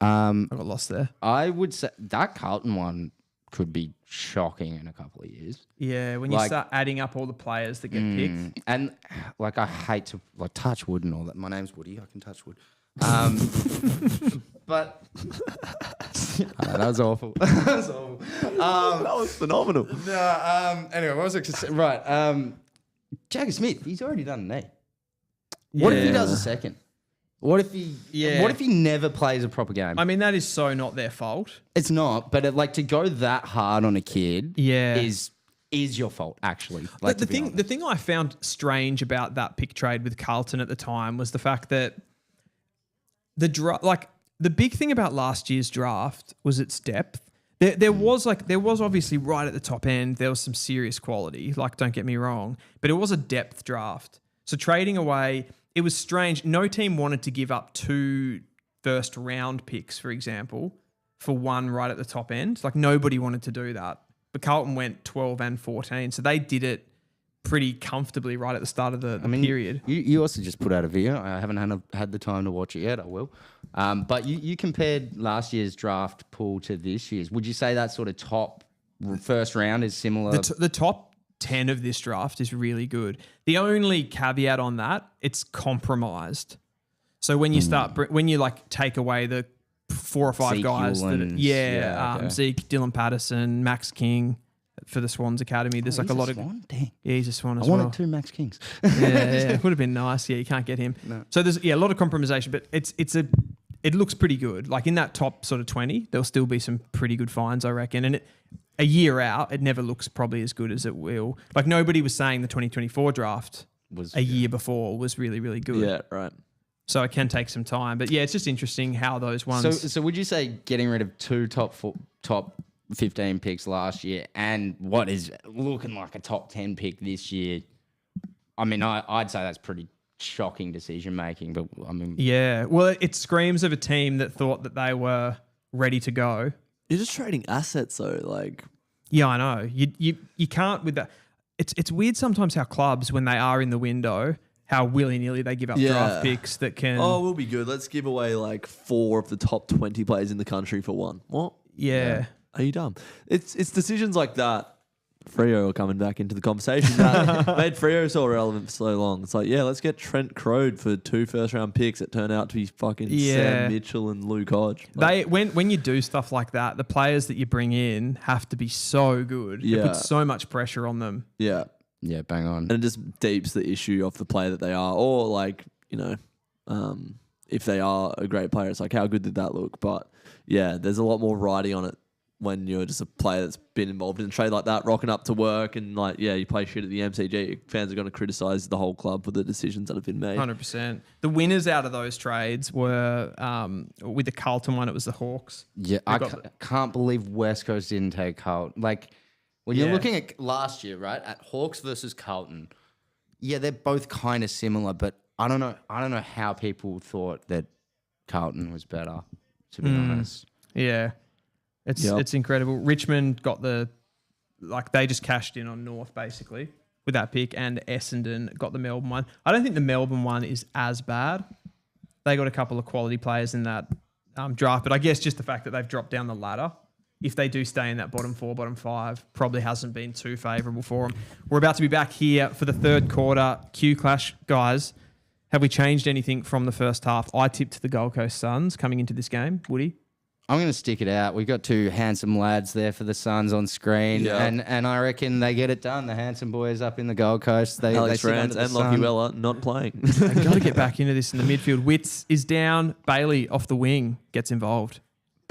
I got lost there. I would say that Carlton one could be shocking in a couple of years. Yeah, when you start adding up all the players that get picked. And like, I hate to touch wood and all that. My name's Woody. I can touch wood. But that was awful. That was awful. That was phenomenal. Anyway, what was I going to say? Right. Jagger Smith, he's already done an A. What if he does a second? What if he never plays a proper game? I mean, that is so not their fault. It's not, but to go that hard on a kid is your fault, actually. Like, the thing I found strange about that pick trade with Carlton at the time was the fact that the big thing about last year's draft was its depth. There was obviously right at the top end, there was some serious quality, like, don't get me wrong, but it was a depth draft. So trading away, it was strange. No team wanted to give up 2 first round picks, for example, for one right at the top end. Like, nobody wanted to do that. But Carlton went 12 and 14. So they did it pretty comfortably right at the start of the period. You also just put out a video. I haven't had the time to watch it yet. I will. But you compared last year's draft pool to this year's. Would you say that sort of top first round is similar? The top 10 of this draft is really good. The only caveat on that, it's compromised. So when you take away the 4 or 5 Zeke guys, Zeke, Dylan Patterson, Max King for the Swans Academy. There's a lot of Swan? Dang. Yeah, he's a Swan as I well. wanted 2 Max Kings. yeah, would have been nice. Yeah, you can't get him. No. So there's a lot of compromisation, but it looks pretty good. Like, in that top sort of 20, there'll still be some pretty good finds, I reckon. And a year out, it never looks probably as good as it will. Like, nobody was saying the 2024 draft was a year before was really, really good. Yeah, right. So it can take some time. But yeah, it's just interesting how those ones... So would you say getting rid of 2 top 15 picks last year and what is looking like a top 10 pick this year, I mean, I'd say that's pretty shocking decision making, but I mean... Yeah, well, it screams of a team that thought that they were ready to go. You're just trading assets, though. Like, yeah, I know. You can't with that. It's weird sometimes how clubs, when they are in the window, how willy-nilly they give up draft picks that can... Oh, we'll be good. Let's give away like 4 of the top 20 players in the country for one. What? Yeah. Are you dumb? It's decisions like that. Freo coming back into the conversation that made Freo so irrelevant for so long. It's like, yeah, let's get Trent Crode for 2 first-round picks that turn out to be fucking Sam Mitchell and Luke Hodge. Like, when you do stuff like that, the players that you bring in have to be so good. Yeah. It puts so much pressure on them. Yeah. Yeah, bang on. And it just deeps the issue of the player that they are, or like, if they are a great player, it's like, how good did that look? But yeah, there's a lot more riding on it when you're just a player that's been involved in a trade like that, rocking up to work and like, yeah, you play shit at the MCG. Fans are going to criticise the whole club for the decisions that have been made. 100%. The winners out of those trades were, with the Carlton one, it was the Hawks. Yeah, I can't believe West Coast didn't take Carlton. Like, when you're looking at last year, right, at Hawks versus Carlton, yeah, they're both kind of similar, but I don't know how people thought that Carlton was better, to be honest. Yeah. It's incredible. Richmond got they just cashed in on North basically with that pick, and Essendon got the Melbourne one. I don't think the Melbourne one is as bad. They got a couple of quality players in that draft, but I guess just the fact that they've dropped down the ladder, if they do stay in that bottom 4, bottom 5, probably hasn't been too favourable for them. We're about to be back here for the third quarter Q Clash. Guys, have we changed anything from the first half? I tipped the Gold Coast Suns coming into this game. Woody? I'm going to stick it out. We've got 2 handsome lads there for the Suns on screen, and I reckon they get it done. The handsome boys up in the Gold Coast. Alex Rance and Lockie Weller not playing. They've got to get back into this in the midfield. Witts is down. Bailey off the wing gets involved.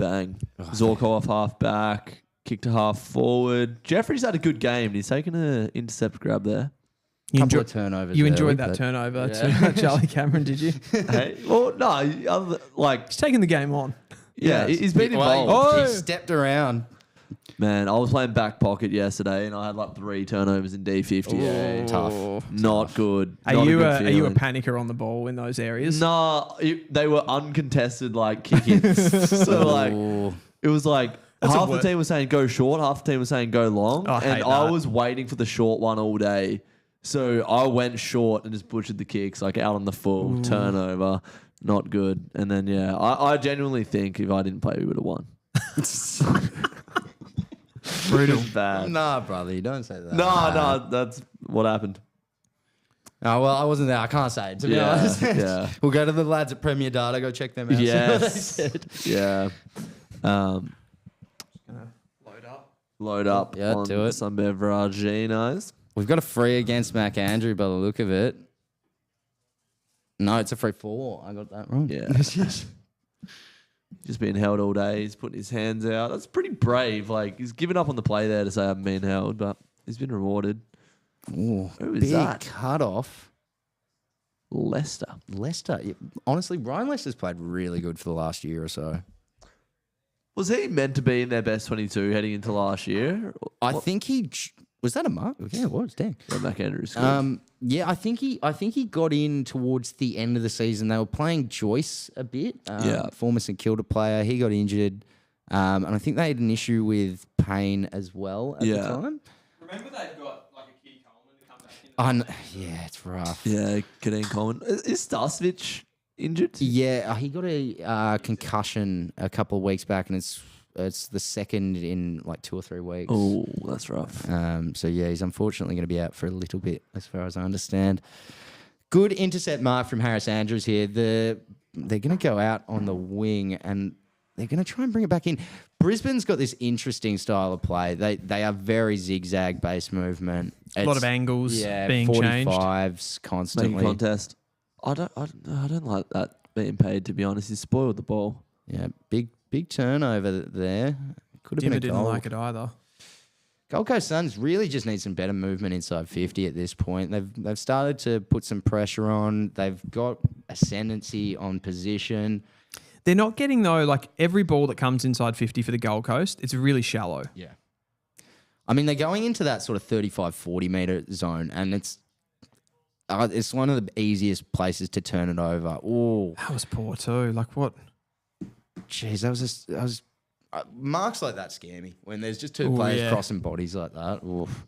bang. Zorko off half back, kick to half forward. Jeffrey's had a good game. He's taken an intercept grab there. Couple of turnovers. You there, enjoyed that but- turnover to Charlie Cameron, did you? Hey, well, no, like, He's taking the game on. yeah, he's been Well, involved. he stepped around. Man, I was playing back pocket yesterday, and I had like 3 turnovers in D50. Tough. Not good. Are Not you a good are you a feeling. panicker on the ball in those areas? Nah, they were uncontested like kick-ins. So like Ooh. it was like That's half a the team was saying go short, half the team was saying go long, I hate and I that. was waiting for the short one all day. So I went short and just butchered the kicks like out on the full turnover. Not good. And then yeah, I genuinely think if I didn't play, we would have won. Brutal. It's bad. Nah, brother, you don't say that. No, that's what happened. Oh, well, I wasn't there. I can't say it, to be Yeah, honest. yeah. We'll go to the lads at Premier Data, go check them out. see what they Yes. said. Yeah. Load up Yeah, on do it. some beveraginos. We've got a free against Mac Andrew by the look of it. No, it's a free 4. I got that wrong. Yeah. Just being held all day. He's putting his hands out. That's pretty brave. Like, he's given up on the play there to say I haven't been held, but he's been rewarded. Ooh, Who is big that? cut off. Leicester. Leicester. Yeah, honestly, Ryan Leicester's played really good for the last year or so. Was he meant to be in their best 22 heading into last year? I think he was that a mark? Yeah, it was. Dang. Yeah, Mac Andrews. Good. Yeah, I think he got in towards the end of the season. They were playing Joyce a bit. Yeah. Former St Kilda player. He got injured, and I think they had an issue with Payne as well at the time. Remember they've got like a key Coleman to come back in. Yeah, it's rough. Yeah, Kadeem Coleman. Is Starcevic injured? Yeah, he got a concussion a couple of weeks back, and it's the second in like 2 or 3 weeks. Oh, that's rough. So yeah, he's unfortunately going to be out for a little bit, as far as I understand. Good intercept mark from Harris Andrews here. They're going to go out on the wing and they're going to try and bring it back in. Brisbane's got this interesting style of play. They are very zigzag base movement. A lot of angles being 45s changed. constantly. Making contest. I don't like that being paid, to be honest. He spoiled the ball. Yeah, big turnover there. Could have Dimmer been a didn't goal. like it either. Gold Coast Suns really just need some better movement inside 50 at this point. They've started to put some pressure on. They've got ascendancy on position. They're not getting though like every ball that comes inside 50 for the Gold Coast. It's really shallow. Yeah. I mean, they're going into that sort of 35, 40 meter zone, and it's one of the easiest places to turn it over. Oh, That was poor too. Like what? jeez, that was marks like that scare me when there's just two Ooh, players yeah. crossing bodies like that. Oof.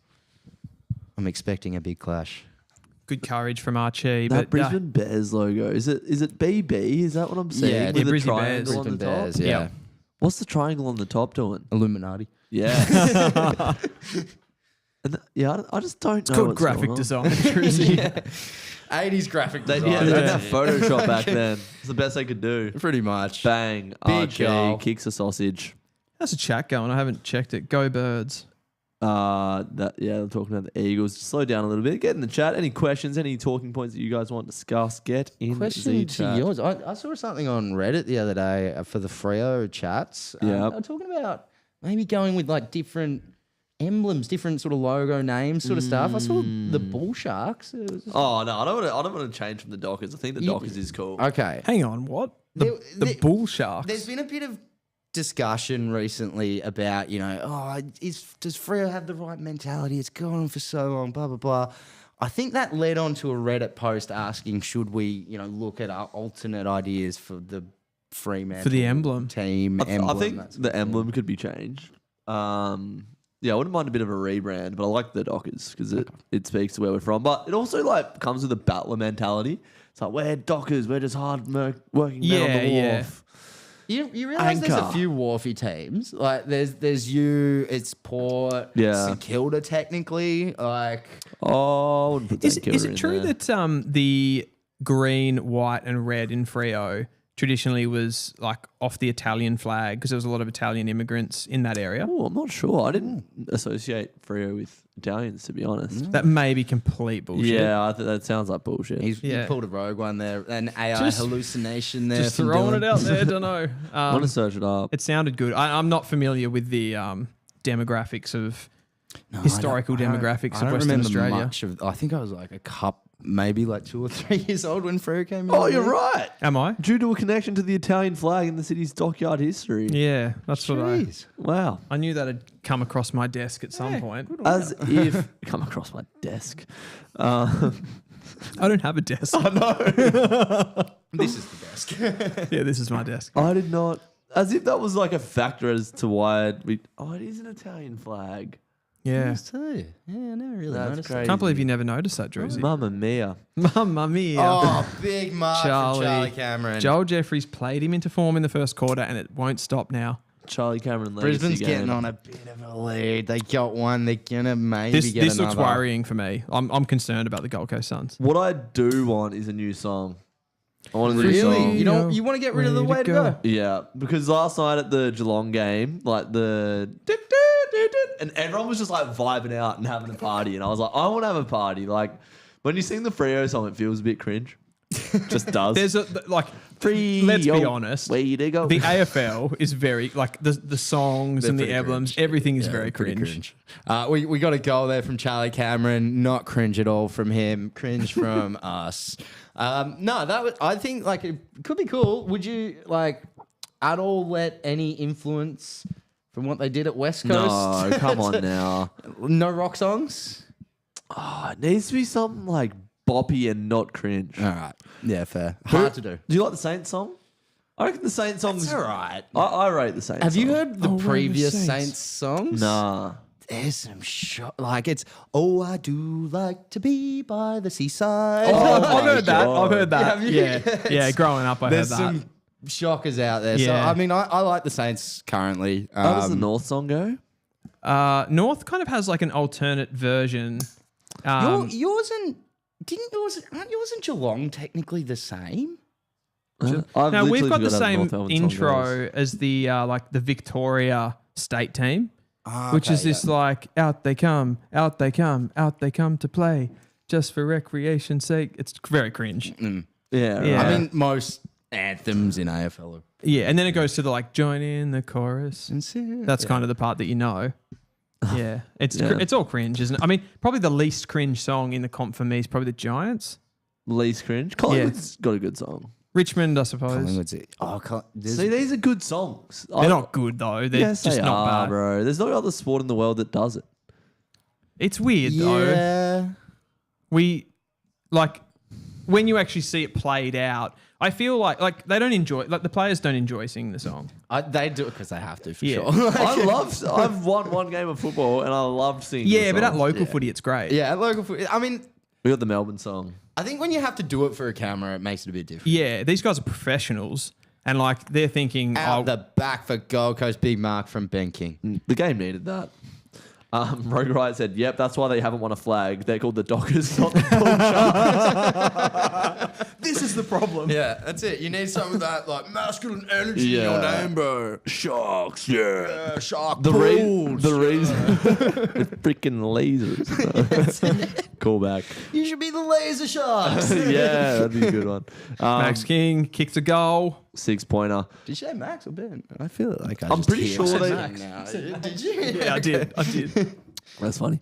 I'm expecting a big clash. Good courage from Archie. That but Brisbane Bears logo, is it BB? Is that what I'm seeing? Yeah, With yeah, the Brisbane triangle Bears. on the Brisbane top? Bears, yeah. Yeah. What's the triangle on the top doing? Illuminati. Yeah. I just don't it's know called what's graphic going on. design. Druzy. 80s graphic They, design. yeah, they didn't have Photoshop back then. It's the best they could do. Pretty much. Bang. Archie goal. kicks a sausage. How's the chat going? I haven't checked it. Go Birds. They're talking about the Eagles. Just slow down a little bit. Get in the chat. Any questions, any talking points that you guys want to discuss, get in Question the to chat. yours. I saw something on Reddit the other day for the Freo chats. Yeah. They were talking about maybe going with like different emblems, different sort of logo names, sort of stuff. I saw the Bull Sharks. It was just- Oh no, I don't want to change from the Dockers. I think the Dockers is cool. Okay. Hang on, what? The There- Bull Sharks. There's been a bit of discussion recently about, does Freo have the right mentality? It's gone on for so long, blah, blah, blah. I think that led on to a Reddit post asking, should we, look at our alternate ideas for the Fremantle For the emblem. team I emblem. think that sort the of thing. emblem could be changed. I wouldn't mind a bit of a rebrand, but I like the Dockers because it speaks to where we're from. But it also comes with a battler mentality. It's like we're Dockers, we're just hard working men on the Yeah. wharf. You realise there's a Anchor. few wharfy teams. Like there's you, it's Port, Yeah. St Kilda technically. Like Oh, I wouldn't put Is St Kilda it in true there. that the green, white, and red in Freo traditionally was like off the Italian flag because there was a lot of Italian immigrants in that area. Oh, I'm not sure. I didn't associate Freo with Italians, to be honest. That may be complete bullshit. Yeah, I think that sounds like bullshit. He Yeah. pulled a rogue one there, an AI Just- hallucination there. Just from throwing Dylan. it out there. Don't know. I want to search it up. It sounded good. I'm not familiar with the demographics of No, historical I don't- demographics I of don't Western remember Australia. much of. I think I was like a cup, maybe like 2 or 3 years old when Freo came in. Oh, you're right. Am I? Due to a connection to the Italian flag in the city's dockyard history. Yeah, that's what I. Jeez. Wow. I knew that had come across my desk at some point. As if come across my desk. I don't have a desk. This is the desk. Yeah, this is my desk. I did not. As if that was like a factor as to why it is an Italian flag. Yeah. Yeah, I never really That's noticed. crazy. Can't believe you never noticed that, Druzy. Mamma mia. Mamma mia. Oh, big mark Charlie. from Charlie Cameron. Joel Jeffries played him into form in the first quarter and it won't stop now. Charlie Cameron legacy Brisbane's game. getting on a bit of a lead. They got one. They're gonna maybe This get another. looks worrying for me. I'm concerned about the Gold Coast Suns. What I do want is a new song. I want a new Really? song. You don't? You want to get rid of the way to go? Yeah, because last night at the Geelong game, like and everyone was just like vibing out and having a party, and I was like, I want to have a party. Like when you sing the Freo song, it feels a bit cringe. Just does. There's a like. Freo, Let's be honest. Way to go. The AFL is very like the songs They're and the pretty emblems. cringe. Everything is Yeah, very pretty cringe. We got a goal there from Charlie Cameron. Not cringe at all from him. Cringe from us. No, that was. I think like it could be cool. Would you like at all let any influence from what they did at West Coast? No, come on now. No rock songs. Oh, it needs to be something like boppy and not cringe. All right. Yeah, fair. Hard to do. Do you like the Saints song? I reckon the Saints song's It's all right. I rate the Saints. Have you song. heard the Oh, we're the previous Saints. Saints songs? Nah. There's some like it's I do like to be by the seaside. Oh, I've heard that. God. I've heard that. Have you? Yeah, yeah. Growing up, I heard There's that. some shockers out there. So Yeah. I mean, I like the Saints currently. How does the North song go? North kind of has like an alternate version. yours and aren't yours and Geelong technically the same? Now we've got the same North Melbourne song intro as the like the Victoria state team, which is this like out they come, out they come, out they come to play, just for recreation's sake. It's very cringe. Yeah, Yeah. I mean, most anthems in AFL are Yeah, and then it goes to the like join in the chorus. sincere. That's kind of the part that you know. Yeah, it's Yeah. it's all cringe, isn't it? I mean, probably the least cringe song in the comp for me is probably the Giants. Least cringe. Collingwood's got a good song. Richmond, I suppose. Collingwood's there's- See, these are good songs. They're not good though. They're Yes, just they not are, bad. bro. There's no other sport in the world that does it. It's weird though. yeah. We like when you actually see it played out. I feel like they don't enjoy. Like the players don't enjoy singing the song. They do it because they have to for Yeah. sure. I've won one game of football and I love singing. Yeah, the but at song. local footy, it's great. yeah, at local foot. I mean, We got the Melbourne song. I think when you have to do it for a camera, it makes it a bit different. Yeah, these guys are professionals, and like they're thinking, Out the back for Gold Coast, big mark from Ben King. The game needed that. Rogue Riot said, yep, that's why they haven't won a flag. They're called the Dockers, not the Bullsharks. this is the problem. Yeah, that's it. You need some of that like masculine energy Yeah. in your name, bro. Sharks, yeah. Shark The balls. reason with freaking lasers. Call back. You should be the laser sharks. Yeah, that'd be a good one. Max King kicked a goal. 6-pointer. Did you say Max or Ben? I feel like I'm pretty sure they. Now. Did you? Yeah, I did. That's funny.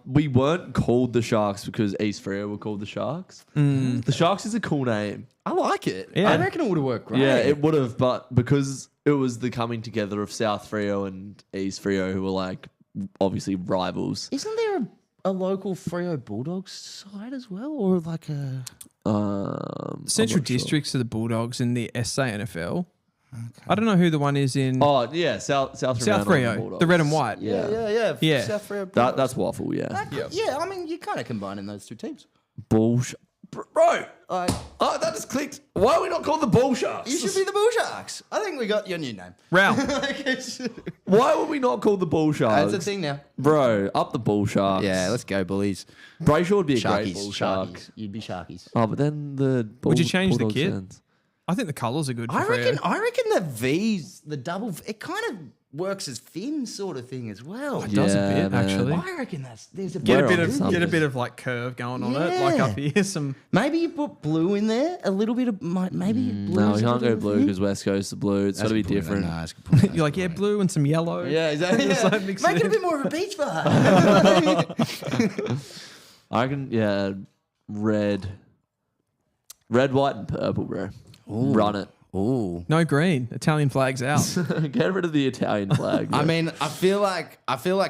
We weren't called the Sharks because East Freo were called the Sharks. The Sharks is a cool name. I like it. Yeah. I reckon it would have worked great. Yeah, it would have, but because it was the coming together of South Freo and East Freo, who were like obviously rivals. Isn't there a local Freo Bulldogs side as well, or like a? Central Districts are the Bulldogs in the SA NFL. I don't know who the one is in Oh yeah, South Freo, Bulldogs. the red and white. Yeah. Yeah. South Freo Bulldogs. That's waffle. Yeah, Yeah, I mean, you're kind of combining those two teams. bullshit, bro. Oh, that just clicked. Why are we not called the Bull Sharks? You should be the Bull Sharks. I think we got your new name. Ralph. Why were we not called the Bull Sharks? That's a thing now. Bro, up the Bull Sharks. Yeah, let's go, bullies. Brayshaw would be a great Sharkies. Bull Shark. Sharkies. You'd be Sharkies. Oh, but then the Bull, Would you change the Bulldogs kit? fans. I think the colours are good for I Freo. reckon the V's, the double, it kind of works as fin sort of thing as well. It does a Yeah, bit, man. actually. I reckon there's a Get a We're bit on of something. like curve going on it, like up here. Some Maybe you put blue in there, a little bit of maybe blue. No, we can't go blue because West Coast is blue. It's got to be different. you're like blue and some yellow. Yeah, exactly. Just like mix Make it a in. bit more of a beach bar. I reckon, red, white, and purple, bro. Run it. Ooh. No green. Italian flag's out. Get rid of the Italian flag. I mean, I feel like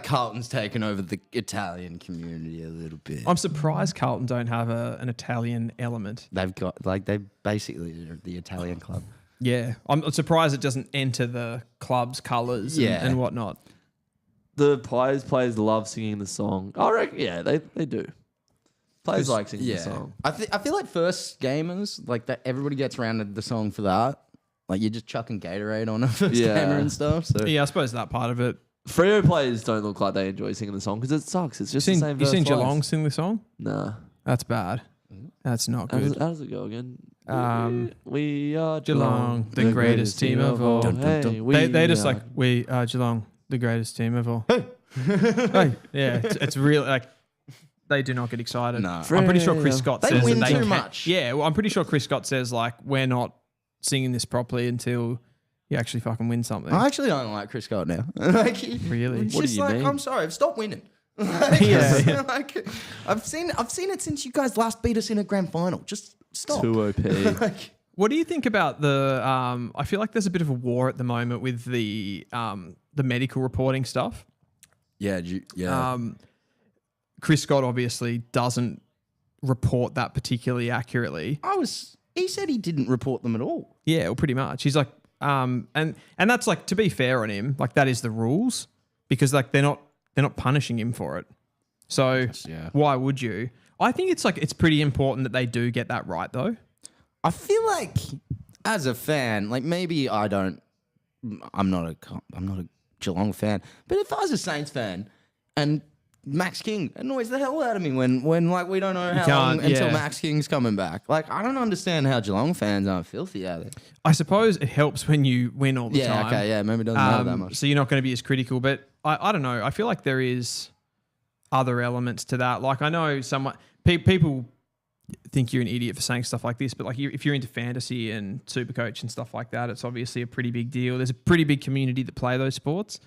Carlton's taken over the Italian community a little bit. I'm surprised Carlton don't have an Italian element. They've got they basically are the Italian club. Yeah, I'm surprised it doesn't enter the club's colours and whatnot. the players love singing the song. I reckon, they do. Players like singing the song. I feel like first gamers, like that, everybody gets around to the song for that. Like you're just chucking Gatorade on a first gamer and stuff. So Yeah, I suppose that part of it. Freo players don't look like they enjoy singing the song because it sucks. It's just the same You verse seen twice. Geelong sing the song? Nah. That's bad. That's not How good. does it go again? We are Geelong, the greatest team of all. Hey, They just like, we are Geelong, the greatest team of all. Hey. Yeah, it's real. Like, they do not get excited. No. I'm pretty sure Chris Scott They says win that they too can't- much. Yeah, well, I'm pretty sure Chris Scott says, like, we're not singing this properly until you actually fucking win something. I actually don't like Chris Scott now. Like, Really? it's What do just you like, mean? I'm sorry, stop winning. Like, Yeah. like, I've seen it since you guys last beat us in a grand final. Just stop. Too OP. Like, What do you think about the? I feel like there's a bit of a war at the moment with the medical reporting stuff. yeah. Chris Scott obviously doesn't report that particularly accurately. He said he didn't report them at all. Yeah, well, pretty much. He's like, and that's like, to be fair on him, like that is the rules because like they're not punishing him for it. So yeah. why would you? I think it's pretty important that they do get that right though. I feel like as a fan, like maybe I'm not a Geelong fan, but if I was a Saints fan and Max King annoys the hell out of me when like we don't know how long until Max King's coming back. Like I don't understand how Geelong fans aren't filthy out there. I suppose it helps when you win all the time. Yeah, okay, yeah, maybe it doesn't matter that much. So you're not going to be as critical, but I don't know. I feel like there is other elements to that. Like I know people think you're an idiot for saying stuff like this, but like if you're into fantasy and Supercoach and stuff like that, it's obviously a pretty big deal. There's a pretty big community that play those sports.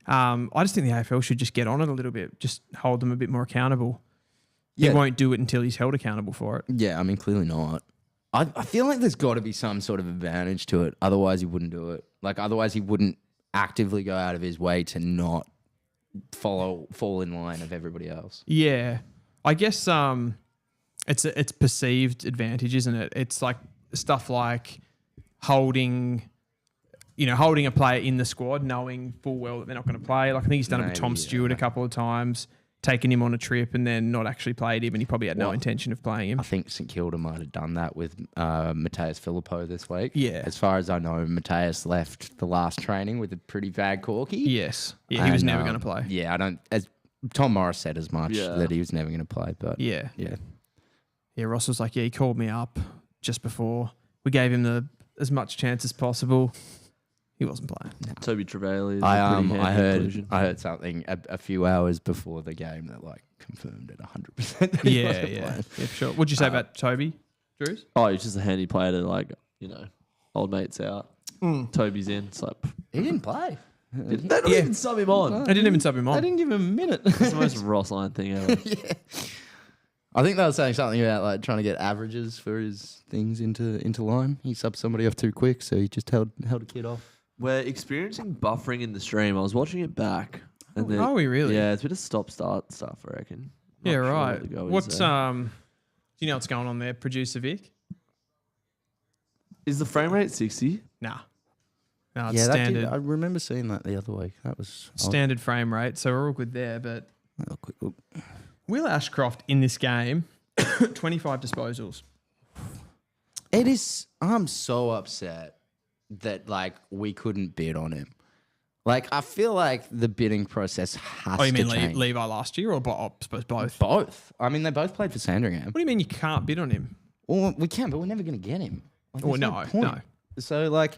I just think the AFL should just get on it a little bit, just hold them a bit more accountable. He won't do it until he's held accountable for it. Yeah, I mean, clearly not. I feel like there's got to be some sort of advantage to it. Otherwise, he wouldn't do it. Like, otherwise, he wouldn't actively go out of his way to not fall in line of everybody else. Yeah, I guess it's perceived advantage, isn't it? It's like stuff like holding a player in the squad, knowing full well that they're not going to play. Like I think he's done it with Tom Stewart a couple of times, taken him on a trip and then not actually played him, and he probably had no intention of playing him. I think St Kilda might have done that with Mateus Filippo this week. Yeah. As far as I know, Mateus left the last training with a pretty bad corky. Yes. Yeah, he was never going to play. Yeah, as Tom Morris said as much that he was never going to play. But Yeah. yeah. Yeah, Ross was like, he called me up just before. We gave him as much chance as possible. He wasn't playing. Toby Trevelyan. I heard something a few hours before the game that like confirmed it 100%. that he wasn't Yeah, playing. for sure. What'd you say about Toby, Drews? Oh, he's just a handy player to old mates out. Toby's in. It's like, He didn't play. they don't even sub him on. I didn't even sub him I on. didn't give him a minute. It's the most Ross line thing ever. I think they were saying something about like trying to get averages for his things into line. He subbed somebody off too quick, so he just held a kid off. We're experiencing buffering in the stream. I was watching it back. And then, Are we really? Yeah, it's a bit of stop-start stuff, I reckon. Yeah, Not sure right. what the go is What's there. do you know what's going on there, producer Vic? Is the frame rate 60? Nah. No, it's standard. I remember seeing that the other week. That was Standard frame rate, so we're all good there. But a quick look. Will Ashcroft in this game, 25 disposals. It is. I'm so upset that like we couldn't bid on him. Like I feel like the bidding process has Oh, you to mean change. Levi last year, or I suppose both? Both. I mean, they both played for Sandringham. What do you mean you can't bid on him? Well, we can, but we're never going to get him. Like, Well, there's no. point. So, like,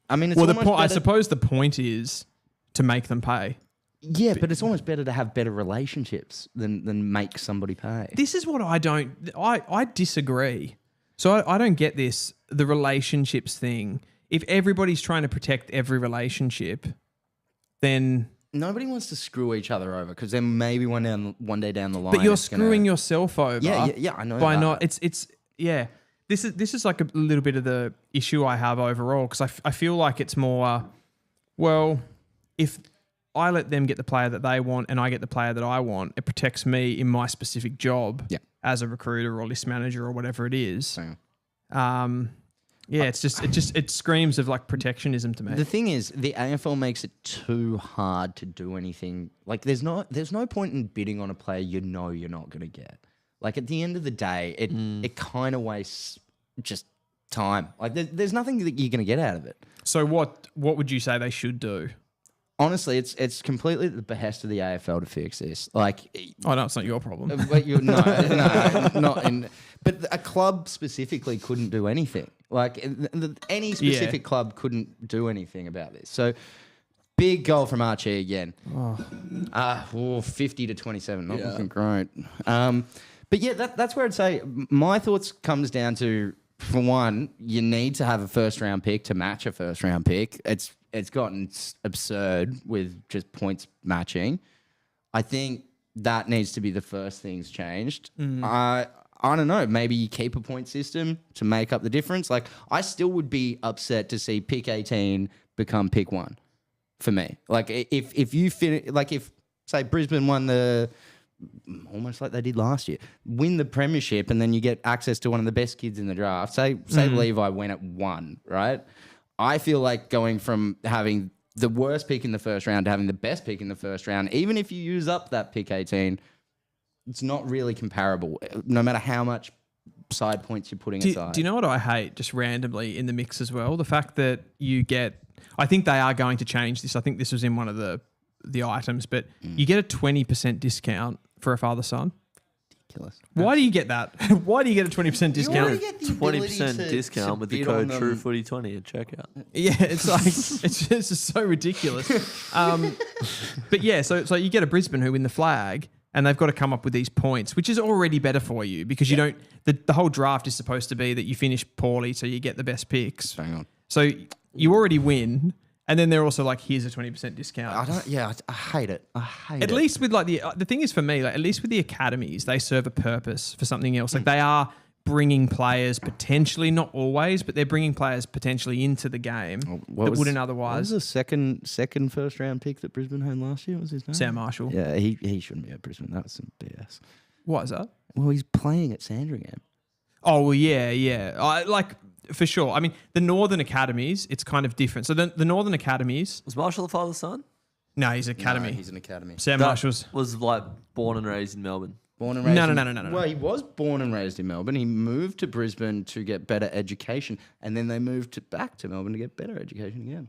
I mean, it's Well, almost I better- suppose the point is to make them pay. Yeah, but it's almost better to have better relationships than make somebody pay. This is what I disagree. So I don't get this, the relationships thing. If everybody's trying to protect every relationship, then... Nobody wants to screw each other over because then maybe one day down the line. But you're it's screwing yourself over. Yeah, I know By that. not, it's yeah. This is like a little bit of the issue I have overall because I feel like it's more, well, if I let them get the player that they want and I get the player that I want, it protects me in my specific job as a recruiter or list manager or whatever it is. Yeah, it screams of like protectionism to me. The thing is, the AFL makes it too hard to do anything. Like, there's no point in bidding on a player you're not going to get. Like, at the end of the day, it kind of wastes just time. Like, there's nothing that you're going to get out of it. So what would you say they should do? Honestly, it's completely at the behest of the AFL to fix this. Like, Oh no, it's not your problem. but no, not in. But a club specifically couldn't do anything. Like, any specific club couldn't do anything about this. So, big goal from Archie again. 50 to 27, not looking great. But yeah, that's where I'd say my thoughts comes down to, for one, you need to have a first round pick to match a first round pick. It's gotten absurd with just points matching. I think that needs to be the first things changed. I don't know. Maybe you keep a point system to make up the difference. Like, I still would be upset to see pick 18 become pick 1 for me. Like, if you finish, like, if say Brisbane won almost like they did last year, win the premiership, and then you get access to one of the best kids in the draft. Say Levi went at 1, right? I feel like going from having the worst pick in the first round to having the best pick in the first round, even if you use up that pick 18, it's not really comparable, no matter how much side points you're putting aside. Do you know what I hate just randomly in the mix as well? The fact that you get... I think they are going to change this. I think this was in one of the items, but you get a 20% discount for a father-son. Ridiculous. Why do you get that? Why do you get a 20% discount? 20% discount with the code TrueFooty20 at checkout. Yeah, it's like it's just so ridiculous. But yeah, so you get a Brisbane who win the flag, and they've got to come up with these points, which is already better for you because you don't. The whole draft is supposed to be that you finish poorly, so you get the best picks. Hang on. So you already win, and then they're also like, here's a 20% discount. I hate it. I hate it. At least with like the thing is for me, like at least with the academies, they serve a purpose for something else. Like they are bringing players potentially, not always, but they're bringing players potentially into the game that wouldn't otherwise. What was the second first round pick that Brisbane had last year? What was his name? Sam Marshall. Yeah, he shouldn't be at Brisbane. That was some BS. What is that? Well, he's playing at Sandringham. Oh, well, yeah. For sure. I mean, the Northern Academies, it's kind of different. So the Northern Academies... Was Marshall the father's son? No, he's academy. No, he's an academy. Sam Marshall's... Was like born and raised in Melbourne. Born and raised No. Well, he was born and raised in Melbourne. He moved to Brisbane to get better education, and then they moved back to Melbourne to get better education again.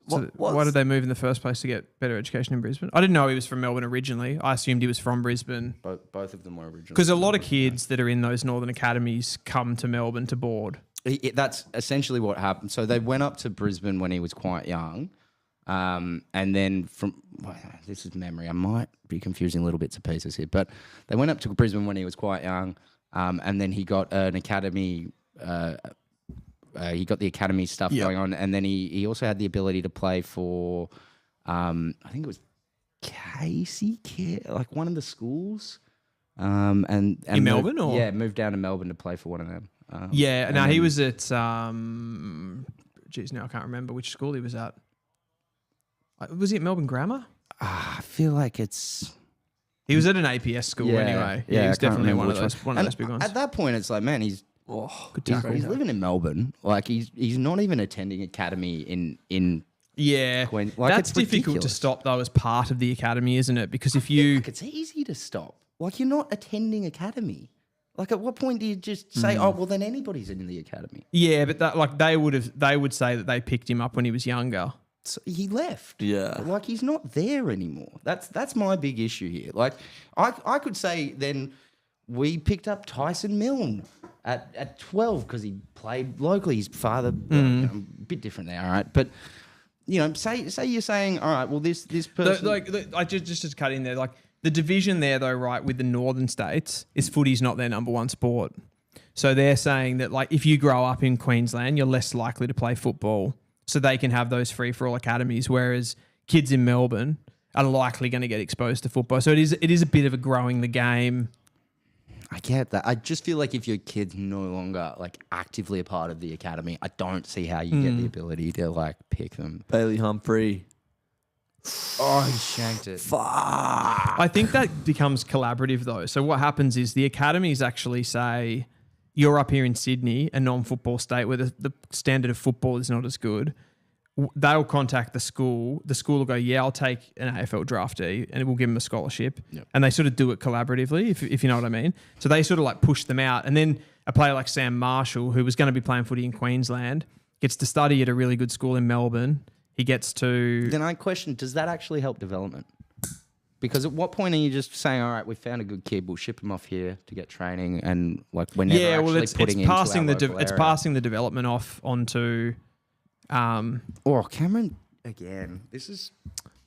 So why did they move in the first place to get better education in Brisbane? I didn't know he was from Melbourne originally. I assumed he was from Brisbane. Both of them were original. Because a lot of kids that are in those Northern Academies come to Melbourne to board. That's essentially what happened. So they went up to Brisbane when he was quite young. And then this is memory. I might be confusing little bits of pieces here, but they went up to Brisbane when he was quite young. And then he got an academy, he got the academy stuff going on. And then he also had the ability to play for, I think it was Casey, like one of the schools. And in Melbourne? Or? Yeah, moved down to Melbourne to play for one of them. He was at, now I can't remember which school he was at. Was he at Melbourne Grammar? I feel like it's... He was at an APS school anyway. Yeah, he was definitely one of those big ones. At that point, it's like, man, he's living in Melbourne. Like, he's not even attending academy in Queen. Like, that's difficult to stop, though, as part of the academy, isn't it? Because if you... Like, it's easy to stop. Like, you're not attending academy. Like, at what point do you just say, oh, well, then anybody's in the academy? Yeah, but they would say that they picked him up when he was younger. So he left. Yeah. Like, he's not there anymore. That's my big issue here. Like, I could say then we picked up Tyson Milne At 12, because he played locally, his father, a bit different there, all right? But, say you're saying, all right, well, this person... I just to cut in there, like the division there though, right, with the northern states is footy's not their number one sport. So they're saying that like if you grow up in Queensland, you're less likely to play football. So they can have those free-for-all academies, whereas kids in Melbourne are likely going to get exposed to football. So it is a bit of a growing the game. I get that. I just feel like if your kid's no longer like actively a part of the academy, I don't see how you get the ability to like pick them. Bailey Humphrey. Oh, he shanked it. Fuck. I think that becomes collaborative though. So what happens is the academies actually say, you're up here in Sydney, a non-football state where the standard of football is not as good. They'll contact the school. The school will go, yeah, I'll take an AFL draftee and we'll give them a scholarship. Yep. And they sort of do it collaboratively, if you know what I mean. So they sort of like push them out. And then a player like Sam Marshall, who was going to be playing footy in Queensland, gets to study at a really good school in Melbourne. He gets to... Then I question, does that actually help development? Because at what point are you just saying, all right, we found a good kid, we'll ship him off here to get training, and like we're never it's passing the development off onto... Cameron, again, this is...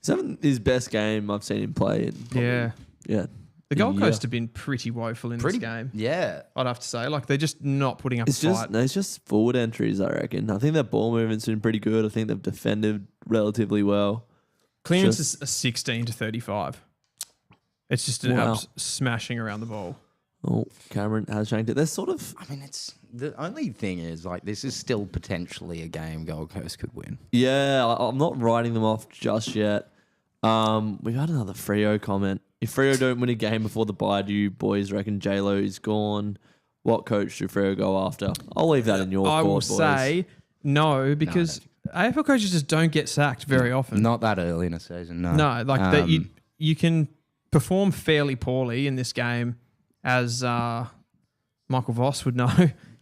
He's having his best game I've seen him play. Yeah. The Gold Coast have been pretty woeful in this game. Yeah. I'd have to say. Like, they're just not putting up a fight. It's just forward entries, I reckon. I think their ball movement's been pretty good. I think they've defended relatively well. Clearance is a 16 to 35. It's just an smashing around the ball. Oh, Cameron has shanked it. They're sort of... I mean, it's... The only thing is, like, this is still potentially a game Gold Coast could win. Yeah, I'm not writing them off just yet. We've had another Freo comment. If Freo don't win a game before the bye, do you boys reckon J-Lo is gone? What coach do Freo go after? I'll leave that in your court, boys. I will say no, because AFL coaches just don't get sacked very often. Not that early in a season, no. No, like that you can perform fairly poorly in this game, as Michael Voss would know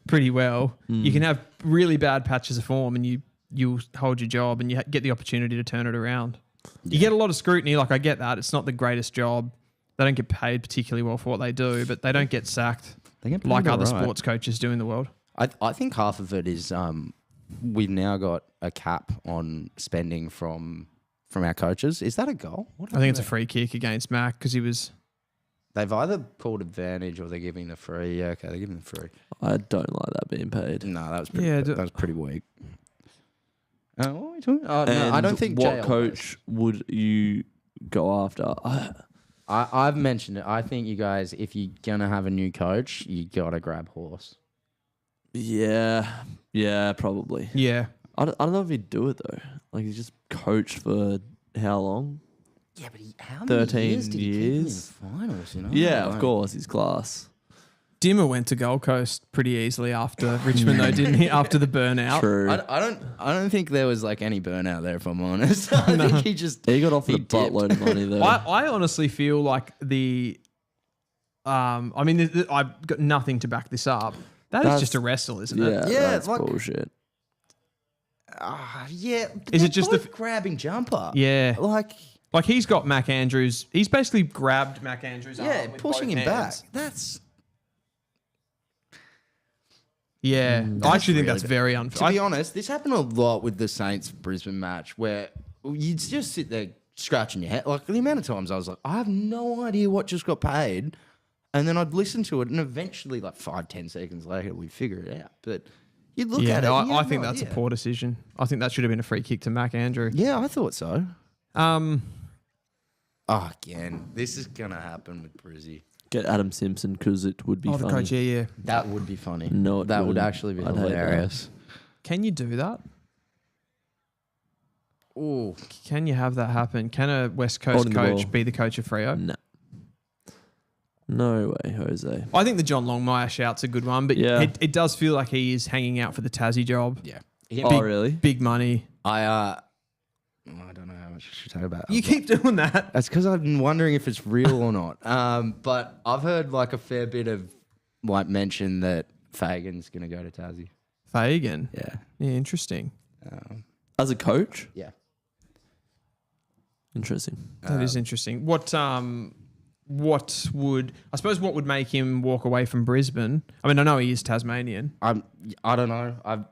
pretty well. You can have really bad patches of form and you'll hold your job and you get the opportunity to turn it around. You get a lot of scrutiny, like I get that. It's not the greatest job. They don't get paid particularly well for what they do, but they don't get sacked like other sports coaches do in the world. I think half of it is we've now got a cap on spending from our coaches. Is that a goal? I think it's a free kick against Mac because he was... They've either called advantage or they're giving the free. Yeah, okay, they're giving the free. I don't like that being paid. No, that was pretty weak. What are we talking? No, I don't think. What coach would you go after? I've mentioned it. I think you guys, if you're gonna have a new coach, you gotta grab Horse. Yeah, probably. Yeah, I don't know if he'd do it though. Like he's just coached for how long? Yeah, but how many 13 years did he keep him in years. finals? You know? Yeah, of course, he's class. Dimmer went to Gold Coast pretty easily after Richmond, though, didn't he? After the burnout. True. I don't think there was like any burnout there, if I'm honest. I think he got offered a buttload of money though. I honestly feel like I mean, I've got nothing to back this up. That's just a wrestle, isn't it? Yeah, that's like, bullshit. Yeah. Is it just the grabbing jumper? Yeah. Like he's got Mac Andrews. He's basically grabbed Mac Andrews' arm with pushing him hands. back. That's... Yeah. I actually think that's very unfair. To be honest, this happened a lot with the Saints-Brisbane match where you'd just sit there scratching your head. Like, the amount of times I was like, I have no idea what just got paid. And then I'd listen to it, and eventually, like 5-10 seconds later, we'd figure it out. But you'd look at it. I think that's a poor decision. I think that should have been a free kick to Mac Andrew. Yeah, I thought so. Again, this is going to happen with Brizzy. Get Adam Simpson because it would be funny. The coach, yeah. That would be funny. No, that would actually be hilarious. Can you do that? Oh, can you have that happen? Can a West Coast coach be the coach of Freo? No. No way, Jose. I think the John Longmire shout's a good one, but it does feel like he is hanging out for the Tassie job. Yeah. Really? Big money. I don't know how much I should talk about. You keep doing that. That's because I've been wondering if it's real or not. But I've heard like a fair bit of like mention that Fagan's going to go to Tassie. Fagan? Yeah. Yeah, interesting. As a coach? Yeah. Interesting. That is interesting. what would make him walk away from Brisbane? I mean, I know he is Tasmanian. I don't know.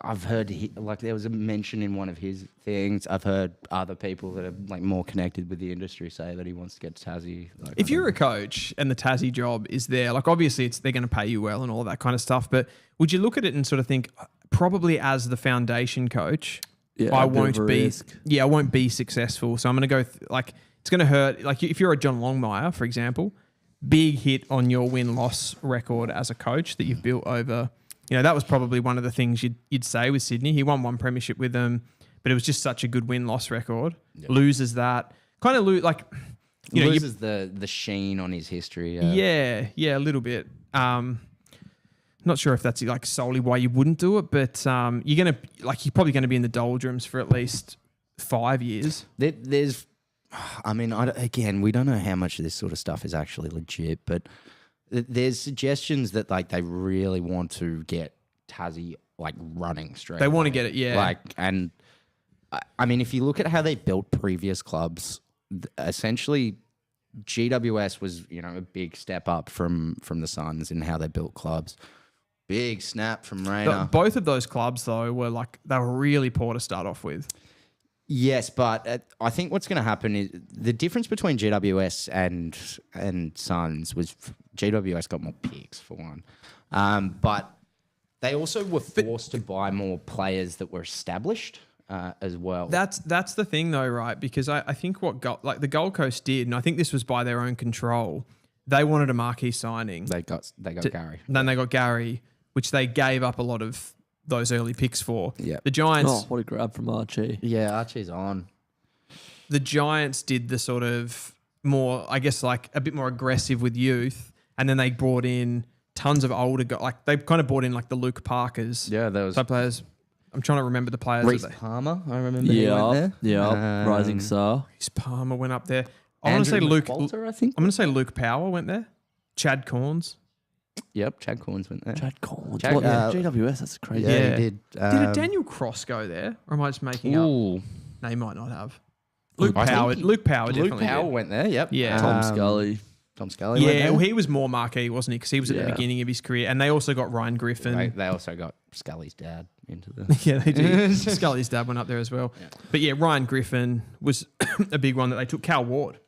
I've heard like there was a mention in one of his things. I've heard other people that are like more connected with the industry say that he wants to get to Tassie. Like, If you're a coach and the Tassie job is there, like obviously they're going to pay you well and all that kind of stuff, but would you look at it and sort of think probably as the foundation coach, I won't be successful. So I'm going to go it's going to hurt. Like if you're a John Longmire, for example, big hit on your win-loss record as a coach that you've built over. That was probably one of the things you'd say with Sydney. He won one premiership with them, but it was just such a good win-loss record. Yep. Loses that. Kind of loses the sheen on his history. Yeah, a little bit. Not sure if that's like solely why you wouldn't do it, but you're probably going to be in the doldrums for at least 5 years. There's, I mean, we don't know how much of this sort of stuff is actually legit, but there's suggestions that like they really want to get Tassie like running straight. They want to get it, yeah. And I mean, if you look at how they built previous clubs, essentially GWS was a big step up from the Suns in how they built clubs. Big snap from Rayner. Both of those clubs though were they were really poor to start off with. Yes, but I think what's going to happen is the difference between GWS and Suns was GWS got more picks for one, but they also were forced to buy more players that were established as well. That's the thing though, right? Because I think the Gold Coast did, and I think this was by their own control. They wanted a marquee signing. They got Gary. Then they got Gary, which they gave up a lot of those early picks for. Yeah. The Giants. Oh, what a grab from Archie. Yeah, Archie's on. The Giants did the sort of more, I guess, like a bit more aggressive with youth, and then they brought in tons of older guys. Like they kind of brought in like the Luke Parkers. Yeah, those type players. I'm trying to remember the players. Reece Palmer, I remember. He went there. Yeah, rising star. Reece Palmer went up there. I want to say Luke. Walter, I think. I'm going to say Luke Power went there. Chad Corns. Yep, Chad Corns went there. GWS, that's crazy. Yeah, he did. Did a Daniel Cross go there? Or am I just making up? No, he might not have. Luke Power definitely went there, yep. Yeah. Tom Scully. Yeah, well, he was more marquee, wasn't he? Because he was at the beginning of his career. And they also got Ryan Griffin. They also got Scully's dad into the... Yeah, they did. Scully's dad went up there as well. Yeah. But yeah, Ryan Griffin was a big one that they took. Cal Ward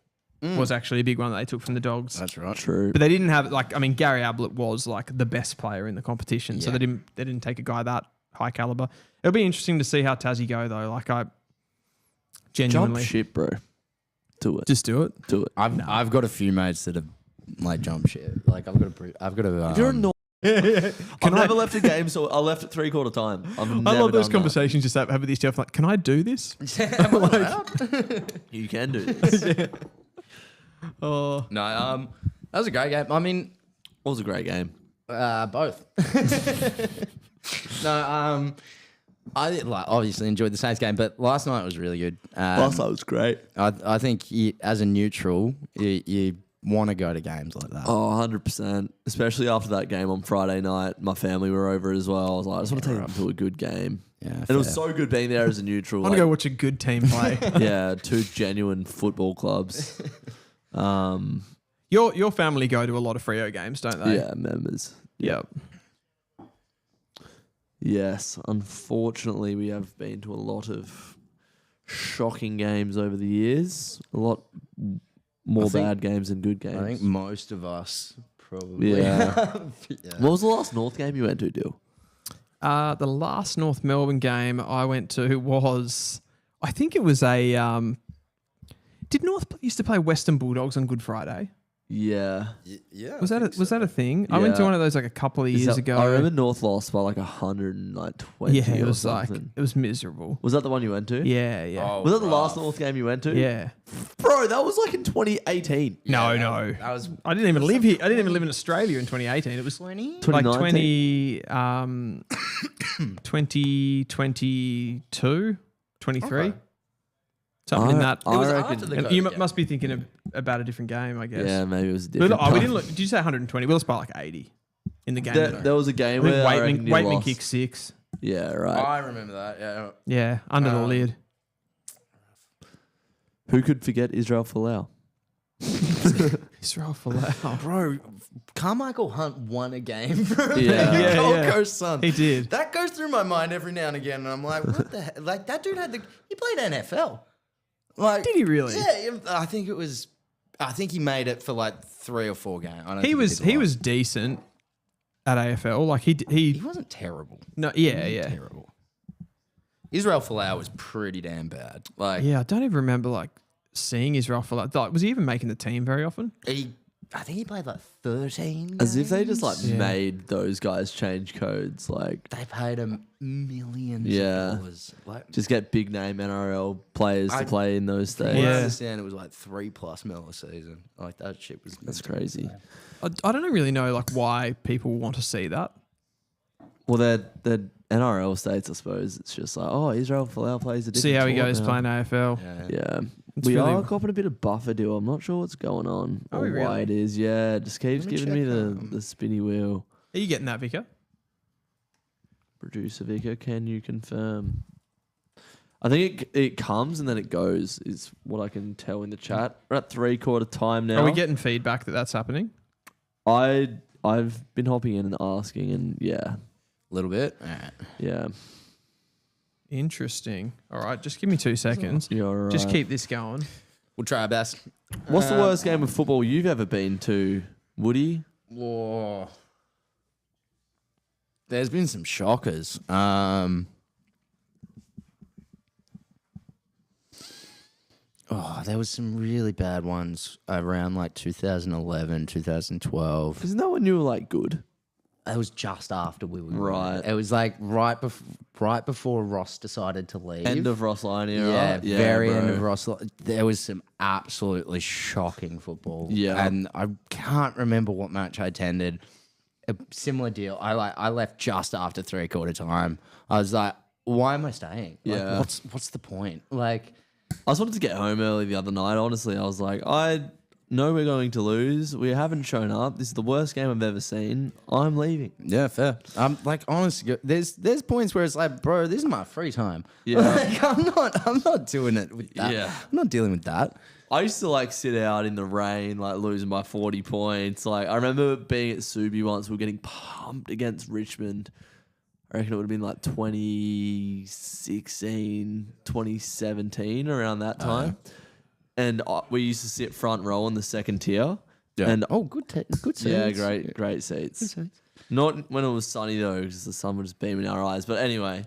was actually a big one that they took from the Dogs. That's right. True. But they didn't have, Gary Ablett was the best player in the competition. So they didn't take a guy that high caliber. It'll be interesting to see how Tassie go though. I genuinely... Jump ship, bro. Do it. Just do it. Do it. I've got a few mates that have jump shit. I've got to. You're annoying. I've never left a game, so I left at 3/4 time. I love those conversations just have with yourself. Like, can I do this? You can do this. Oh no, that was a great game. I mean, what was a great game? Both. No, I obviously enjoyed the Saints game, but last night was really good. Last night was great. I think as a neutral, you want to go to games like that. Oh, 100%. Especially after that game on Friday night. My family were over as well. I was like, I just want to take them to a good game. Yeah, and it was so good being there as a neutral. I want to go watch a good team play. Yeah, two genuine football clubs. Your family go to a lot of Freo games, don't they? Yeah, members. Yep. Yes, unfortunately, we have been to a lot of shocking games over the years. A lot more bad games than good games. I think most of us probably. Yeah. What was the last North game you went to, Dill? The last North Melbourne game I went to was, I think it was a. Did North used to play Western Bulldogs on Good Friday? Yeah. Yeah. Was that a thing? Yeah. I went to one of those a couple of years ago. I remember North lost by 120. Yeah, it was something. It was miserable. Was that the one you went to? Yeah, yeah. Oh, was that the last North game you went to? Yeah. Bro, that was in 2018. No. That was. I didn't even live here. I didn't even live in Australia in 2018. It was 2022, 23. Okay. Something in that. I reckon. You must be thinking about a different game, I guess. Yeah, maybe it was a different. We didn't look. Did you say 120? We lost by 80 in the game. There was a game where Waitman kicked 6. Yeah, right. I remember that. Yeah. Yeah, under the lid. Who could forget Israel Folau? Israel Folau. Bro, Carmichael Hunt won a game for Yeah. Gold Coast Suns. He did. That goes through my mind every now and again, and I'm like, what the heck? Like, that dude he played NFL. Like, Did he really? Yeah, I think he made it for like 3 or 4 games. I don't He think was did a lot. decent at AFL. Like He he wasn't terrible. no yeah. Terrible. Israel Folau was pretty damn bad. Like, Yeah, I don't even remember like seeing Israel Folau. Like, was he even making the team very often? I think he played like 13 As if they just like Yeah. made those guys change codes. Like, They paid him millions Yeah. of dollars. Like, just get big name NRL players to play in those from what states. I Yeah. understand, it was like 3+ mil a season. Like, that shit was That's crazy. I don't really know like why people want to see that. Well, they're NRL states, I suppose. It's just like, oh, Israel Folau plays a different See how he sport goes now. playing AFL. Yeah. Yeah. It's We really- are copping a bit of buffer deal. I'm not sure what's going on Are or we why really? it is. Yeah, it just keeps Let me giving me check, the spinny wheel. Are you getting that, Vicar? Producer Vicar, can you confirm? I think it comes and then it goes, is what I can tell in the chat. We're at 3/4 time now. Are we getting feedback that that's happening? I've been hopping in and asking, and yeah, A little bit. All right. yeah. Interesting. All right, just give me 2 seconds. You're Just right. keep this going. We'll try our best. What's the worst game of football you've ever been to, Woody? Whoa. There's been some shockers. There was some really bad ones around like 2011, 2012. Isn't that when you were like good? It was just after we were Right. It was like right before Ross decided to leave. End of Ross line era. Yeah, very bro. end of Ross. There was some absolutely shocking football. Yeah. and I can't remember what match I attended. A similar deal. I left just after 3/4 time. I was like, why am I staying? Like, Yeah. what's the point? Like, I just wanted to get home early the other night. Honestly, I was like, I know we're going to lose. We haven't shown up. This is the worst game I've ever seen. I'm leaving. yeah, fair. I'm like, honestly, there's points where it's like, bro, this is my free time. Yeah. Like, I'm not doing it with that. Yeah. I'm not dealing with that. I used to like sit out in the rain, like losing by 40 points. Like I remember being at Subi once. We were getting pumped against Richmond. I reckon it would have been like 2016, 2017, around that time. And we used to sit front row in the second tier. Yeah. And good seats. yeah, great seats. Good seats. Not when it was sunny though, because the sun would just beam in our eyes. But anyway,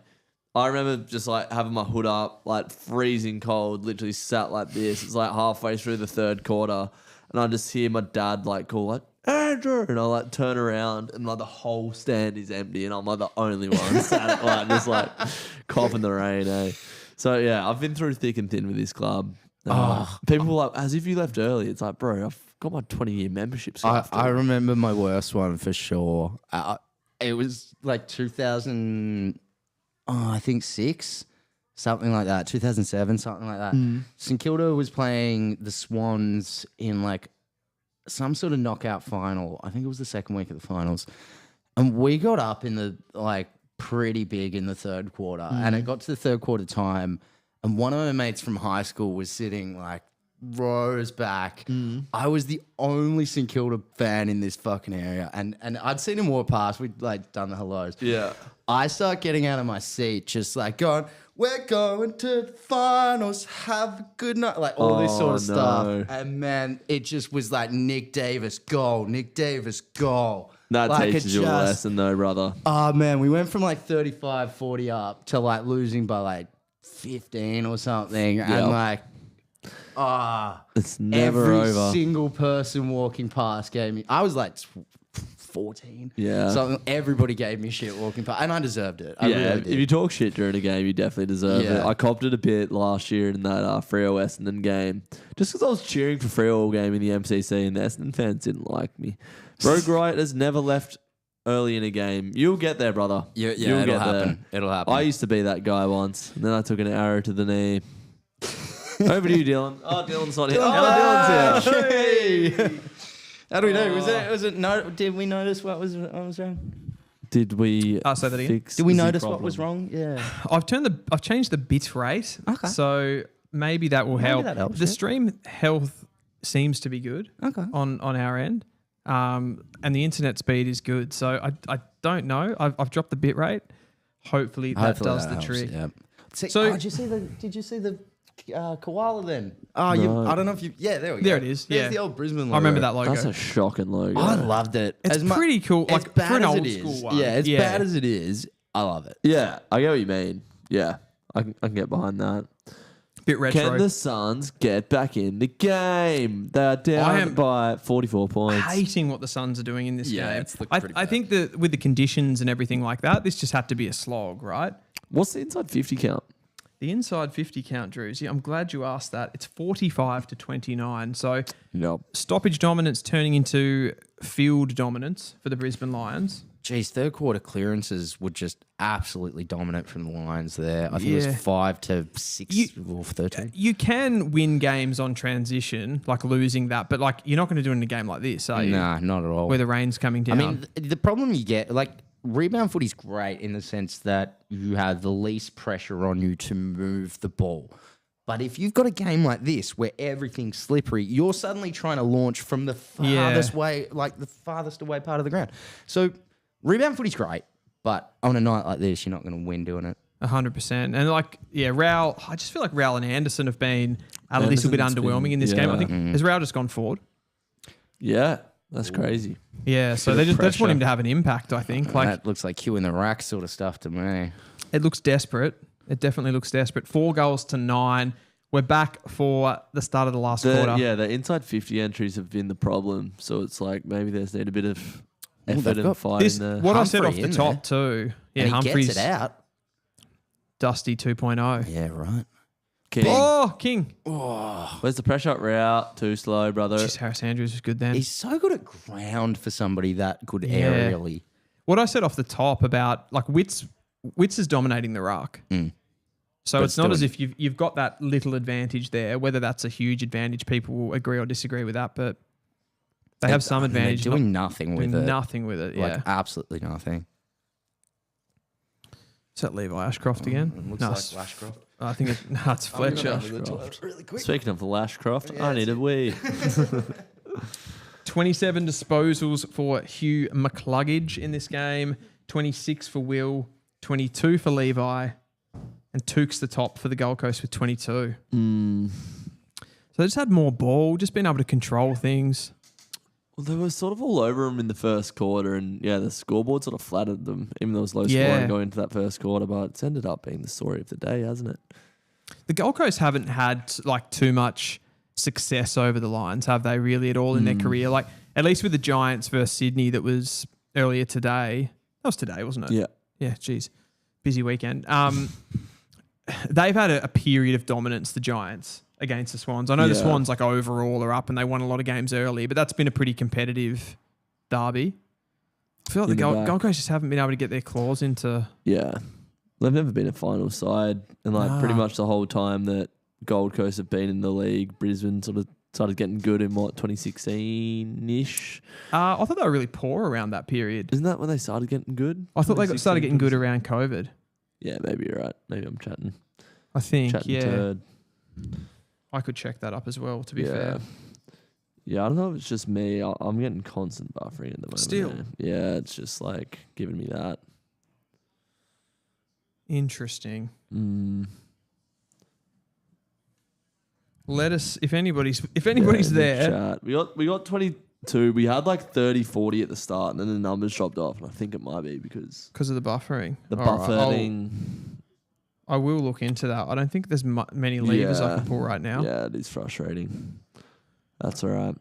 I remember just like having my hood up, like freezing cold, literally sat like this. It's like halfway through the 3rd quarter, and I just hear my dad like call like Andrew, and I like turn around, and like the whole stand is empty, and I'm like the only one sat like just like coughing the rain. So yeah, I've been through thick and thin with this club. People were like, as if you left early. It's like, bro, I've got my 20-year membership. I remember my worst one for sure. It was like 2000, I think 6, something like that. 2007, something like that. St Kilda was playing the Swans in like some sort of knockout final. I think it was the second week of the finals, and we got up in the like pretty big in the 3rd quarter, and it got to the 3rd quarter time, and one of my mates from high school was sitting like rows back. I was the only St Kilda fan in this fucking area, and I'd seen him walk past. We'd like done the hellos. Yeah. I start getting out of my seat, just like going, "We're going to the finals. Have a good night." Like all this sort of no. stuff. And man, it just was like Nick Davis goal, Nick Davis goal. That Like, teaches it you a just- lesson though, brother. Oh man, we went from like 35, 40 up to like losing by like 15 or something. Yep. And like, It's never every over. single person walking past gave me, I was like 14. Yeah. So everybody gave me shit walking past, and I deserved it. I Yeah, really if did. you talk shit during a game, you definitely deserve it. Yeah. I copped it a bit last year in that Freo Essendon game, just because I was cheering for Freo all game in the MCC, and the Essendon fans didn't like me. Bro Wright has never left early in a game. You'll get there, brother. Yeah, You'll it'll get happen. there. It'll happen. I used to be that guy once, and then I took an arrow to the knee. Over to you, Dylan. Oh, Dylan's not here. Oh, Dylan's here. Hey! How do we know? Was it? No. Did we notice what was wrong? Did we say that again. fix Did we the notice what problem? was wrong? Yeah. I've changed the bit rate. Okay. So maybe that will help. that helps, The yeah. stream health seems to be good. Okay. On our end, and the internet speed is good. So I don't know. I've dropped the bit rate. Hopefully that does the helps, trick. yeah. So- did you see the koala then? Oh, I don't know if you. Yeah, there we go. There it is, There's yeah. the old Brisbane logo. I remember that logo. That's a shocking logo. I loved it. It's pretty cool. As Like bad for an as old it is, school one. yeah, as bad as it is, I love it. Yeah, I get what you mean. Yeah, I can get behind that. Bit retro. Can the Suns get back in the game? They are down by 44 points. Hating what the Suns are doing in this Yeah, game. it's looked I pretty think that with the conditions and everything like that, this just had to be a slog, right? What's the inside 50 count? The inside 50 count, Druzy, I'm glad you asked that. It's 45 to 29. So Nope. stoppage dominance turning into field dominance for the Brisbane Lions. Geez, third quarter clearances were just absolutely dominant from the Lions there. I think it was Yeah. 5 to 6 or 13. You can win games on transition, like losing that, but like you're not going to do it in a game like this, are you? Nah, not at all. Where the rain's coming I down. mean, the problem you get, like, rebound footy's great in the sense that you have the least pressure on you to move the ball. But if you've got a game like this where everything's slippery, you're suddenly trying to launch from the farthest way, like the farthest away part of the ground. So rebound footy's great, but on a night like this, you're not going to win doing it. 100%. And like, yeah, Raul, I just feel like Raul and Anderson have been a little bit Anderson's underwhelming been- in this game. I yeah. think, has Raul just gone forward? Yeah, that's crazy. Yeah, so Bit they of just want pressure. him to have an impact, I think. Like, That looks like Q in the rack sort of stuff to me. it looks desperate. It definitely looks desperate. 4 goals to 9. We're back for the start of the last quarter. Yeah, the inside 50 entries have been the problem. So it's like maybe there's need a bit of effort they've and got fight This, in there. what I said Humphrey off the in top too. Yeah, And he Humphreys, gets it out. Dusty 2.0. Yeah, right. King. Oh, King. Where's the pressure up route? Too slow, brother. Jeez, Harris Andrews was good then. He's so good at ground for somebody that good Yeah. aerially. What I said off the top about like Wits is dominating the ruck. So But it's not still- as if you've got that little advantage there. Whether that's a huge advantage, people will agree or disagree with that, but they have some advantage. They're doing nothing with doing it. nothing with it. Yeah. Like absolutely nothing. Is that Levi Ashcroft again? Looks No, like it's- Lashcroft. I think it's Fletcher. Really quick. Speaking of Lashcroft, I need a wee. 27 disposals for Hugh McCluggage in this game. 26 for Will. 22 for Levi. And Took's the top for the Gold Coast with 22. So they just had more ball, just being able to control things. Well, they were sort of all over them in the first quarter, and yeah, the scoreboard sort of flattered them, even though it was low Yeah. scoring going into that first quarter. But it's ended up being the story of the day, hasn't it? The Gold Coast haven't had like too much success over the Lions, have they really at all in their career? Like at least with the Giants versus Sydney that was earlier today. That was today, wasn't it? Yeah. Yeah, geez. Busy weekend. They've had a period of dominance, the Giants, against the Swans. I know the Yeah. Swans like overall are up and they won a lot of games early, but that's been a pretty competitive derby. I feel like the In the back. Gold Coast just haven't been able to get their claws into... Yeah. They've never been a final side, and like pretty much the whole time that Gold Coast have been in the league, Brisbane sort of started getting good in 2016-ish? I thought they were really poor around that period. Isn't that when they started getting good? I thought they started 2016, getting good around COVID. Yeah, maybe you're right. Maybe I'm chatting. I think, yeah. Turd. I could check that up as well, to be yeah. fair. Yeah, I don't know if it's just me. I'm getting constant buffering at the moment. Still? man. Yeah, it's just like giving me that. Interesting. Mm. Let us, if anybody's Yeah, there, chat. We got 22. We had like 30, 40 at the start, and then the numbers dropped off. And I think it might be because because of the buffering. the All right, buffering. I will look into that. I don't think there's many levers I Yeah. can pull right now. Yeah, it is frustrating. That's all right.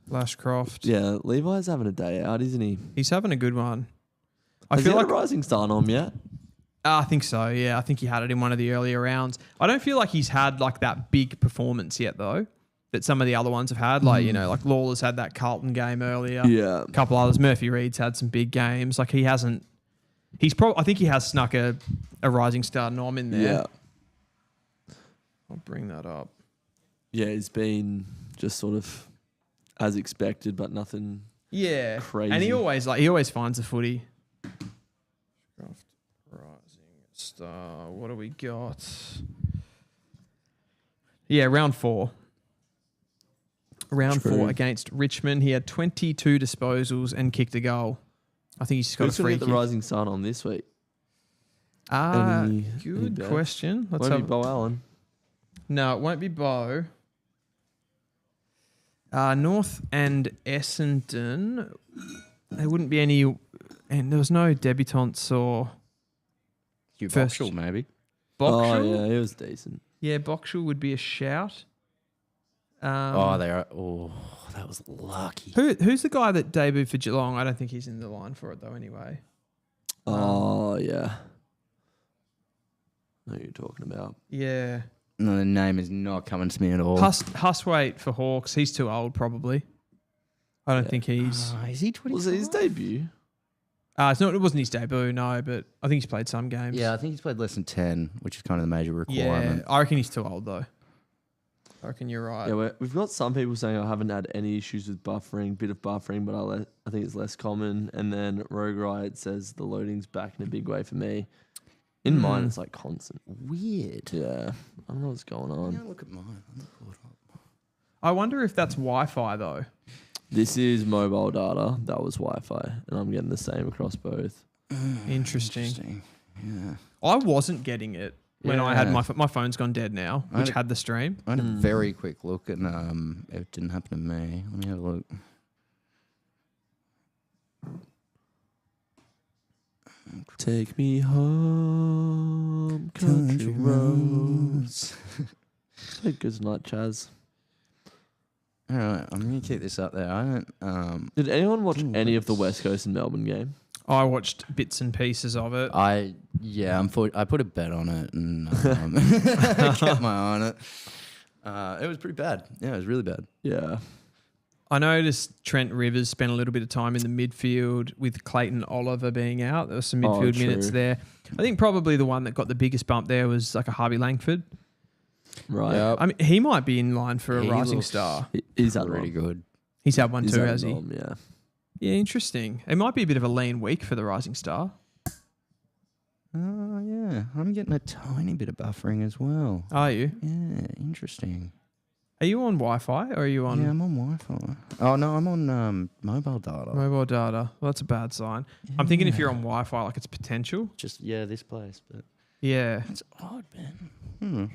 Lashcroft. Yeah, Levi's having a day out, isn't he? He's having a good one. I Has feel he had like a rising star on yet? I think so. Yeah, I think he had it in one of the earlier rounds. I don't feel like he's had like that big performance yet though that some of the other ones have had. Like like Lawler's had that Carlton game earlier. Yeah. A couple others. Murphy Reed's had some big games. Like he hasn't. I think he has snuck a rising star nom in there. Yeah. I'll bring that up. Yeah, he's been just sort of as expected, but nothing. Yeah, Crazy. And he always finds the footy. Rising star. What do we got? Yeah, round 4. round True. 4 against Richmond. He had 22 disposals and kicked a goal. I think he's just got Who's a going free to kick. get the Rising Sun on this week? Any Good bets? question. Let's Won't be have. Bo Allen. No, it won't be Bo. North and Essendon. There wouldn't be any, and there was no debutantes or Hugh First- Boxall, maybe. Boxall. Oh, yeah, it was decent. Yeah, Boxall would be a shout. They are. Oh, that was lucky. Who's the guy that debuted for Geelong? I don't think he's in the line for it though. Anyway, Oh, yeah. I know who you're talking about. yeah. No, the name is not coming to me at all. Huswaite for Hawks. He's too old, probably. I don't think he's. Is he 25? Was it his debut? It's not. It wasn't his debut, no. But I think he's played some games. Yeah, I think he's played less than 10, which is kind of the major Yeah. requirement. I reckon he's too old though. I reckon you're right. Yeah, we've got some people saying I haven't had any issues with buffering, bit of buffering, but I think it's less common. And then Rogue Riot says the loading's back in a big way for me. In mine, it's like constant. Weird. Yeah, I don't know what's going on. Yeah, look at mine. I'm pull it up. I wonder if that's Wi-Fi though. This is mobile data. That was Wi-Fi, and I'm getting the same across both. Interesting. Yeah. I wasn't getting it when I had Yeah. my phone's gone dead now, which had the stream. I had a very quick look and it didn't happen to me. Let me have a look. Take me home, country roads. So good night, Chaz. All right, I'm gonna keep this up there. I don't. Did anyone watch any of the West Coast and Melbourne game? I watched bits and pieces of it. I put a bet on it and kept my eye on it. It was pretty bad. Yeah, it was really bad. Yeah. I noticed Trent Rivers spent a little bit of time in the midfield with Clayton Oliver being out. There was some midfield minutes true. there. I think probably the one that got the biggest bump there was like a Harvey Langford. Right. Yep. I mean, he might be in line for a He rising looks- star. He's had Pretty one. good. He's had one He's too, had has he? one, yeah. Yeah, interesting. It might be a bit of a lean week for the rising star. Oh yeah, I'm getting a tiny bit of buffering as well. Are you? Yeah, interesting. Are you on Wi-Fi or are you on Yeah, I'm on Wi-Fi. Oh no, I'm on mobile data. mobile data? Well, that's a bad sign. I'm thinking if you're on Wi-Fi, like it's potential. Just this place, but Yeah. it's odd, man.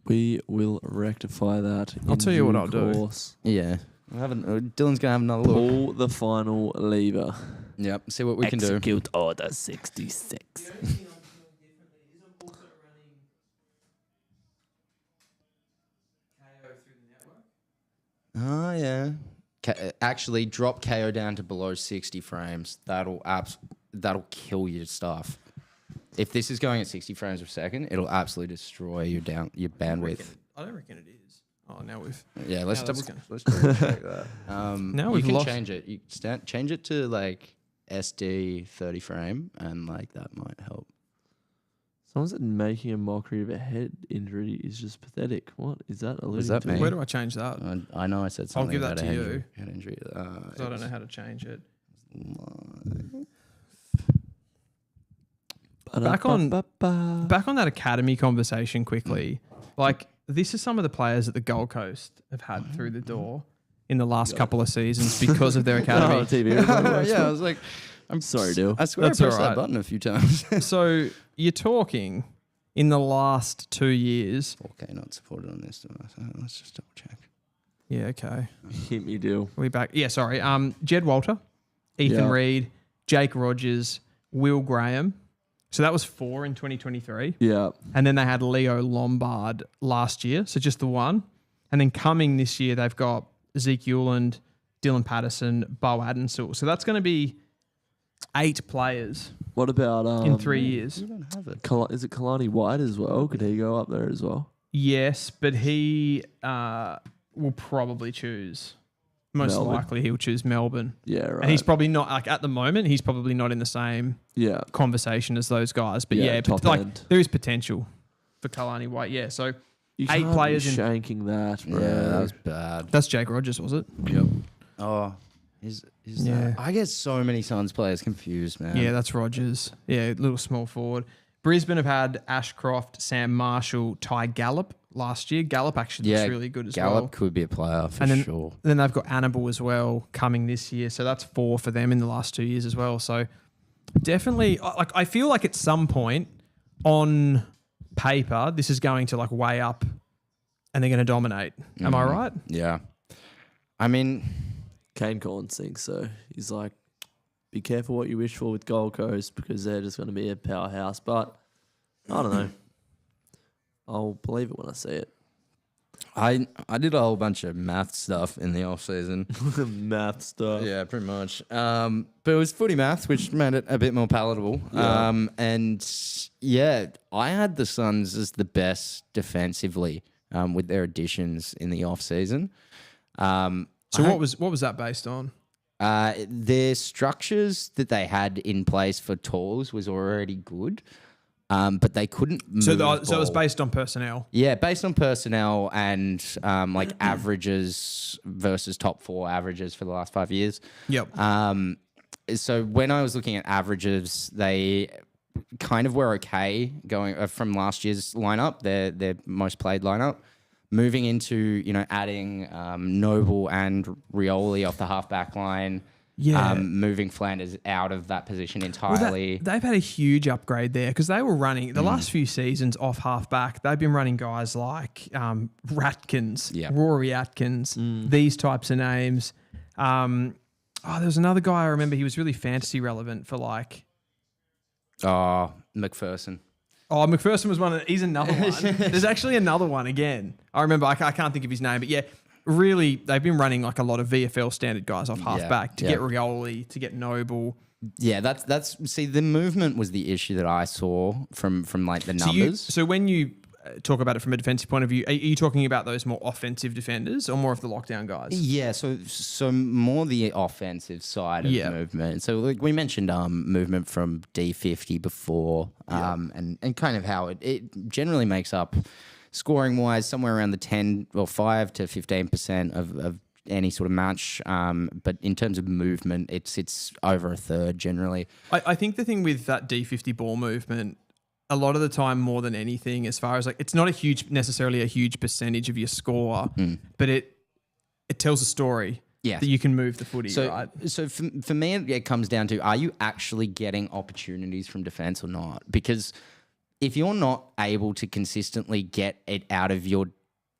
We will rectify that. I'll in tell you what due I'll do. course. Yeah, Dylan's gonna have another look. Pull the final lever. Yep, see what we can do. Execute Order 66. Oh yeah. Actually, drop KO down to below 60 frames. That'll kill your stuff. If this is going at 60 frames per second, it'll absolutely destroy your bandwidth. I don't reckon it is. Oh, now we've. Yeah, let's Now double that's check that. Now you we've can lost- change it. You change it to like SD 30 frame, and like that might help. Someone said making a mockery of a head injury is just pathetic. What is that alluding that to? mean? Where do I change that? I know I said something give that about to a you. head injury. 'Cause I don't know how to change it. Back on that academy conversation quickly. Like, this is some of the players that the Gold Coast have had through the door in the last couple of seasons because of their academy. Oh, TV. Yeah, I was like, I'm Sorry, dude. I swear That's I pressed all right. that button a few times. So you're talking in the last 2 years. Okay, not supported on this. Let's just double check. Yeah, okay. Hit me, do. Are we back? Yeah, sorry. Jed Walter, Ethan Yeah. Reid, Jake Rogers, Will Graham. So that was 4 in 2023. Yeah. And then they had Leo Lombard last year. So just the one. And then coming this year, they've got Zeke Euland, Dylan Patterson, Bo Adensul. So that's going to be 8 players What about in 3 years. You don't have it. Is it Kalani White as well? Could he go up there as well? Yes, but he will probably choose. Most Melbourne. likely he'll choose Melbourne. Yeah, right. And he's probably not, like at the moment, he's probably not in the same yeah. conversation as those guys. But Yeah, yeah, top like end. there is potential for Kalani White. Yeah, so You 8 can't players be in. shanking that, bro. Yeah, that was bad. That's Jake Rogers, was it? Yep. Oh, is Yeah. that? I get so many Suns players confused, man. Yeah, that's Rogers. Yeah, little small forward. Brisbane have had Ashcroft, Sam Marshall, Ty Gallup, last year. Gallup actually looks really good as well. Gallup could be a player for sure. Then they've got Annabelle as well coming this year. So that's 4 for them in the last 2 years as well. So definitely, like, I feel like at some point on paper, this is going to like weigh up and they're going to dominate. Am I right? Yeah. I mean, Kane Corn thinks so. He's like, be careful what you wish for with Gold Coast because they're just going to be a powerhouse. But I don't know. I'll believe it when I see it. I did a whole bunch of math stuff in the off season. Math stuff. Yeah, pretty much. But it was footy maths, which made it a bit more palatable. Yeah. And yeah, I had the Suns as the best defensively with their additions in the off season. So what was that based on? Their structures that they had in place for tools was already good. But they couldn't move So it ball. was based on personnel. Yeah, based on personnel and like averages versus top 4 averages for the last 5 years. Yep. So when I was looking at averages, they kind of were okay going from last year's lineup, their most played lineup, moving into adding Noble and Rioli off the halfback line. Yeah. Moving Flanders out of that position entirely. They've had a huge upgrade there because they were running the last few seasons off halfback. They've been running guys like Ratkins, Rory Atkins, these types of names. There was another guy I remember. He was really fantasy relevant for like. McPherson. Oh, McPherson was one. He's another one. There's actually another one again. I remember. I can't think of his name, but yeah. Really, they've been running like a lot of VFL standard guys off halfback to get Rioli, to get Noble. Yeah, that's see, the movement was the issue that I saw from like the numbers. So when you talk about it from a defensive point of view, are you talking about those more offensive defenders or more of the lockdown guys? Yeah, so more the offensive side of movement. So like we mentioned movement from D50 before, and kind of how it generally makes up scoring wise somewhere around the 10 or 5 to 15% of any sort of match. But in terms of movement, it sits over a third generally. I think the thing with that D50 ball movement, a lot of the time more than anything, as far as like, it's not necessarily a huge percentage of your score, but it tells a story. That you can move the footy, right? So for me, it comes down to, are you actually getting opportunities from defense or not? Because if you're not able to consistently get it out of your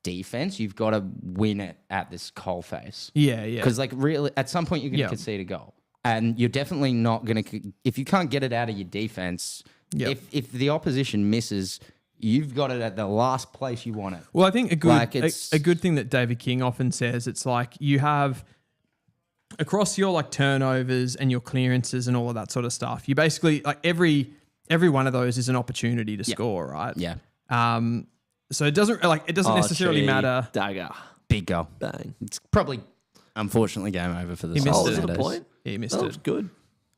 defense, you've got to win it at this coalface. Yeah. Because like really, at some point you're going to concede a goal, and you're definitely not going to. If you can't get it out of your defense, if the opposition misses, you've got it at the last place you want it. Well, I think a good thing that David King often says, it's like you have across your like turnovers and your clearances and all of that sort of stuff. You basically like every one of those is an opportunity to score, right? Yeah. So it doesn't necessarily matter. Dagger. Big goal. Bang. It's probably, unfortunately, game over for the He missed Suns. it. Was it a point? Yeah, he missed That it. was good.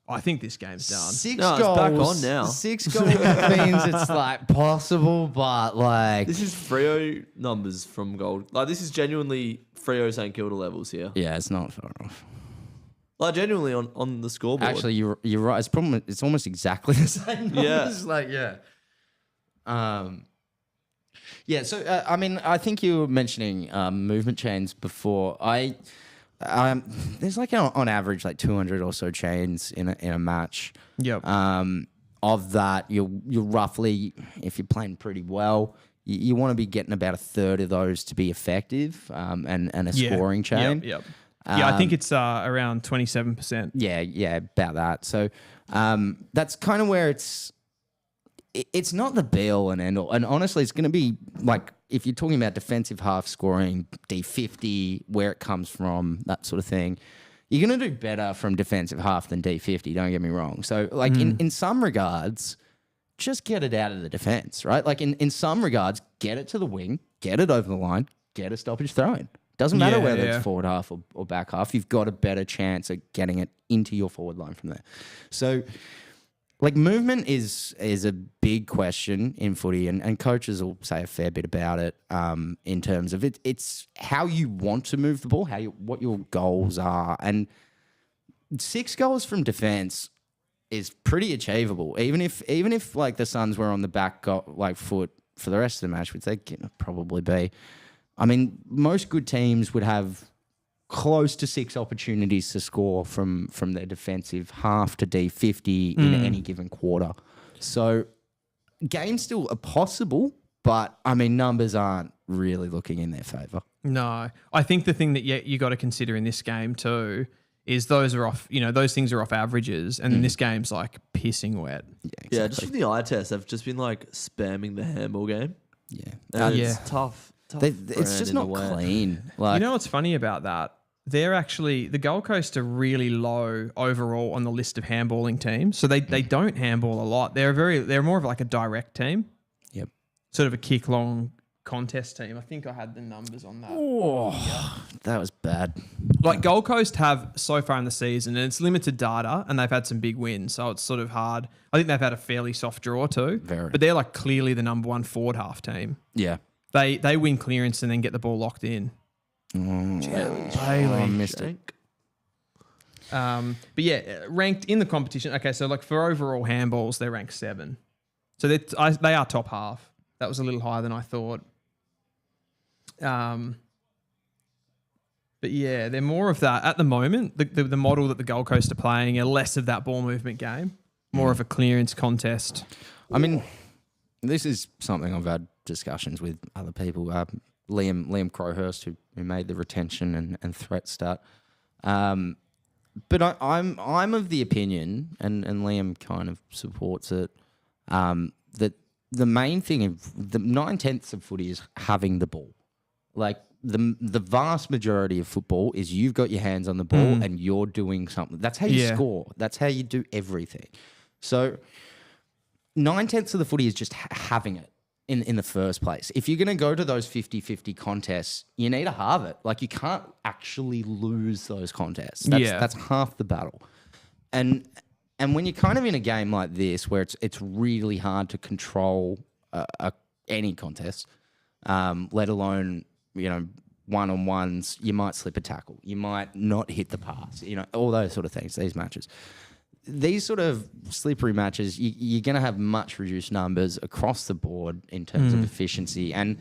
I think this game's done. 6 No, goals. it's back on now. 6 goals means it's like possible, but like This is Freo numbers from Gold. Like, this is genuinely Freo St Kilda levels here. yeah, it's not far off. Like, genuinely on the scoreboard. Actually, you're right. It's almost exactly the same. Yeah. Numbers. Yeah. So I mean, I think you were mentioning movement chains before. There's like on average like 200 or so chains in a match. Yep. Of that, you're roughly, if you're playing pretty well, you want to be getting about a third of those to be effective, and a scoring chain. Yep. Yeah, I think it's around 27%. Yeah, about that. So that's kind of where it's not the be all and end all. And honestly, it's going to be like, if you're talking about defensive half scoring, D50, where it comes from, that sort of thing, you're going to do better from defensive half than D50, don't get me wrong. So like in some regards, just get it out of the defense, right? Like in some regards, get it to the wing, get it over the line, get a stoppage throw in. Doesn't matter whether it's forward half or back half. You've got a better chance at getting it into your forward line from there. So, like, movement is a big question in footy, and coaches will say a fair bit about it in terms of it. It's how you want to move the ball, what your goals are, and 6 goals from defense is pretty achievable. Even if like the Suns were on the back foot for the rest of the match, which they can probably be, I mean, most good teams would have close to 6 opportunities to score from their defensive half to D50 in any given quarter. So games still are possible, but I mean, numbers aren't really looking in their favour. No, I think the thing that you got to consider in this game too is those are off. Those things are off averages, and then this game's like pissing wet. Yeah, exactly. Yeah, just from the eye test, they've just been like spamming the handball game. Yeah. And it's tough. It's just not clean. Like, What's funny about that? They're actually, the Gold Coast are really low overall on the list of handballing teams. So they don't handball a lot. They're more of like a direct team. Yep. Sort of a kick long contest team. I think I had the numbers on that. Oh, that was bad. Like Gold Coast have so far in the season, and it's limited data, and they've had some big wins. So it's sort of hard. I think they've had a fairly soft draw too. Very. But they're like clearly the number one forward half team. Yeah. They win clearance and then get the ball locked in. I missed it. But yeah, ranked in the competition. Okay, so like for overall handballs, they're ranked 7. So they are top half. That was a little higher than I thought. But yeah, they're more of that at the moment. The model that the Gold Coast are playing are less of that ball movement game, more of a clearance contest. I mean, this is something I've had discussions with other people. Liam Crowhurst, who made the retention and threat stat. But I'm of the opinion, and Liam kind of supports it, that the main thing of the 9/10 of footy is having the ball. Like the vast majority of football is you've got your hands on the ball and you're doing something. That's how you score. That's how you do everything. So 9/10 of the footy is just having it in the first place. If you're going to go to those 50-50 contests, you need to have it. Like, you can't actually lose those contests. That's half the battle. And when you're kind of in a game like this where it's really hard to control any contest, let alone, one-on-ones, you might slip a tackle. You might not hit the pass, all those sort of things, these matches. These sort of slippery matches, you're going to have much reduced numbers across the board in terms of efficiency. And,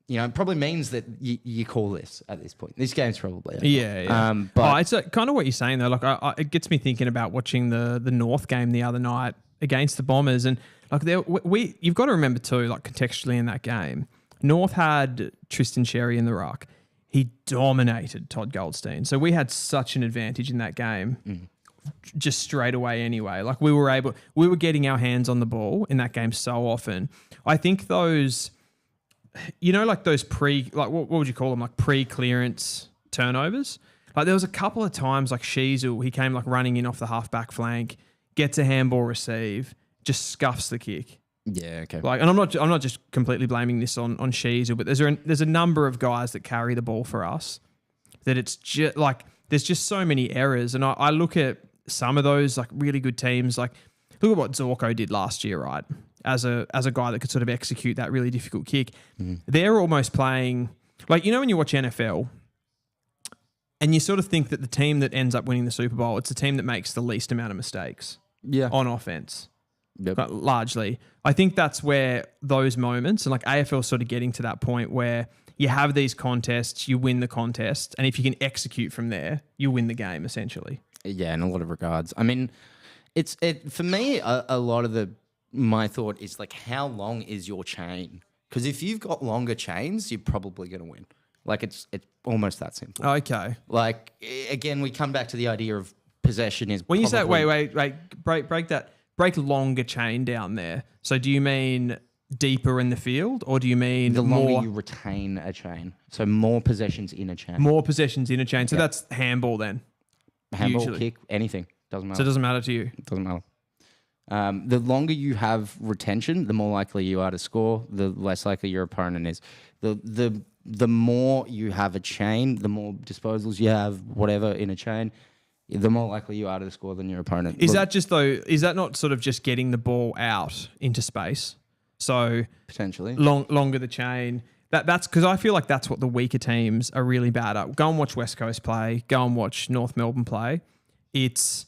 it probably means that you call this at this point. This game's probably over. Yeah. But it's kind of what you're saying, though. Like, it gets me thinking about watching the North game the other night against the Bombers. And, like, you've got to remember, too, like, contextually in that game, North had Tristan Sherry in the ruck. He dominated Todd Goldstein. So we had such an advantage in that game. Just straight away anyway. Like, we were getting our hands on the ball in that game so often. I think those, like those what would you call them? Like pre-clearance turnovers. Like, there was a couple of times, like Sheasel, he came like running in off the half-back flank, gets a handball receive, just scuffs the kick. Yeah, okay. Like, and I'm not just completely blaming this on Sheasel, but there's a number of guys that carry the ball for us that it's just like, there's just so many errors. And I look at some of those like really good teams, like look at what Zorko did last year, right? As a guy that could sort of execute that really difficult kick. They're almost playing like, when you watch NFL and you sort of think that the team that ends up winning the Super Bowl, it's the team that makes the least amount of mistakes on offense. Yep. Largely. I think that's where those moments, and like AFL sort of getting to that point where you have these contests, you win the contest, and if you can execute from there, you win the game essentially. Yeah, in a lot of regards. I mean, for me, a lot of my thought is like, how long is your chain? Because if you've got longer chains, you're probably going to win. Like, it's almost that simple. Okay. Like, again, we come back to the idea of possession is when you say wait, break longer chain down there. So do you mean deeper in the field, or do you mean the more longer you retain a chain? So more possessions in a chain. More possessions in a chain. So that's handball then. Handball, usually. kick, anything. Doesn't matter. So it doesn't matter to you? It doesn't matter. The longer you have retention, the more likely you are to score, the less likely your opponent is. The more you have a chain, the more disposals you have, whatever, in a chain, the more likely you are to score than your opponent. Is that not sort of just getting the ball out into space? So potentially longer the chain. That's because I feel like that's what the weaker teams are really bad at. Go and watch West Coast play. Go and watch North Melbourne play. It's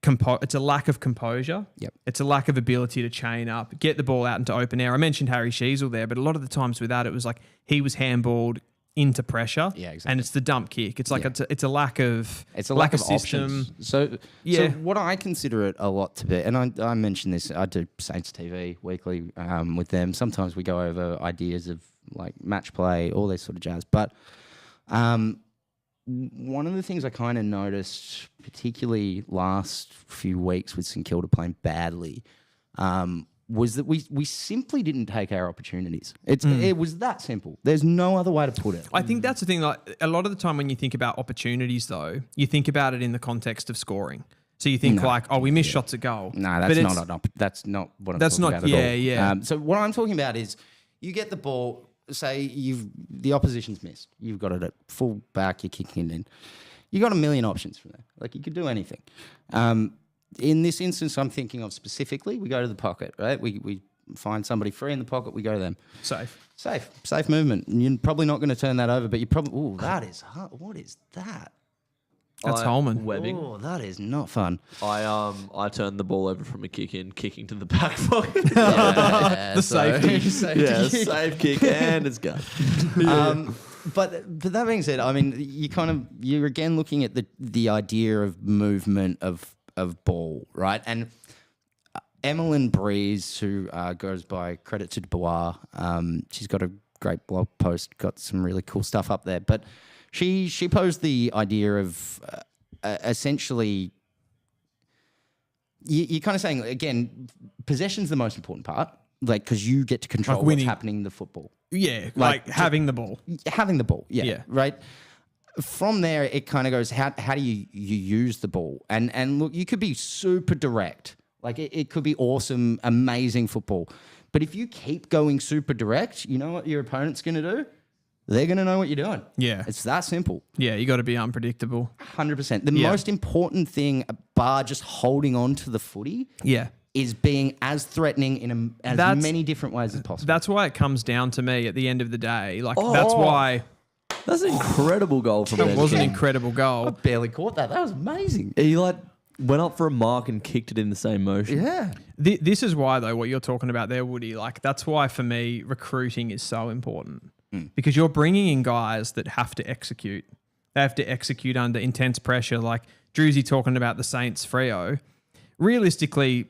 it's a lack of composure. Yep. It's a lack of ability to chain up, get the ball out into open air. I mentioned Harry Sheasel there, but a lot of the times with that, it was like he was handballed into pressure. Yeah, exactly. And it's the dump kick. It's like it's a lack of lack of system. options. So what I consider it a lot to be, and I mentioned this, I do Saints TV weekly with them. Sometimes we go over ideas of like match play, all this sort of jazz. But one of the things I kind of noticed, particularly last few weeks with St Kilda playing badly, was that we simply didn't take our opportunities. It was that simple. There's no other way to put it. I think that's the thing. Like a lot of the time when you think about opportunities, though, you think about it in the context of scoring. So you think we missed shots at goal. No, that's not what I'm talking about at all. Yeah. So what I'm talking about is you get the ball. Say the opposition's missed. You've got it at full back. You're kicking it in. You got a million options from there. Like you could do anything. In this instance, I'm thinking of specifically, we go to the pocket, right? We find somebody free in the pocket. We go to them. Safe movement. And you're probably not going to turn that over, but you probably. That is hard. What is that? That's Holman. Webbing. Oh, that is not fun. I turned the ball over from a kick in, kicking to the back pocket. Safety. Safe kick, and it's gone. But that being said, I mean, you're again looking at the idea of movement of ball, right? And Emmeline Breeze, who goes by credit to Dubois, she's got a great blog post, got some really cool stuff up there, but. She posed the idea of essentially, you're kind of saying, again, possession's the most important part, like because you get to control what's happening in the football. Yeah, like having the ball. Having the ball, yeah. Right? From there, it kind of goes, how do you use the ball? And look, you could be super direct. Like it could be awesome, amazing football. But if you keep going super direct, you know what your opponent's going to do? They're going to know what you're doing. Yeah. It's that simple. Yeah, you got to be unpredictable. 100%. The most important thing, bar just holding on to the footy, is being as threatening in as many different ways as possible. That's why it comes down to me at the end of the day. Like that's why. That's an incredible goal from It was an incredible goal. I barely caught that. That was amazing. He went up for a mark and kicked it in the same motion. Yeah. This is why, though, what you're talking about there, Woody, like that's why for me recruiting is so important. Because you're bringing in guys that have to execute. They have to execute under intense pressure. Like Druzy talking about the Saints Freo. Realistically,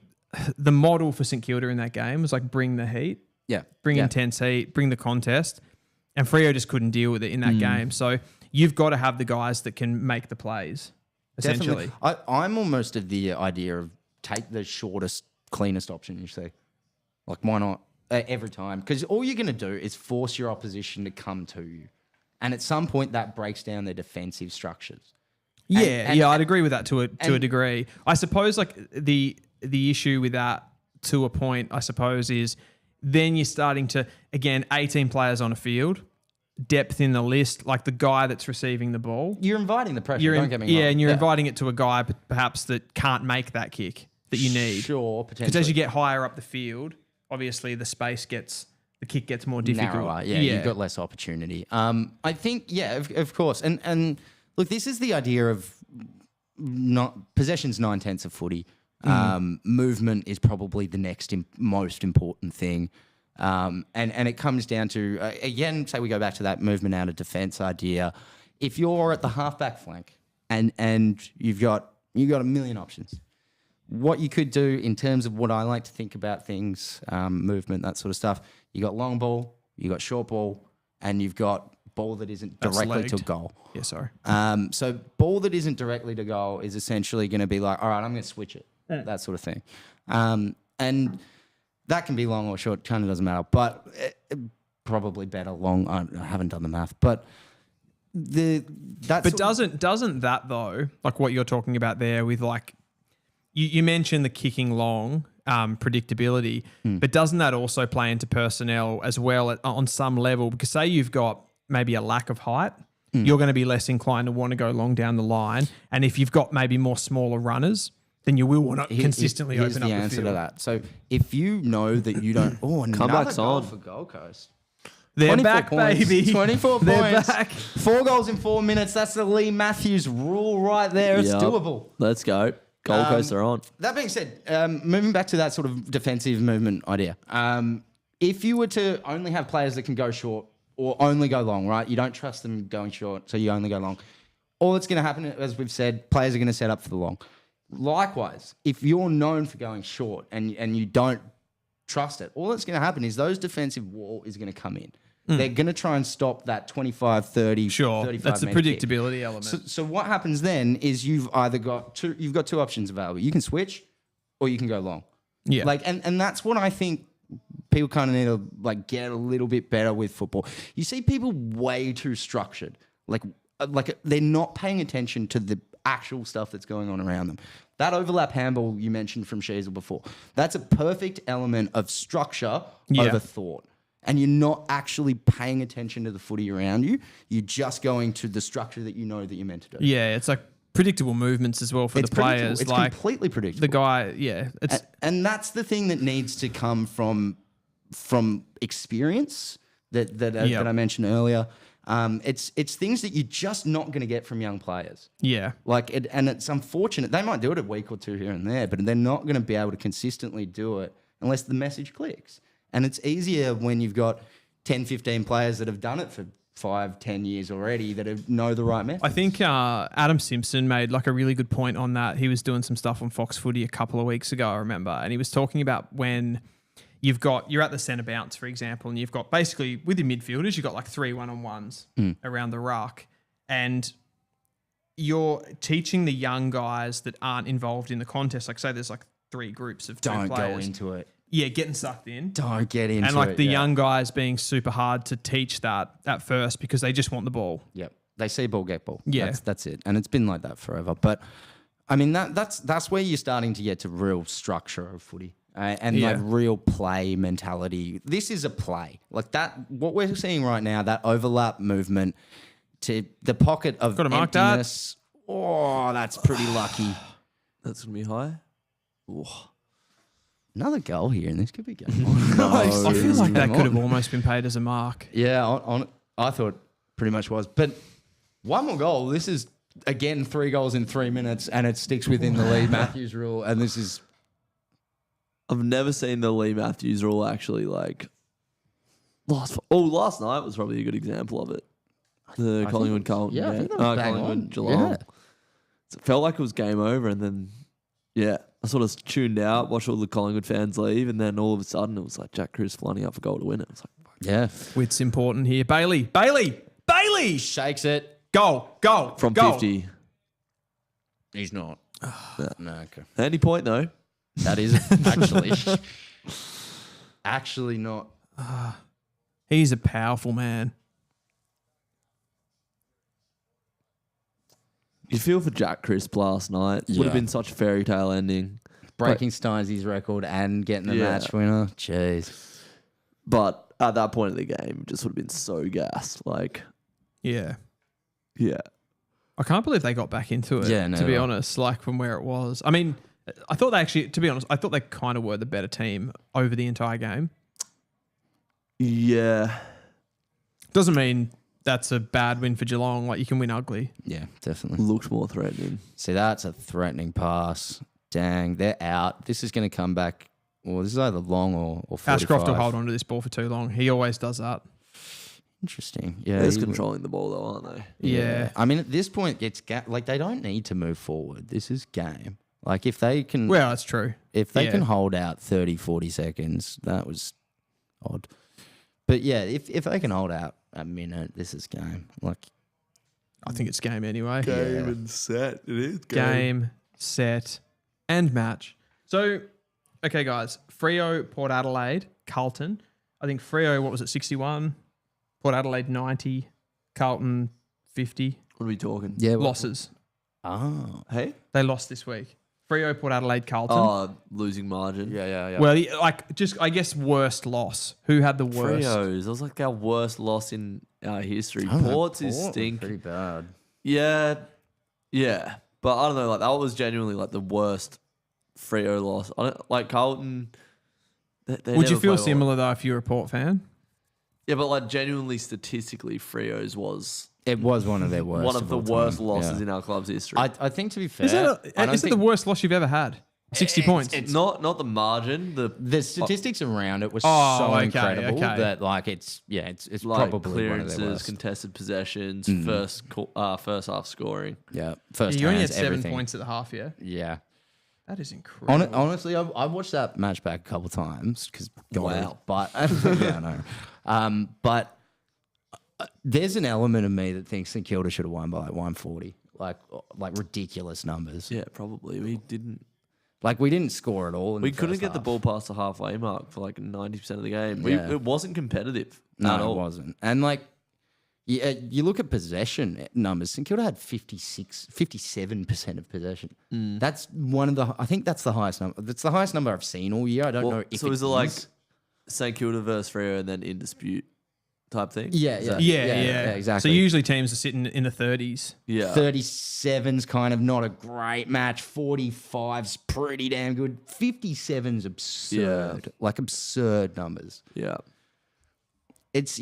the model for St Kilda in that game was like bring the heat, bring intense heat, bring the contest. And Freo just couldn't deal with it in that game. So you've got to have the guys that can make the plays, essentially. Definitely. I'm almost of the idea of take the shortest, cleanest option you see. Like, why not? Every time, because all you're going to do is force your opposition to come to you, and at some point that breaks down their defensive structures. I'd agree with that to a degree. I suppose like the issue with that to a point, I suppose, is then you're starting to, again, 18 players on a field, depth in the list, like the guy that's receiving the ball. You're inviting the pressure. Don't get me wrong. And you're inviting it to a guy perhaps that can't make that kick that you need. Sure, potentially. Because as you get higher up the field, obviously the kick gets more difficult. Narrower, you've got less opportunity. I think, of course. And look, this is the idea of possession's 9/10 of footy. Movement is probably the next most important thing. And it comes down to, again, say we go back to that movement out of defence idea. If you're at the halfback flank and you've got a million options, what you could do in terms of what I like to think about things, movement, that sort of stuff, you got long ball, you got short ball, and you've got ball that isn't directly to goal. Yeah, sorry. So ball that isn't directly to goal is essentially going to be like, all right, I'm going to switch it, that sort of thing. And that can be long or short, kind of doesn't matter, but probably better long. I haven't done the math, but doesn't that though, like what you're talking about there with like, you mentioned the kicking long predictability, but doesn't that also play into personnel as well on some level? Because say you've got maybe a lack of height, you're going to be less inclined to want to go long down the line. And if you've got maybe more smaller runners, then you will want to consistently open up the field. Here's the answer to that. So if you know that you don't... Comebacks on for Gold Coast. They're back, points, baby. 24 They're points. Back. 4 goals in 4 minutes. That's the Lee Matthews rule right there. It's doable. Let's go. Gold Coast are on. That being said, moving back to that sort of defensive movement idea, if you were to only have players that can go short or only go long, right? You don't trust them going short, so you only go long. All that's going to happen, as we've said, players are going to set up for the long. Likewise, if you're known for going short and you don't trust it, all that's going to happen is those defensive wall is going to come in. They're going to try and stop that 25, 30, Sure, 35 that's the metre kick. predictability element. So what happens then is you've got two options available. You can switch or you can go long. Yeah. And that's what I think people kind of need to like get a little bit better with football. You see people way too structured. Like they're not paying attention to the actual stuff that's going on around them. That overlap handball you mentioned from Sheasel before, that's a perfect element of structure over thought. And you're not actually paying attention to the footy around you. You're just going to the structure that you know that you're meant to do. Yeah, it's like predictable movements as well for the players. It's like completely predictable. the guy, it's And that's the thing that needs to come from experience that I mentioned earlier. It's things that you're just not going to get from young players. yeah. And it's unfortunate. They might do it a week or two here and there, but they're not going to be able to consistently do it unless the message clicks. And it's easier when you've got 10, 15 players that have done it for 5, 10 years already that know the right method. I think Adam Simpson made like a really good point on that. He was doing some stuff on Fox Footy a couple of weeks ago, I remember, and he was talking about when you're at the centre bounce, for example, and you've got basically with your midfielders, you've got like 3 one-on-ones around the ruck, and you're teaching the young guys that aren't involved in the contest. Like say there's like 3 groups of 2 Don't players. go into it. Yeah, getting sucked in. Don't get into it. And like the young guys being super hard to teach that at first because they just want the ball. Yep. They see ball, get ball. Yeah. That's it. And it's been like that forever. But I mean, that's where you're starting to get to real structure of footy and like real play mentality. This is a play. Like that, what we're seeing right now, that overlap movement to the pocket of Gotta mark that. emptiness. Oh, that's pretty lucky. That's going to be high. Oh. Another goal here, and this could be going I feel like that could have almost been paid as a mark. Yeah, I thought pretty much was. But one more goal. This is, again, 3 goals in 3 minutes, and it sticks within the Lee Matthews rule. And this is... I've never seen the Lee Matthews rule actually like... Last night was probably a good example of it. The Collingwood Carlton yeah, I game. think that was bang Collingwood on. Geelong. Yeah. It felt like it was game over, and then... Yeah, I sort of tuned out, watched all the Collingwood fans leave, and then all of a sudden it was like Jack Cruz flying up for goal to win it. I was like, fuck. Yeah. Wit's important here. Bailey! Shakes it. Go! From go. 50. He's not. No, okay. Any point though. That is actually not. He's a powerful man. You feel for Jack Crisp last night. Would have been such a fairy tale ending. Breaking Steinsy's record and getting the match winner. Jeez. But at that point of the game, it just would have been so gassed. Like, Yeah. yeah. I can't believe they got back into it, Yeah, no, to be right. honest, like from where it was. I mean, I thought they actually, to be honest, I thought they kind of were the better team over the entire game. Yeah. Doesn't mean that's a bad win for Geelong. Like, you can win ugly. Yeah, definitely. Looked more threatening. See, that's a threatening pass. Dang, they're out. This is going to come back. Well, this is either long or 45. Ashcroft will hold on to this ball for too long. He always does that. Interesting. Yeah, They're just controlling the ball though, aren't they? Yeah. I mean, at this point, it's like they don't need to move forward. This is game. Like if they can, Well, that's true. if they yeah. can hold out 30, 40 seconds, that was odd. But yeah, if they can hold out a minute, this is game. Like, I think it's game anyway. Game and set. It is Game, set, and match. So, okay, guys. Freo, Port Adelaide, Carlton. I think Freo, what was it, 61? Port Adelaide, 90. Carlton, 50. What are we talking? yeah, Losses. Oh, Hey? They lost this week. Freo, Port Adelaide, Carlton. Oh, losing margin. yeah. Well, like, just, I guess, worst loss. Who had the worst? Freos. That was like our worst loss in our history. I don't know, Ports is Port was stink. pretty bad. Yeah. Yeah. But I don't know, like that was genuinely like the worst Freo loss. I don't like Carlton. They Would you never feel play well. similar, though, if you're a Port fan? Yeah, but like genuinely statistically, Freo's was It was one of their worst. One of the all worst time. losses Yeah. in our club's history. I think, to be fair, Is I don't it the think- worst loss you've ever had? 60 points. it's not the margin. the statistics around it were Oh, so okay, incredible okay. that like it's like probably one of their clearances, worst. contested possessions, first half scoring. Yeah, first You only had hands, 7 everything. points at the half, yeah? Yeah. That is incredible. Honestly, I've watched that match back a couple of times because Wow. But yeah, I know. But there's an element of me that thinks St Kilda should have won by like 140, like ridiculous numbers. Yeah, probably. We didn't. Like we didn't score at all. In We the couldn't first get the half. ball past the halfway mark for like 90% of the game. Yeah. It wasn't competitive No, at all. it wasn't. And like, you look at possession numbers. St Kilda had 57% of possession. That's one of the. I think that's the highest number. That's the highest number I've seen all year. I don't know if So is it like St Kilda versus Freo and then in dispute type thing? Yeah, Is yeah. that- Yeah, exactly. So usually teams are sitting in the 30s. Yeah. 37's kind of not a great match. 45's pretty damn good. 57's absurd. Like absurd numbers. Yeah. It's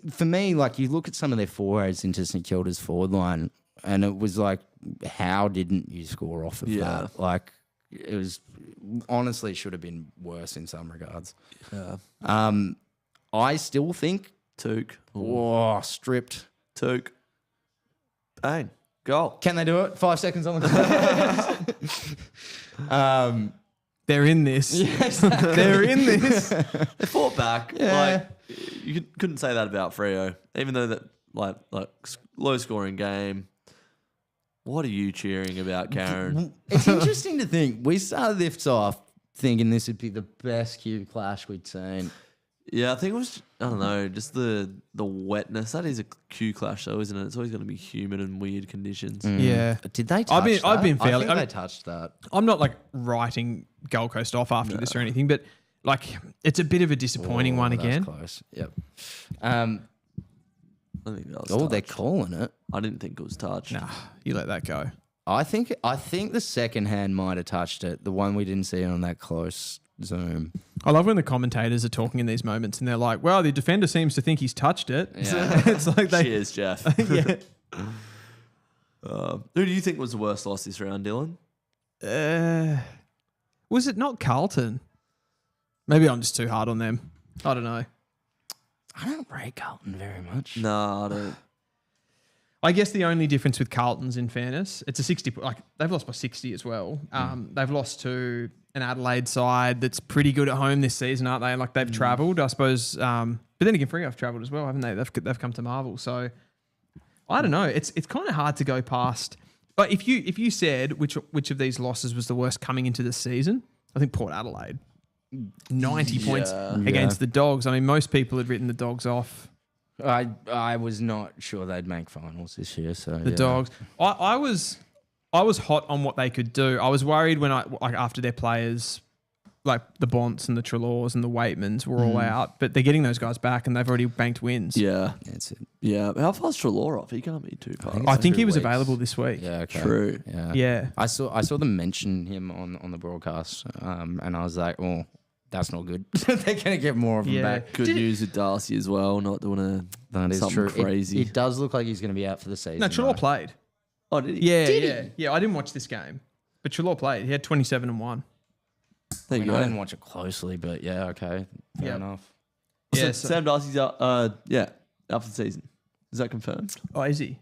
for me, like you look at some of their forays into St Kilda's forward line and it was like, how didn't you score off of Yeah. that? Like it was honestly should have been worse in some regards. Yeah. I still think Took. stripped. Took. Bang. Goal. Can they do it? 5 seconds on the clock. They're in this. They're in this. They fought back. Yeah. Like you couldn't say that about Freo, even though that like low scoring game. What are you cheering about, Karen? It's interesting to think. We started this off thinking this would be the best Q clash we'd seen. Yeah, I think it was. I don't know, just the wetness. That is a Q clash, though, isn't it? It's always going to be humid and weird conditions. Yeah. Did they touch that? I've been fairly- I think I they mean- touched that. I'm not like writing Gold Coast off after this or anything, but like it's a bit of a disappointing one That's again. close. Yep. I think that was. They're touch. calling it. I didn't think it was touched. Nah, you let that go. I think the second hand might have touched it. The one we didn't see on that close zoom. I love when the commentators are talking in these moments and they're like, well, the defender seems to think he's touched it. Yeah. It's like they. Cheers, Jeff. Yeah. Who do you think was the worst loss this round, Dylan? Was it not Carlton? Maybe I'm just too hard on them. I don't know. I don't rate Carlton very much. No, I don't. I guess the only difference with Carlton's, in fairness, it's a 60. Like they've lost by 60 as well. They've lost to an Adelaide side that's pretty good at home this season, aren't they? Like they've travelled, I suppose. But then again, Freo have travelled as well, haven't they? They've come to Marvel. So I don't know. It's kind of hard to go past. But if you said which of these losses was the worst coming into the season, I think Port Adelaide, 90 points against the Dogs. I mean, most people had written the Dogs off. I was not sure they'd make finals this year. So The Dogs. I was hot on what they could do. I was worried when after their players, like the Bonts and the Trelaws and the Waitmans were all out, but they're getting those guys back and they've already banked wins. Yeah. That's it. Yeah. How far's Trelaw off? He can't be too far. I think he 2 was weeks. available this week. Yeah. Okay. True. Yeah. Yeah. I saw them mention him on the broadcast, and I was like, oh, that's not good. They're gonna get more of him Yeah. back. Good news with Darcy as well. Not doing That is something true. crazy. It does look like he's gonna be out for the season. No, Trelaw though. played. Oh, did he? Yeah. I didn't watch this game, but Trelaw played. He had 27 and 1. There I you mean, I go. didn't watch it closely, but yeah, okay, fair Yep. enough. Yeah. Sam Darcy's out. Out for the season. Is that confirmed? Oh, is he?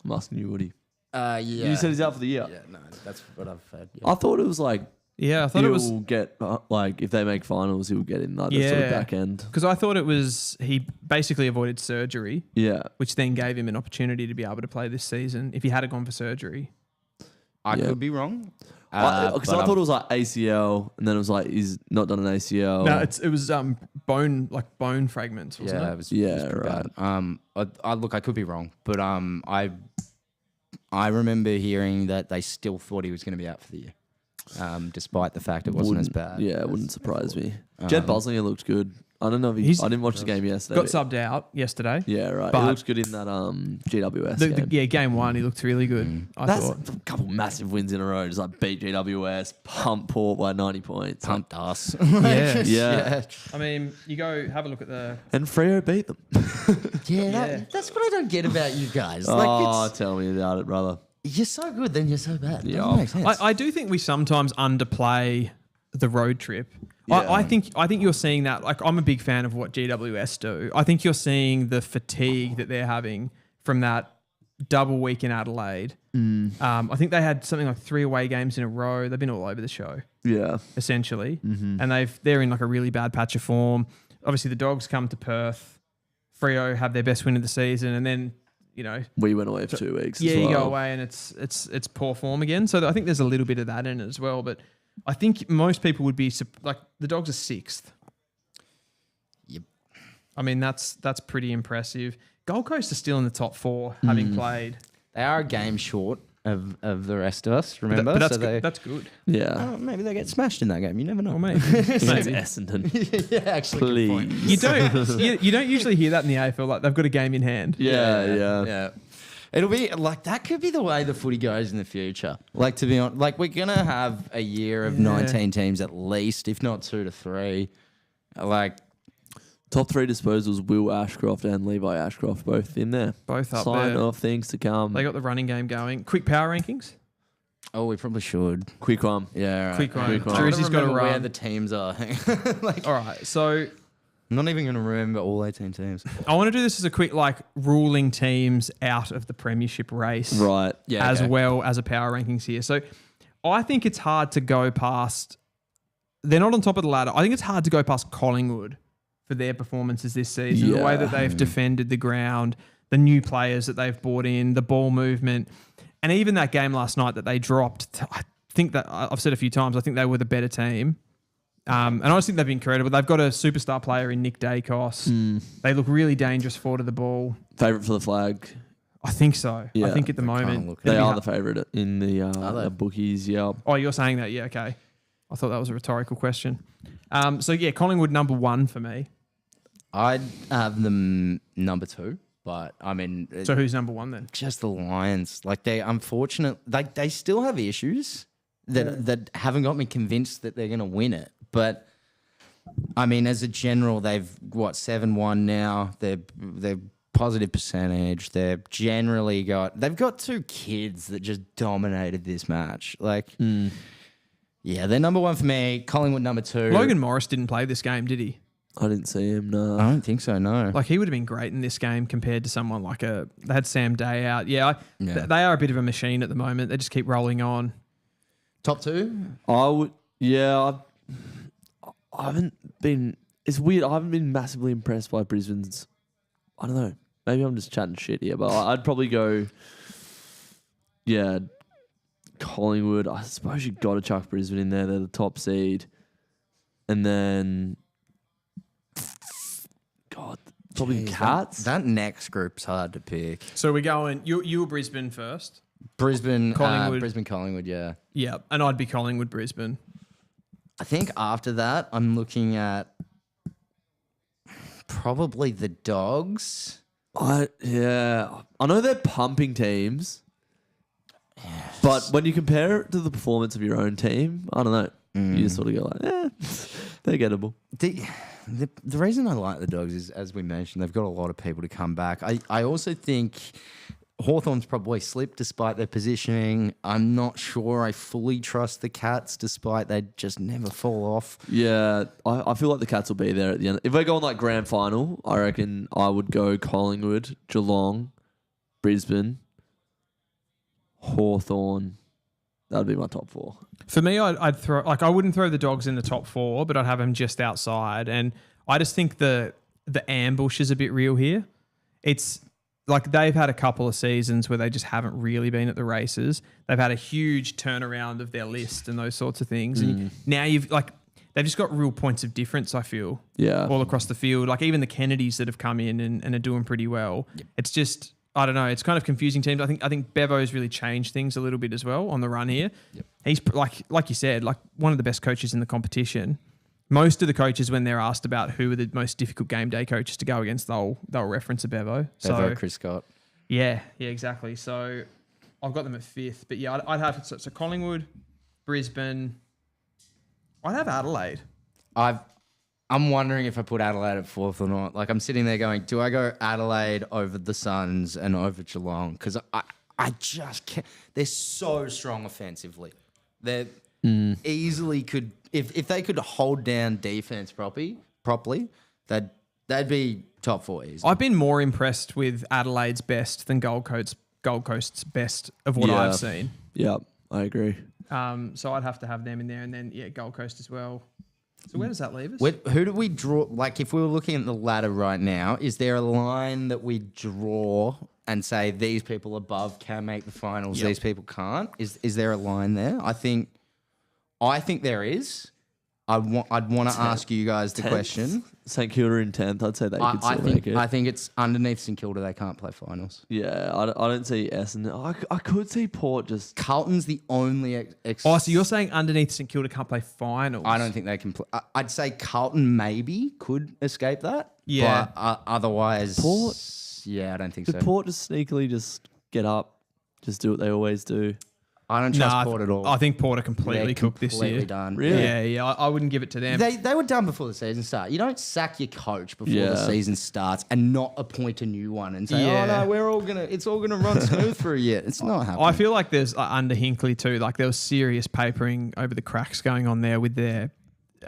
I'm asking you, Woody. Yeah. You said he's out for the year. Yeah, no, that's what I've heard. Yeah. I thought it was like Yeah, I thought he'll it was get like if they make finals, he'll get in like the sort of back end. because I thought it was he basically avoided surgery, Yeah, which then gave him an opportunity to be able to play this season if he had gone for surgery. I Yeah. could be wrong. because I thought it was like ACL, and then it was like he's not done an ACL. No, it was bone fragments, wasn't Yeah, it? it was Yeah, pretty right. bad. I look, I could be wrong, but I remember hearing that they still thought he was going to be out for the year, despite the fact it wasn't as bad. Yeah, it as wouldn't they surprise thought. me. Jed Boslinger looked good. I don't know if I didn't watch the game yesterday. Got subbed out yesterday. Yeah, right. But he looks good in that GWS game. Game 1, he looked really good. I That's thought. a couple massive wins in a row. Just like beat GWS, pump Port by 90 points. Pumped us. Yeah. I mean, you go have a look at the. And Freo beat them. That's what I don't get about you guys. Tell me about it, brother. You're so good, then you're so bad. Yeah. Doesn't make sense. I do think we sometimes underplay the road trip. Yeah. I think you're seeing that. Like, I'm a big fan of what GWS do. I think you're seeing the fatigue that they're having from that double week in Adelaide. I think they had something like 3 away games in a row. They've been all over the show. Yeah. Essentially. And they're in like a really bad patch of form. Obviously, the Dogs come to Perth. Freo have their best win of the season, and then we went away for 2 weeks. Yeah, as well. you go away and it's poor form again. So I think there's a little bit of that in it as well. But I think most people would be like, the Dogs are 6th. Yep. I mean, that's pretty impressive. Gold Coast are still in the top 4, having played. They are a game short of the rest of us, remember? But that's So good. That's good. Yeah. maybe they get smashed in that game. You never know. Well, maybe. It's maybe. Essendon. yeah, actually. Good point. You don't usually hear that in the AFL. Like, they've got a game in hand. Yeah. It'll be like that could be the way the footy goes in the future. Like, to be honest, like we're gonna have a year of 19 teams at least, if not 2 to 3. Like, Top 3 disposals, Will Ashcroft and Levi Ashcroft, both in there. Both up Sign there. of things to come. They got the running game going. Quick power rankings. oh, we probably should. Quick one. Yeah, right. Quick one. Quick one. Drewsy's got to where run. the teams are. Like, All right. So I'm not even gonna remember all 18 teams. I want to do this as a quick, like, ruling teams out of the premiership race. Right. Yeah, as okay. well as a power rankings here. So I think it's hard to go past. They're not on top of the ladder. I think it's hard to go past Collingwood for their performances this season. The way that they've defended the ground, the new players that they've brought in, the ball movement, and even that game last night that they dropped. I think that I've said a few times, I think they were the better team. And I just think they've been credible. They've got a superstar player in Nick Dacos. They look really dangerous forward of the ball. Favourite for the flag. I think so. Yeah. I think at the moment look- They are the favourite in the bookies. Yeah. Oh, you're saying that? Yeah, okay. I thought that was a rhetorical question. So yeah, Collingwood number 1 for me. I'd have them number 2, but I mean, So who's number 1 then? just the Lions. Like, they unfortunate, like they still have issues that haven't got me convinced that they're going to win it. But I mean, as a general, they've 7-1 now. They're positive percentage. They've got 2 kids that just dominated this match. Like, yeah, they're number 1 for me. Collingwood number 2. Logan Morris didn't play this game, did he? I didn't see him. No. I don't think so. No. Like, he would have been great in this game compared to someone like they had Sam Day out. Yeah, Yeah. they are a bit of a machine at the moment. They just keep rolling on. Top 2. I would. Yeah. I haven't been. It's weird. I haven't been massively impressed by Brisbane's. I don't know. Maybe I'm just chatting shit here, but I'd probably go. Yeah. Collingwood. I suppose you've got to chuck Brisbane in there. They're the top seed. And then. God. Probably Cats. That next group's hard to pick. So we're going. You were Brisbane first. Brisbane, Collingwood. Collingwood, yeah. Yeah, and I'd be Collingwood, Brisbane. I think after that, I'm looking at probably the Dogs. I know they're pumping teams. But when you compare it to the performance of your own team, I don't know. You just sort of go like, they're gettable. The reason I like the Dogs is, as we mentioned, they've got a lot of people to come back. I also think Hawthorn's probably slipped despite their positioning. I'm not sure I fully trust the Cats despite they just never fall off. Yeah, I feel like the Cats will be there at the end. If they go on like grand final, I reckon I would go Collingwood, Geelong, Brisbane, Hawthorn. That'd be my top 4. For me, I'd throw, like, I wouldn't throw the Dogs in the top 4, but I'd have them just outside. And I just think the ambush is a bit real here. It's like they've had a couple of seasons where they just haven't really been at the races. They've had a huge turnaround of their list and those sorts of things. And now they've just got real points of difference, I feel. Yeah. All across the field. Like even the Kennedys that have come in and are doing pretty well. Yep. It's just, I don't know. It's kind of confusing teams. I think Bevo's really changed things a little bit as well on the run here. Yep. He's like you said, like one of the best coaches in the competition. most of the coaches, when they're asked about who are the most difficult game day coaches to go against, they'll reference a Bevo. So Chris Scott. yeah, exactly. So I've got them at 5th, but yeah, I'd have so Collingwood, Brisbane. I'd have Adelaide. I'm wondering if I put Adelaide at 4th or not. Like, I'm sitting there going, do I go Adelaide over the Suns and over Geelong? Because I just can't. They're so strong offensively. They easily could, if they could hold down defense properly, they'd be top 4 easily. I've been more impressed with Adelaide's best than Gold Coast's best of what I've seen. Yeah, I agree. So I'd have to have them in there, and then Gold Coast as well. So where does that leave us? Who do we draw? Like, if we were looking at the ladder right now, is there a line that we draw and say these people above can make the finals, these people can't? Is there a line there? I think there is. I'd want to ask you guys the question. St Kilda in 10th, I'd say they could still make it. I think it's underneath St Kilda. They can't play finals. Yeah, I don't see Essendon. I could see Port just... Carlton's the only... so you're saying underneath St Kilda can't play finals? I don't think they can play. I'd say Carlton maybe could escape that. Yeah. But otherwise... Port? Yeah, I don't think Could so. Port just sneakily just get up, just do what they always do? I don't trust Port at all. I think Port are completely cooked this year. Completely done. Really? Yeah. I wouldn't give it to them. They were done before the season started. You don't sack your coach before the season starts and not appoint a new one and say, "Oh no, it's all gonna run smooth for a year." It's not happening. I feel like there's under Hinkley too. Like there was serious papering over the cracks going on there with their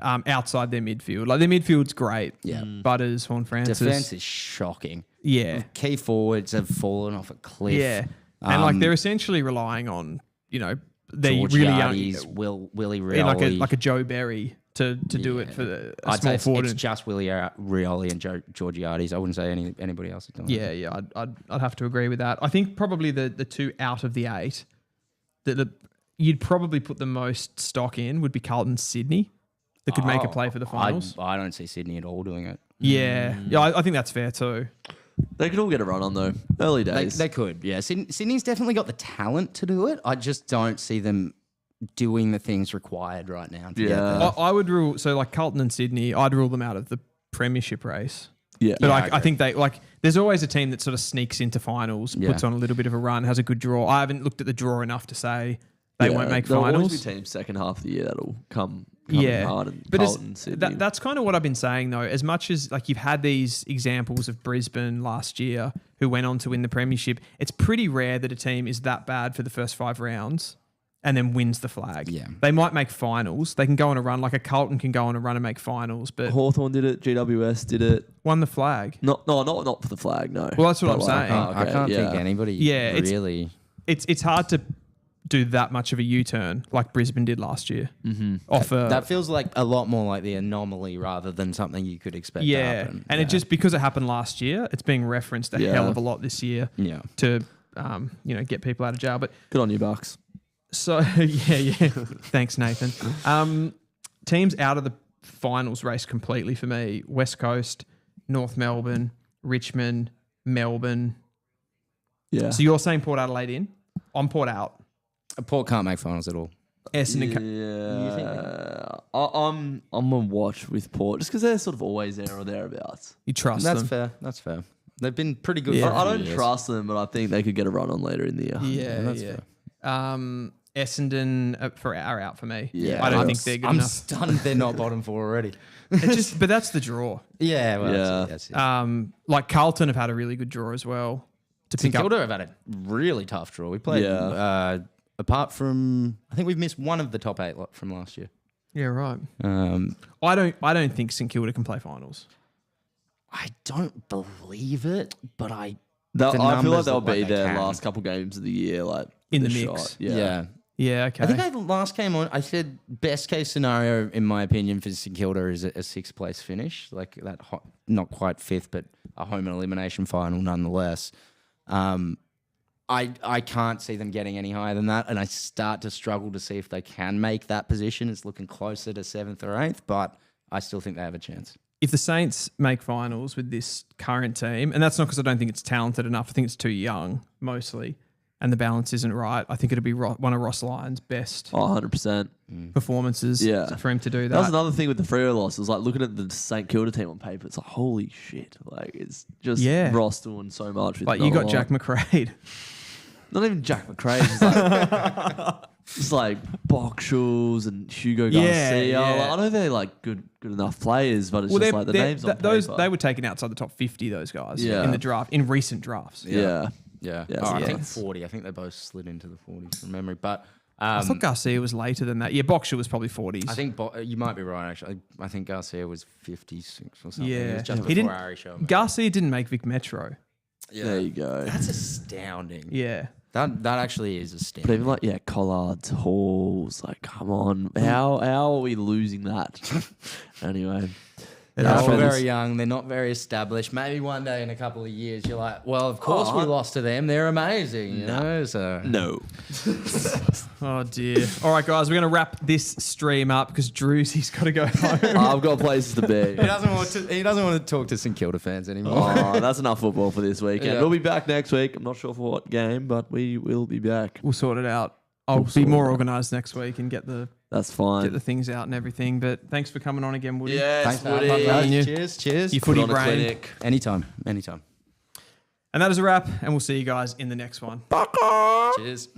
outside their midfield. Like their midfield's great. Yeah. Butters, Horn-Francis. Defense is shocking. Yeah. Key forwards have fallen off a cliff. Yeah. And like they're essentially relying on, they George really Yardies, Willie Rioli. like a Joe Berry to do it for a I'd small say forward. it's just Willie Rioli and George Yardies. I wouldn't say anybody else. Yeah. I'd have to agree with that. I think probably the 2 out of the 8 that you'd probably put the most stock in would be Carlton Sydney that could make a play for the finals. I don't see Sydney at all doing it. Yeah. I think that's fair too. They could all get a run on though. Early days. They could, yeah. Sydney's definitely got the talent to do it. I just don't see them doing the things required right now. To get there. I would rule, so like Carlton and Sydney, I'd rule them out of the premiership race. Yeah. But I think there's always a team that sort of sneaks into finals, puts on a little bit of a run, has a good draw. I haven't looked at the draw enough to say they won't make there'll finals. always be teams second half of the year that'll come in hard, and but Carlton, Sydney. that's kind of what I've been saying though. As much as like you've had these examples of Brisbane last year who went on to win the premiership, it's pretty rare that a team is that bad for the first 5 rounds and then wins the flag. Yeah. They might make finals. They can go on a run, like a Carlton can go on a run and make finals, but Hawthorn did it, GWS did it. won the flag. Not for the flag, no. Well, that's what I'm But saying. I can't think anybody really... It's hard to do that much of a U-turn like Brisbane did last year. Mm-hmm. That feels like a lot more like the anomaly rather than something you could expect to happen. And it just, because it happened last year, it's being referenced a hell of a lot this year to get people out of jail. But good on you, Bucks. So thanks, Nathan. Teams out of the finals race completely for me: West Coast, North Melbourne, Richmond, Melbourne. Yeah. So you're saying Port Adelaide in? I'm Port out. Port can't make finals at all. Essendon. Yeah. I'm on watch with Port just because they're sort of always there or thereabouts. You trust them? That's fair. They've been pretty good. I don't trust them, but I think they could get a run on later in the year. That's fair. Essendon are out for me. Yeah. I don't think they're good I'm enough. stunned they're not bottom 4 already. But that's the draw. Yeah, well, Yeah. that's it. Like Carlton have had a really good draw as well. To St pick up. Kilda have had a really tough draw. We played, apart from, I think we've missed one of the top 8 from last year. Yeah, right. I don't think St Kilda can play finals. I don't believe it, but I I feel like numbers they'll look like be they there can. last couple games of the year, like In the shot. mix. Yeah. Yeah, okay. I think I last came on, I said best case scenario, in my opinion, for St Kilda is a 6th place finish. Like that, not quite 5th, but a home and elimination final nonetheless. I can't see them getting any higher than that, and I start to struggle to see if they can make that position. It's looking closer to 7th or 8th, but I still think they have a chance. If the Saints make finals with this current team, and that's not because I don't think it's talented enough, I think it's too young mostly. and the balance isn't right, I think it'd be one of Ross Lyon's best 100%. performances for him to do that. That was another thing with the Freo loss. It was like looking at the St Kilda team on paper. It's like, holy shit. Like, it's just Ross doing so much. With like, you got Jack McRae. Not even Jack McRae. It's like Boxshoes and Hugo Garcia. Yeah. Like, I know they're like good enough players, but it's just like the names on paper. They were taken outside the top 50, those guys, Yeah. in the draft, in recent drafts. Yeah. I think 40. I think they both slid into the 40s from memory. But I thought Garcia was later than that. Yeah, Boxer was probably 40s. I think you might be right, actually. I think Garcia was 56 or something. Yeah. It was just He before didn't- Ari showed me. Garcia didn't make Vic Metro. There you go. That's astounding. Yeah. That actually is But astounding. even like, Collards, Halls, like, come on. How are we losing that? Anyway. They're all fellas. very young. They're not very established. Maybe one day in a couple of years, you're like, well, of course we lost to them. They're amazing, you know? So No. Oh, dear. All right, guys, we're going to wrap this stream up because he's got to go home. I've got places to be. He doesn't want to talk to St Kilda fans anymore. Oh, that's enough football for this weekend. Yeah. We'll be back next week. I'm not sure for what game, but we will be back. We'll sort it out. I'll be more organised next week and get the That's fine. things out and everything. But thanks for coming on again, Woody. Yes, Thanks, man. having you. Cheers. You footy Put on a brain. clinic. Anytime. And that is a wrap, and we'll see you guys in the next one. Cheers.